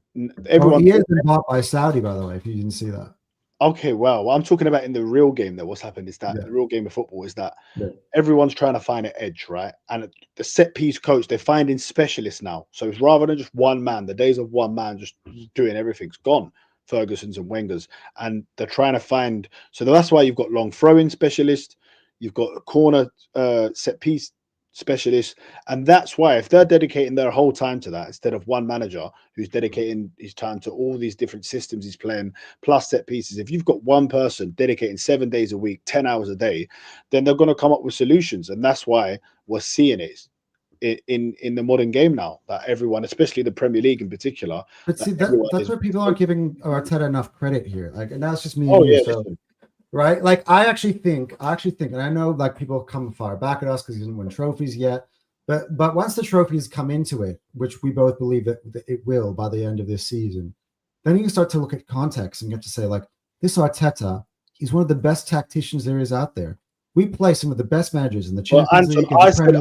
everyone. EA has been bought by Saudi, by the way. If you didn't see that. Okay, well, what I'm talking about in the real game, though, what's happened is that Yeah. the real game of football is that Yeah. everyone's trying to find an edge, right? And the set piece coach, they're finding specialists now. So it's rather than just one man, the days of one man just doing everything's gone. Ferguson's and Wenger's, and they're trying to find. So that's why you've got long throwing specialists, you've got a corner set piece specialist, and that's why if they're dedicating their whole time to that instead of one manager who's dedicating his time to all these different systems he's playing plus set pieces, if you've got one person dedicating 7 days a week 10 hours a day, then they're going to come up with solutions. And that's why we're seeing it in the modern game now, that everyone, especially the Premier League in particular, But see, that's where people aren't giving Arteta enough credit here. Like, and that's just me. Oh and you, yeah, so, right? Like, I actually think, and I know like people come far back at us because he didn't win trophies yet. But once the trophies come into it, which we both believe that it will by the end of this season, then you can start to look at context and you have to say, like, this Arteta, he's one of the best tacticians there is out there. We play some of the best managers in the Champions League. I said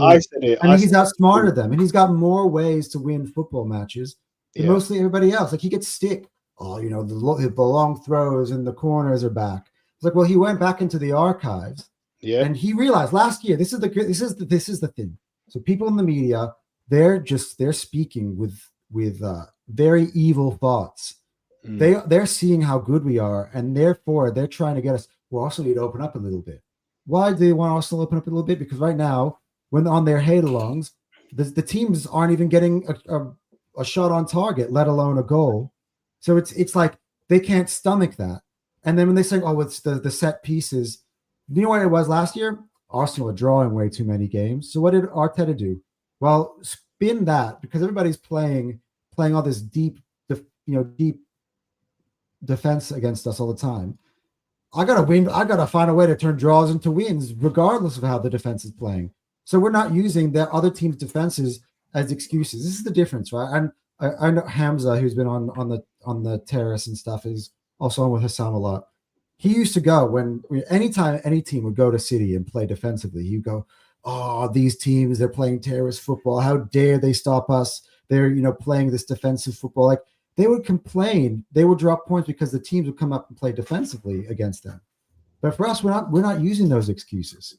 it. And he's outsmarted them, and he's got more ways to win football matches than mostly everybody else. Like, he gets stick. Oh, you know, the long throws and the corners are back. It's like, well, he went back into the archives, and he realized last year this is the thing. So people in the media, they're speaking with very evil thoughts. They're seeing how good we are, and therefore they're trying to get us. We also need to open up a little bit. Why do they want Arsenal to open up a little bit? Because right now, when on their hate-alongs, the teams aren't even getting a shot on target, let alone a goal. So it's like they can't stomach that. And then when they say, "Oh, it's the set pieces," you know what it was last year? Arsenal are drawing way too many games. So what did Arteta do? Well, spin that because everybody's playing all this deep defense against us all the time. I gotta win. I gotta find a way to turn draws into wins, regardless of how the defense is playing. So we're not using the other team's defenses as excuses. This is the difference, right? And I know Hamza, who's been on the terrace and stuff, is also on with Hassan a lot. He used to go anytime any team would go to City and play defensively, he'd go, "Oh, these teams, they're playing terrorist football. How dare they stop us? They're playing this defensive football." Like, they would complain, they would drop points because the teams would come up and play defensively against them. But for us, we're not using those excuses.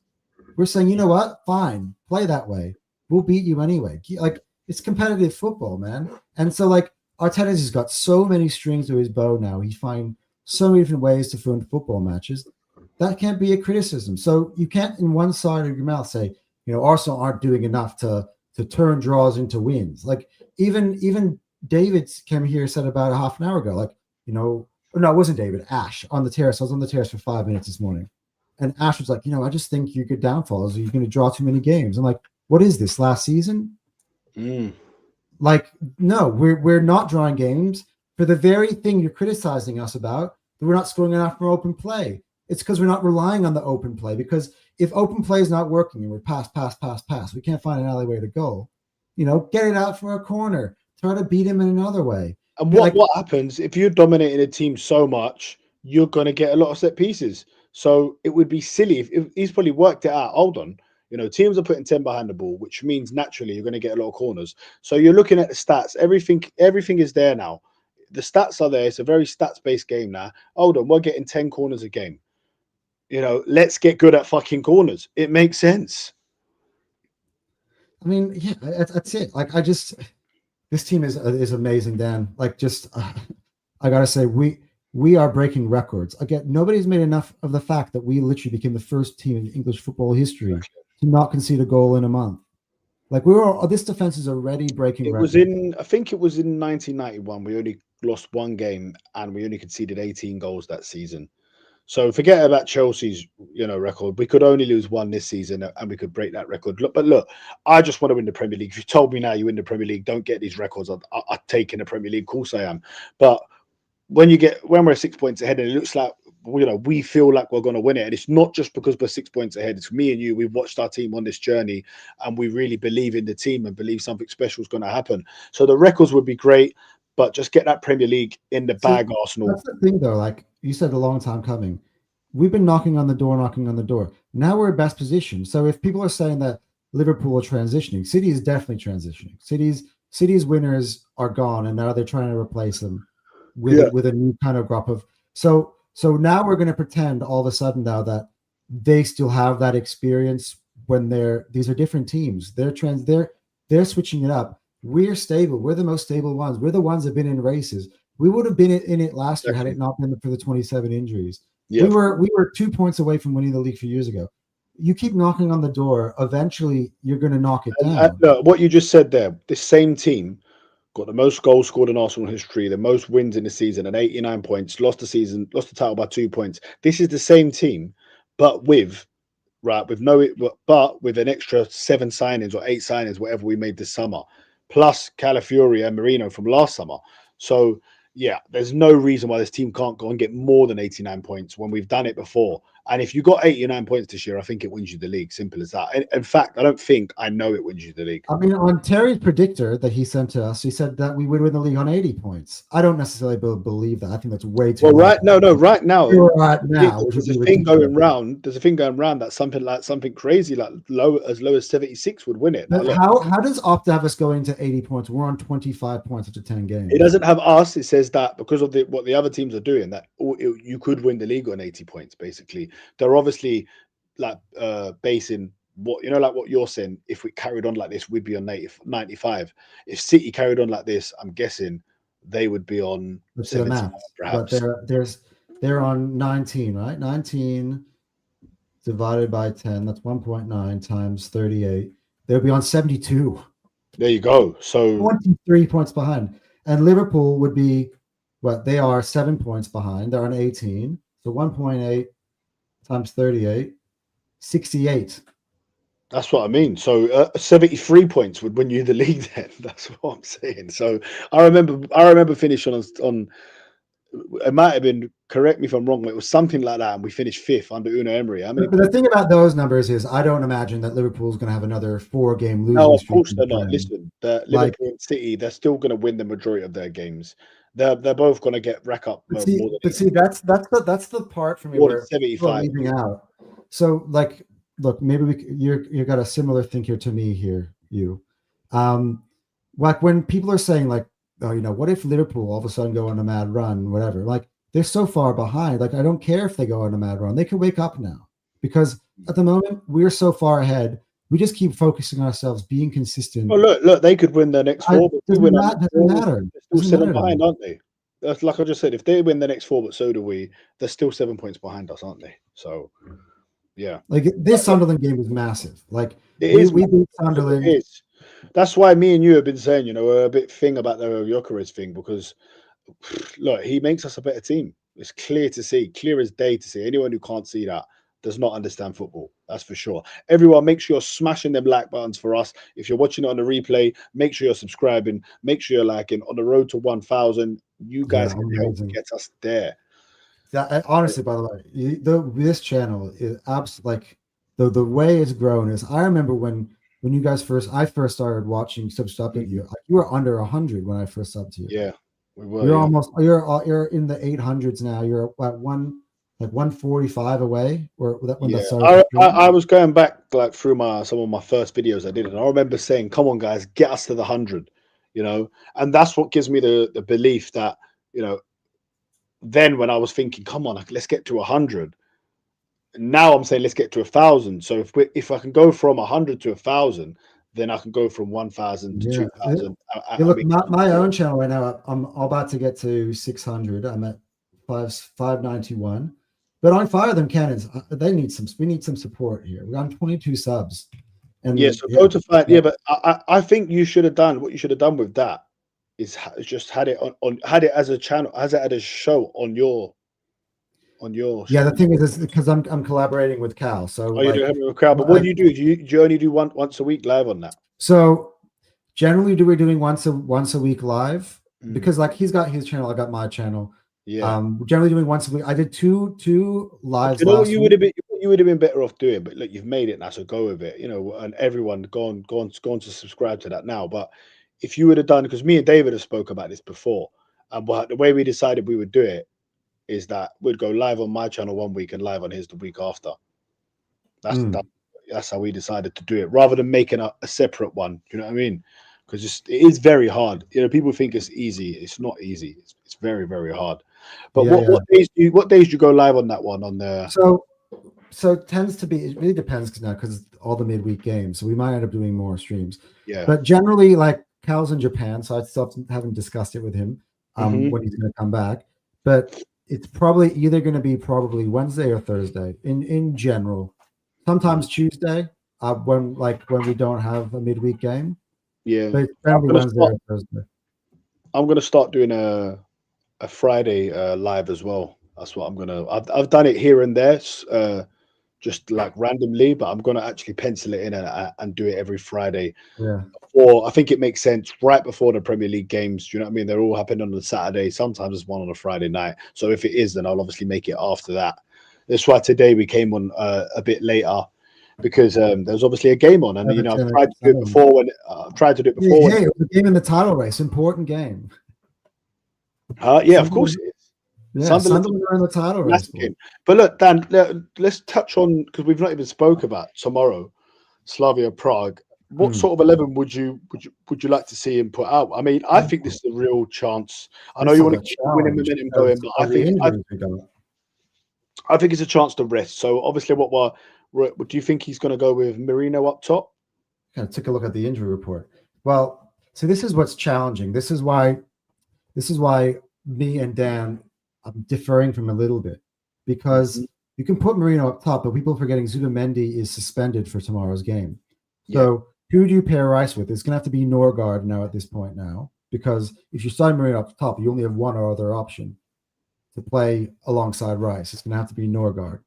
We're saying, you know what? Fine, play that way. We'll beat you anyway. Like, it's competitive football, man. And so, like, Arteta's has got so many strings to his bow now. He finds so many different ways to win football matches. That can't be a criticism. So you can't, in one side of your mouth, say, Arsenal aren't doing enough to turn draws into wins. Like, even David came here, said about a half an hour ago, like, no, it wasn't David, Ash on the terrace. I was on the terrace for 5 minutes this morning. And Ash was like, I just think your good downfall is you're going to draw too many games. I'm like, what is this, last season? Like, no, we're not drawing games for the very thing you're criticizing us about, that we're not scoring enough from open play. It's because we're not relying on the open play. Because if open play is not working and we're pass, we can't find an alleyway to goal, get it out for a corner. Try to beat him in another way. And what happens if you're dominating a team so much, you're going to get a lot of set pieces. So it would be silly if he's probably worked it out. Hold on, teams are putting 10 behind the ball, which means naturally you're going to get a lot of corners. So you're looking at the stats. Everything is there now. The stats are there. It's a very stats-based game now. Hold on, we're getting 10 corners a game. Let's get good at fucking corners. It makes sense. I mean, yeah, that's it. Like, this team is amazing, Dan. Like, I gotta say, we are breaking records. Again, nobody's made enough of the fact that we literally became the first team in English football history to not concede a goal in a month. Like, this defense is already breaking records. I think it was in 1991. We only lost one game and we only conceded 18 goals that season. So forget about Chelsea's, record. We could only lose one this season and we could break that record. But look, I just want to win the Premier League. If you told me now you win the Premier League, don't get these records. I'd take in the Premier League. Of course I am. But when we're 6 points ahead and it looks like we feel like we're going to win it. And it's not just because we're 6 points ahead. It's me and you. We've watched our team on this journey and we really believe in the team and believe something special is going to happen. So the records would be great, but just get that Premier League in the bag, Arsenal. That's the thing, though. Like you said, a long time coming. We've been knocking on the door. Now we're in best position. So if people are saying that Liverpool are transitioning, City is definitely transitioning. City's winners are gone, and now they're trying to replace them with a new kind of crop of. So now we're going to pretend all of a sudden now that they still have that experience when these are different teams. They're switching it up. We're stable. We're the most stable ones. We're the ones that have been in races. We would have been in it last year had it not been for the 27 injuries. Yeah. We were 2 points away from winning the league 2 years ago. You keep knocking on the door. Eventually, you're going to knock it down. Look, what you just said there, this same team got the most goals scored in Arsenal history, the most wins in the season, and 89 points. Lost the title by 2 points. This is the same team, but with an extra 7 signings or 8 signings, whatever we made this summer, plus Calafiori and Marino from last summer. So yeah, there's no reason why this team can't go and get more than 89 points when we've done it before. And if you got 89 points this year, I think it wins you the league. Simple as that. In fact, I know it wins you the league. I mean, on Terry's predictor that he sent to us, he said that we would win the league on 80 points. I don't necessarily believe that. I think that's way too. Well, right now, there's a thing going round. There's a thing going round that something crazy like as low as 76 would win it. How does Opta have us going to 80 points? We're on 25 points after 10 games. It doesn't have us. It says that because of what the other teams are doing, that you could win the league on 80 points. Basically, they're obviously like basing what you're saying. If we carried on like this, we'd be on 95. If City carried on like this, I'm guessing they would be on 70, perhaps. But they're on 19, right? 19 divided by 10. That's 1.9 times 38. They'll be on 72. There you go. So 23 points behind. And Liverpool would be they are 7 points behind. They're on 18. So 1.8 times 38, 68. That's what I mean. So 73 points would win you the league then. That's what I'm saying. So I remember finishing on it might have been, correct me if I'm wrong, but it was something like that, and we finished 5th under Unai Emery. But the thing about those numbers is I don't imagine that Liverpool's going to have another 4-game losing streak. No, of course they're not. Listen, Liverpool and City, they're still going to win the majority of their games. They're both going to rack up more than. But see, that's the part for me where 75 leaving out. So look, maybe you got a similar thing here to me here. Like when people are saying what if Liverpool all of a sudden go on a mad run, whatever? Like they're so far behind. Like I don't care if they go on a mad run. They can wake up now because at the moment we're so far ahead. We just keep focusing on ourselves, being consistent. Well, look, they could win the next 4. Doesn't matter. They're still 7 behind, aren't they? That's like I just said. If they win the next 4, but so do we, they're still 7 points behind us, aren't they? So, yeah. Like this Sunderland game was massive. Like we beat Sunderland. It is. That's why me and you have been saying, a bit thing about the Gyokers thing, because look, he makes us a better team. It's clear as day to see. Anyone who can't see that does not understand football. That's for sure. Everyone, make sure you're smashing them like buttons for us. If you're watching it on the replay, make sure you're subscribing. Make sure you're liking. On the road to 1,000, you guys can help get us there. Honestly, by the way, this channel is absolutely the way it's grown is. I remember when you guys I first started watching Stop at you. You were under 100 when I first subbed to you. Yeah, we were. You're almost. You're in the 800s now. You're at 145 away. Or when that started. I was going back through some of my first videos I did, and I remember saying, "Come on, guys, get us to the 100." And that's what gives me the belief that Then when I was thinking, "Come on, let's get to 100." Now I'm saying let's get to 1,000. So if I can go from 100 to 1,000, then I can go from 1,000 to 2,000. Look, my own channel right now, I'm about to get to 600. I'm at 591. But on Fire Them Cannons, we need some support here. We're on 22 subs. And so go to Fire. Yeah, but I think you should have done what you should have done with that is just had it had it as a channel, as a show on your. The thing is because I'm collaborating with Cal. So you're doing it with Cal. But what do you do? Do you only do once a week live on that? So generally, we're doing once a week live because he's got his channel, I got my channel. Yeah. We're generally doing once a week. I did two lives You know what last you week. would have been you would have been better off doing, but look, you've made it now, so go with it. You know, and everyone go on to subscribe to that now. But if you would have done, because me and David have spoke about this before, and the way we decided we would do it is that we'd go live on my channel one week and live on his the week after. That's how we decided to do it, rather than making a separate one. Do you know what I mean? Because it is very hard. You know, people think it's easy. It's not easy. It's very, very hard. But Yeah, what days do you go live on that one on the? So it tends to be, it really depends now because all the midweek games. So we might end up doing more streams. Yeah. But generally, like Cal's in Japan, so I still haven't discussed it with him when he's going to come back. But it's probably either going to be Wednesday or Thursday in general. Sometimes Tuesday when we don't have a midweek game. Yeah. But it's generally Wednesday or Thursday. I'm gonna start doing a Friday live as well. That's what I'm gonna. I've done it here and there, just like randomly, but I'm gonna actually pencil it in and do it every Friday. Yeah. Or I think it makes sense right before the Premier League games. Do you know what I mean? They're all happening on a Saturday. Sometimes it's one on a Friday night. So if it is, then I'll obviously make it after that. That's why today we came on a bit later, because there's obviously a game on, and I've tried to do it before. Hey, it was a game in the title race, important game. Yeah, of course it is. Yeah, Sunderland are in the title race. Game. But look, Dan, let's touch on, because we've not even spoke about tomorrow, Slavia Prague. What sort of 11 would you like to see him put out? I mean, I think this is a real chance. I know you want to keep winning momentum going, but I think it's a chance to rest. So obviously, what do you think he's going to go with Merino up top? Kind of took a look at the injury report. Well, so this is what's challenging. This is why me and Dan, I'm differing from a little bit, because you can put Merino up top, but people are forgetting Zubamendi is suspended for tomorrow's game. So who do you pair Rice with? It's going to have to be Norgard now at this point now, because if you start Merino up top, you only have one other option to play alongside Rice. It's going to have to be Norgard,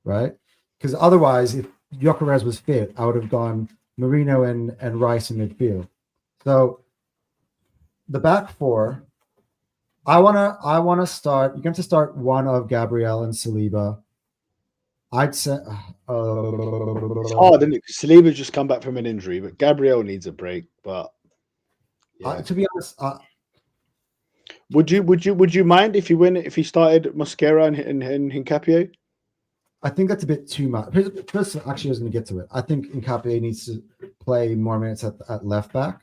right? Because otherwise, if Gyokers was fit, I would have gone Merino and Rice in midfield. So the back four, I wanna start. You're going to start one of Gabriel and Saliba. I'd say it's hard, isn't it? Saliba's just come back from an injury, but Gabriel needs a break. But to be honest, would you mind if he started Mosquera and Hincapié? I think that's a bit too much. First, actually, I was going to get to it. I think Hincapié needs to play more minutes at left back.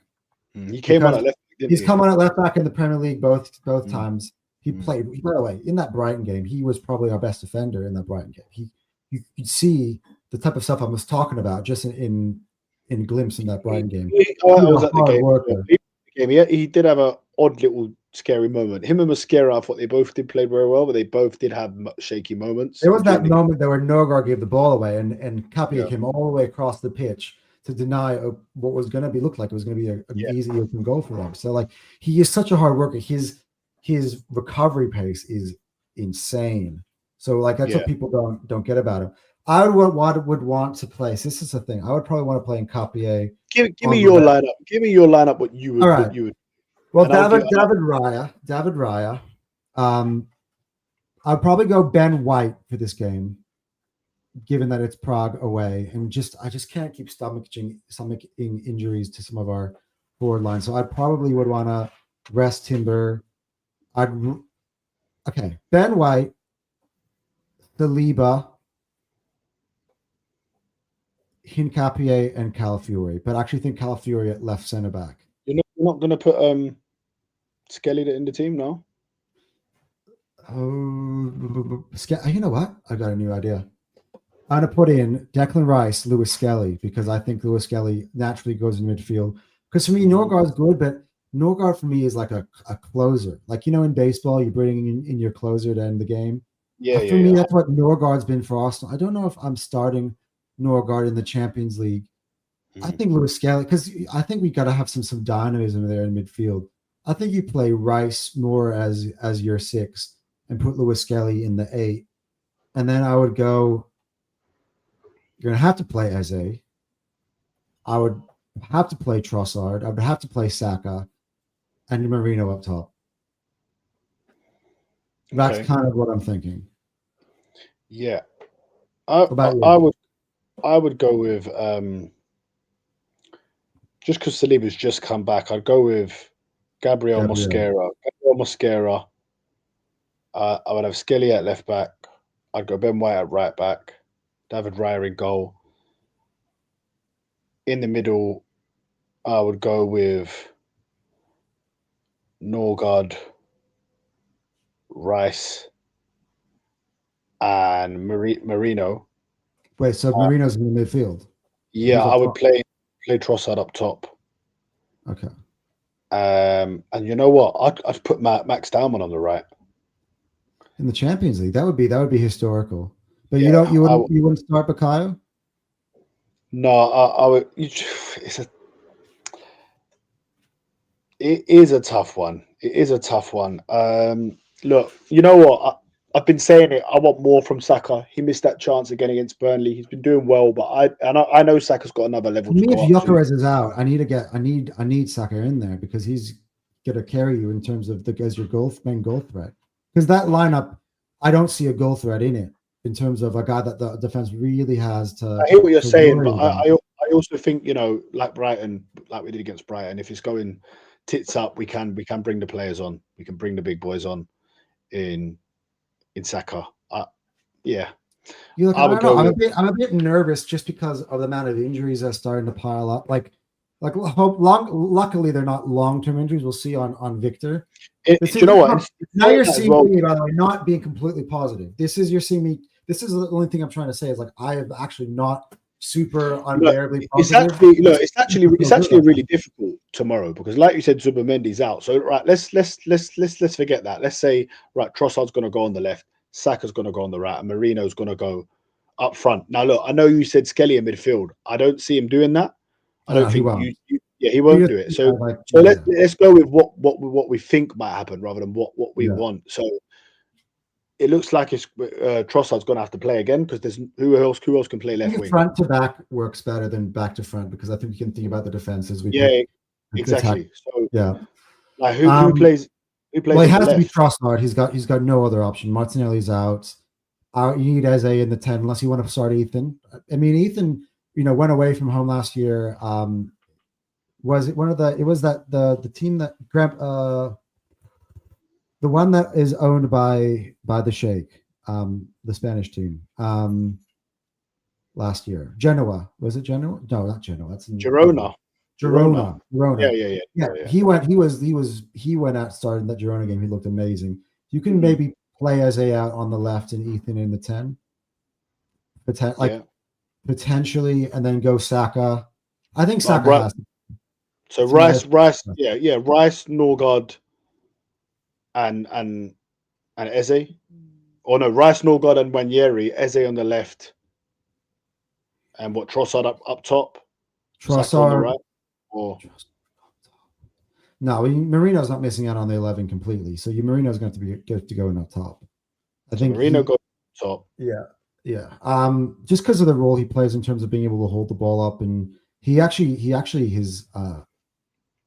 He came on at left back. He's come on at left back in the Premier League both times. He played. By the way, in that Brighton game, he was probably our best defender in that Brighton game. You could see the type of stuff I was talking about just in glimpse in that Brighton game. He did have an odd little scary moment. Him and Mosquera, I thought they both did play very well, but they both did have shaky moments. There was that moment there where Norgard gave the ball away, and Capia came all the way across the pitch to deny what was going to look like it was going to be an easy open goal for them. So, like, he is such a hard worker. His recovery pace is insane. So, like, that's what people don't get about him. I would want to play. So this is the thing. I would probably want to play in Capier. Give me your lineup. Give me your lineup. What you would. All right. What you would. Well, David Raya. I'd probably go Ben White for this game, given that it's Prague away, and I just can't keep stomaching injuries to some of our forward lines. So I probably would want to rest Timber. Ben White, Saliba, Hincapié, and Calafiori. But I actually think Calafiori at left centre back. You're not going to put Skelly in the team now? Oh, you know what? I got a new idea. I'm going to put in Declan Rice, Lewis Skelly, because I think Lewis Skelly naturally goes in midfield. Because for me, Norgard's good, but Norgard for me is like a closer. Like, in baseball, you bring in your closer to end the game. For me, that's what Norgard's been for Arsenal. I don't know if I'm starting Norgard in the Champions League. I think Lewis Skelly, because I think we got to have some dynamism there in midfield. I think you play Rice more as your 6 and put Lewis Skelly in the 8. And then I would go, you're going to have to play Eze. I would have to play Trossard. I would have to play Saka and Marino up top. That's Okay. kind of what I'm thinking. Yeah. What about you? I would go with just because Saliba's just come back, I'd go with Gabriel Gabriel. Mosquera. I would have Skelly at left back. I'd go Ben White at right back. David Raya in goal. In the middle, I would go with Norgard, Rice, and Marino. Wait, so Marino's in the midfield. Yeah, Who's up I would top? play Trossard up top. Okay. And you know what? I'd put Max Dowman on the right. In the Champions League, that would be historical. But Yeah, you wouldn't start Bukayo? No, I would. It is a tough one. It is a tough one. Look, you know what? I've been saying it. I want more from Saka. He missed that chance again against Burnley. He's been doing well, but I know Saka's got another level For to me, if go up to. Gyokers is out, I need Saka in there because he's gonna carry you in terms of as your main goal threat. Because that lineup, I don't see a goal threat in it in terms of a guy that the defense really has to. I hear what you're saying, worry but about. I also think, like Brighton, like we did against Brighton, if it's going tits up, we can bring the players on. We can bring the big boys on in Saka. Yeah. You look, I I would don't know. go with I'm a bit nervous just because of the amount of injuries that are starting to pile up. Luckily they're not long-term injuries. We'll see on Victor. do you know what? Now you're seeing well, me, by the way, not being completely positive. You're seeing me. This is the only thing I'm trying to say is like I am actually not super unbearably positive. It's actually really difficult tomorrow because, like you said, Zubamendi's out. So right, let's forget that. Let's say right, Trossard's going to go on the left, Saka's going to go on the right, and Marino's going to go up front. Now, look, I know you said Skelly in midfield. I don't see him doing that. I don't think he won't. He won't do it. So let's go with what we think might happen rather than what we want. So it looks like it's Trossard's going to have to play again because there's who else can play left wing. Front to back works better than back to front because I think you can think about the defense as we exactly. So yeah, like who plays? Well, it has to be Trossard. He's got no other option. Martinelli's out. You need Eze in the 10 unless you want to start Ethan. I mean, Ethan, went away from home last year. Was it the team that the one that is owned by the Sheikh, the Spanish team, last year. Genoa. Was it Genoa? No, not Genoa. That's Girona. Yeah. He went out starting that Girona game. He looked amazing. You can maybe play Eze out on the left and Ethan in the 10. Potentially, and then go Saka. I think Saka has to. So Rice, Norgard, and Eze. Or no, Rice, Norgard, and Wanyeri. Eze on the left, and Trossard up top. Trossard on the right. Or no, Marino's not missing out on the 11 completely. So Marino's going to go in up top. I think Marino goes top. Yeah. Just because of the role he plays in terms of being able to hold the ball up, and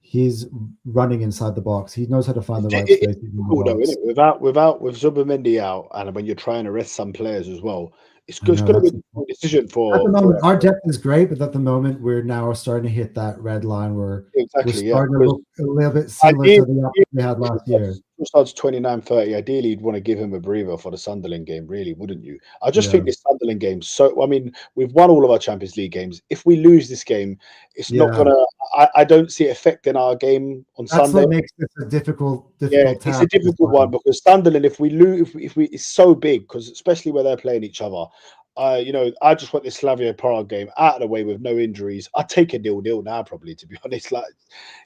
he's running inside the box. He knows how to find the right space. Cool though, isn't it? With Zubamendi out, and when you're trying to rest some players as well, it's going to be a decision for. At the moment, our depth is great, but at the moment, we're now starting to hit that red line where we're starting to look a little bit similar to the option we had last year. Starts 29-30. Ideally, you'd want to give him a breather for the Sunderland game, really, wouldn't you? I just think this Sunderland game. So, I mean, we've won all of our Champions League games. If we lose this game, it's not gonna. I don't see it affecting our game on Sunday. That's what makes this a difficult task. It's a difficult one because Sunderland, if we lose, if we, it's so big because especially where they're playing each other. I just want this Slavia Prague game out of the way with no injuries. I'd take a 0-0 now, probably, to be honest. Like,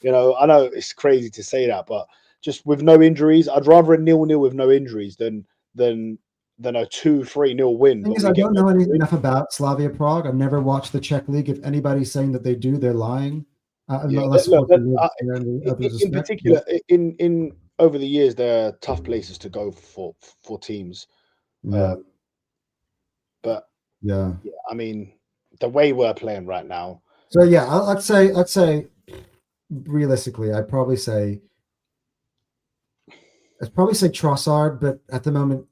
I know it's crazy to say that, but just with no injuries, I'd rather a 0-0 with no injuries than a 2-3-0 win. The thing is, I don't know enough about Slavia Prague. I've never watched the Czech league. If anybody's saying that they do, they're lying. In particular, in over the years, they're tough places to go for teams. But I mean, the way we're playing right now. So let's say realistically, I'd probably say I'd probably say Trossard, but at the moment,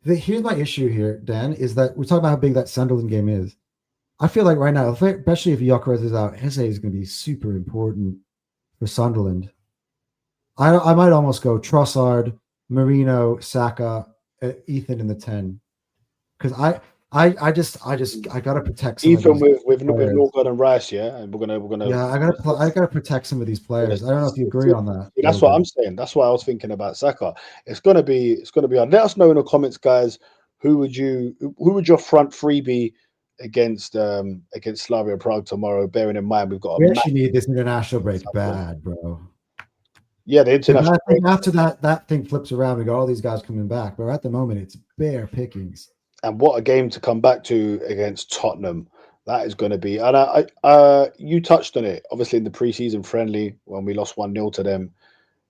here's my issue here, Dan, is that we're talking about how big that Sunderland game is. I feel like right now, especially if Gyokers is out, Eze is going to be super important for Sunderland. I might almost go Trossard, Marino, Saka, Ethan in the 10, because I gotta protect some Ethan of these with players. Norgard and Rice, yeah, and we're gonna. Yeah, I gotta protect some of these players. I don't know if you agree on that. That's what I'm saying. That's why I was thinking about Saka. It's gonna be hard. Let us know in the comments, guys. Who would your front three be against Slavia Prague tomorrow? Bearing in mind we've got we actually need this international break bad, bro. Yeah, the international. I think after that thing flips around, we got all these guys coming back. But at the moment, it's bare pickings. And what a game to come back to against Tottenham. That is going to be. And you touched on it. Obviously, in the preseason friendly when we lost 1-0 to them,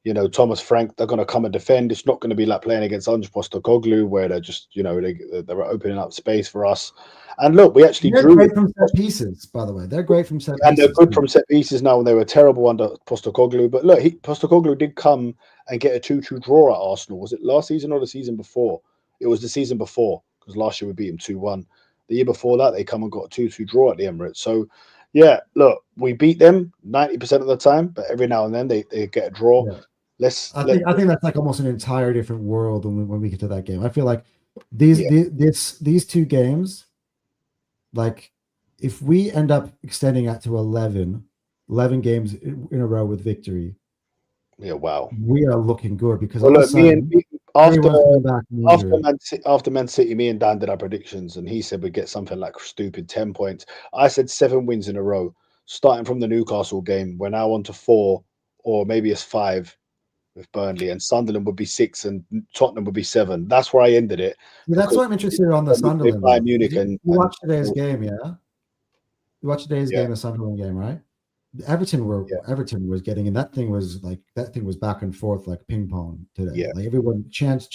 you know, Thomas Frank, they're going to come and defend. It's not going to be like playing against Unstopable where they're just, you know, they're opening up space for us. And look, we actually They're great from set pieces, by the way. They're great from set pieces. And they're good from set pieces now, and they were terrible under Postecoglou. But look, Postecoglou did come and get a 2-2 draw at Arsenal. Was it last season or the season before? It was the season before, because last year we beat them 2-1. The year before that, they come and got a 2-2 draw at the Emirates. So, yeah, look, we beat them 90% of the time, but every now and then they get a draw. Yeah. I think that's like almost an entire different world when we get to that game. I feel like these two games, like if we end up extending that to 11 games in a row with victory, wow, we are looking good because after Man City, me and Dan did our predictions, and he said we'd get something like stupid 10 points. I said 7 wins in a row, starting from the Newcastle game. We're now on to 4, or maybe it's 5 with Burnley, and Sunderland would be 6, and Tottenham would be 7. That's where I ended it. Yeah, that's why I'm interested on the Sunderland. Bayern Munich you watched today's game, yeah? You watched today's game, the Sunderland game, right? Everton was getting, and that thing was back and forth like ping pong today. Yeah. Like everyone chance.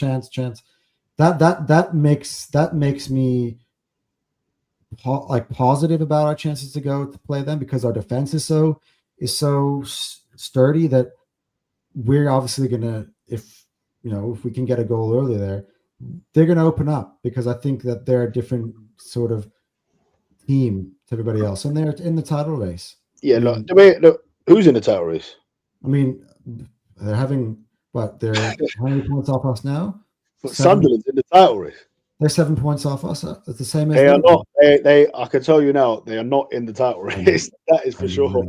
That makes me positive about our chances to go to play them, because our defense is so sturdy that we're obviously gonna, if we can get a goal early there, they're gonna open up, because I think that they're a different sort of team to everybody else, and they're in the title race. Yeah, look, who's in the title race? I mean, they're having they're how many points off us now? Sunderland's in the title race. They're 7 points off us. It's the same as they are not. They I can tell you now, they are not in the title race. That is for sure.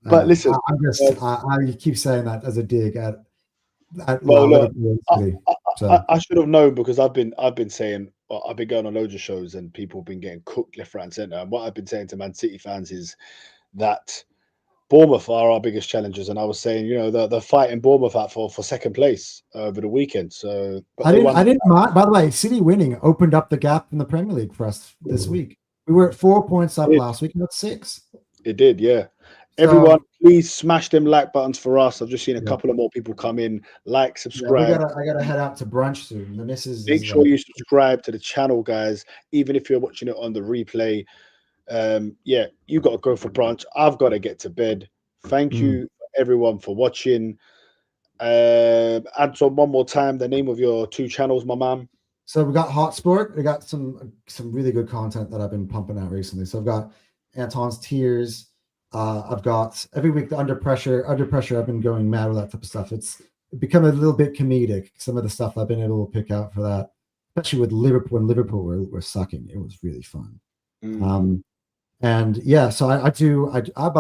But listen, I keep saying that as a dig at Liverpool. I should have known, because I've been saying, I've been going on loads of shows and people have been getting cooked left, right, and centre. And what I've been saying to Man City fans is that Bournemouth are our biggest challengers, and I was saying, they're fighting Bournemouth out for second place over the weekend. So I didn't mind. By the way, City winning opened up the gap in the Premier League for us this week. We were at 4 points up last week, not 6. It did, yeah. Everyone, please smash them like buttons for us. I've just seen a couple of more people come in. Like, subscribe. Yeah, I gotta head out to brunch soon. The missus Make sure you subscribe to the channel, guys. Even if you're watching it on the replay. You got to go for brunch. I've got to get to bed. Thank you everyone for watching. Anton, one more time, the name of your 2 channels, my man. So we got Hot Sport. We got some really good content that I've been pumping out recently. So I've got Anton's Tears. I've got every week the Under Pressure. I've been going mad with that type of stuff. It's become a little bit comedic. Some of the stuff I've been able to pick out for that, especially with Liverpool. When Liverpool were sucking, it was really fun. And yeah, so I by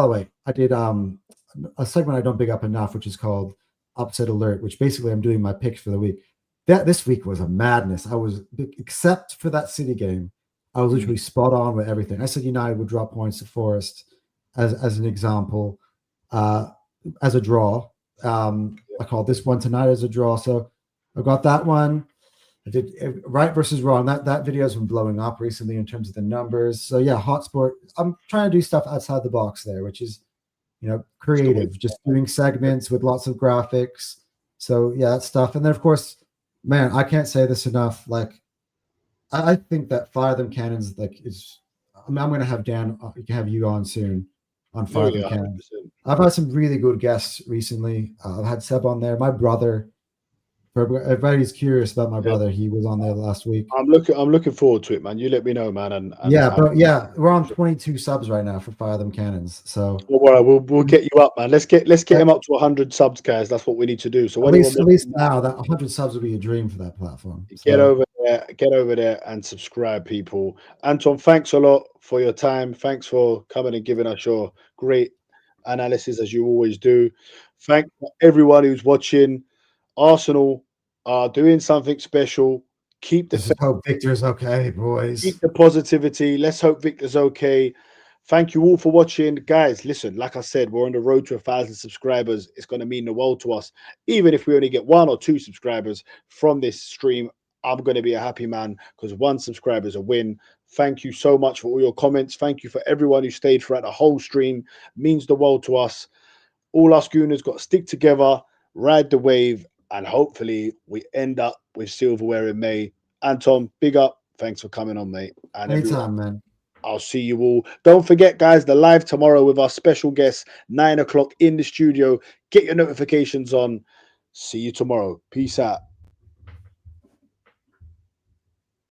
the way, I did a segment I don't big up enough, which is called Upset Alert, which basically I'm doing my picks for the week. This week was a madness. I was, except for that City game, I was literally spot on with everything. I said United would drop points to Forest as an example, as a draw. I called this one tonight as a draw. So I got that one. I did right versus wrong. That video has been blowing up recently in terms of the numbers. So yeah, Hotspot. I'm trying to do stuff outside the box there, which is, creative, just doing segments with lots of graphics. So yeah, that stuff. And then of course, man, I can't say this enough. Like, I think that Fire Them Cannons, I'm going to have Dan, have you on soon. on Oh, Fire Them yeah, Cannons. 100%. I've had some really good guests recently. I've had Seb on there. My brother, for everybody's curious about my Yeah. brother, he was on there last week. I'm looking forward to it, man. You let me know, man. And Yeah, but yeah, we're on 22 subs right now for Fire Them Cannons. So Don't worry, we'll get you up, man. Let's get him up to 100 subs, guys. That's what we need to do. So at least now that 100 subs would be a dream for that platform. get over there and subscribe, people. Anton, thanks a lot for your time. Thanks for coming and giving us your great analysis as you always do. Thank everyone who's watching. Arsenal are doing something special. Keep the Just hope Victor's okay, boys. Keep the positivity. Let's hope Victor's okay. Thank you all for watching. Guys, listen, like I said, we're on the road to 1,000 subscribers. It's going to mean the world to us. Even if we only get 1 or 2 subscribers from this stream, I'm going to be a happy man because 1 subscriber is a win. Thank you so much for all your comments. Thank you for everyone who stayed throughout the whole stream. It means the world to us. All us Gooners got to stick together, ride the wave, and hopefully we end up with silverware in May. Anton, big up. Thanks for coming on, mate. And Anytime, man. I'll see you all. Don't forget, guys, the live tomorrow with our special guest, 9 o'clock in the studio. Get your notifications on. See you tomorrow. Peace out.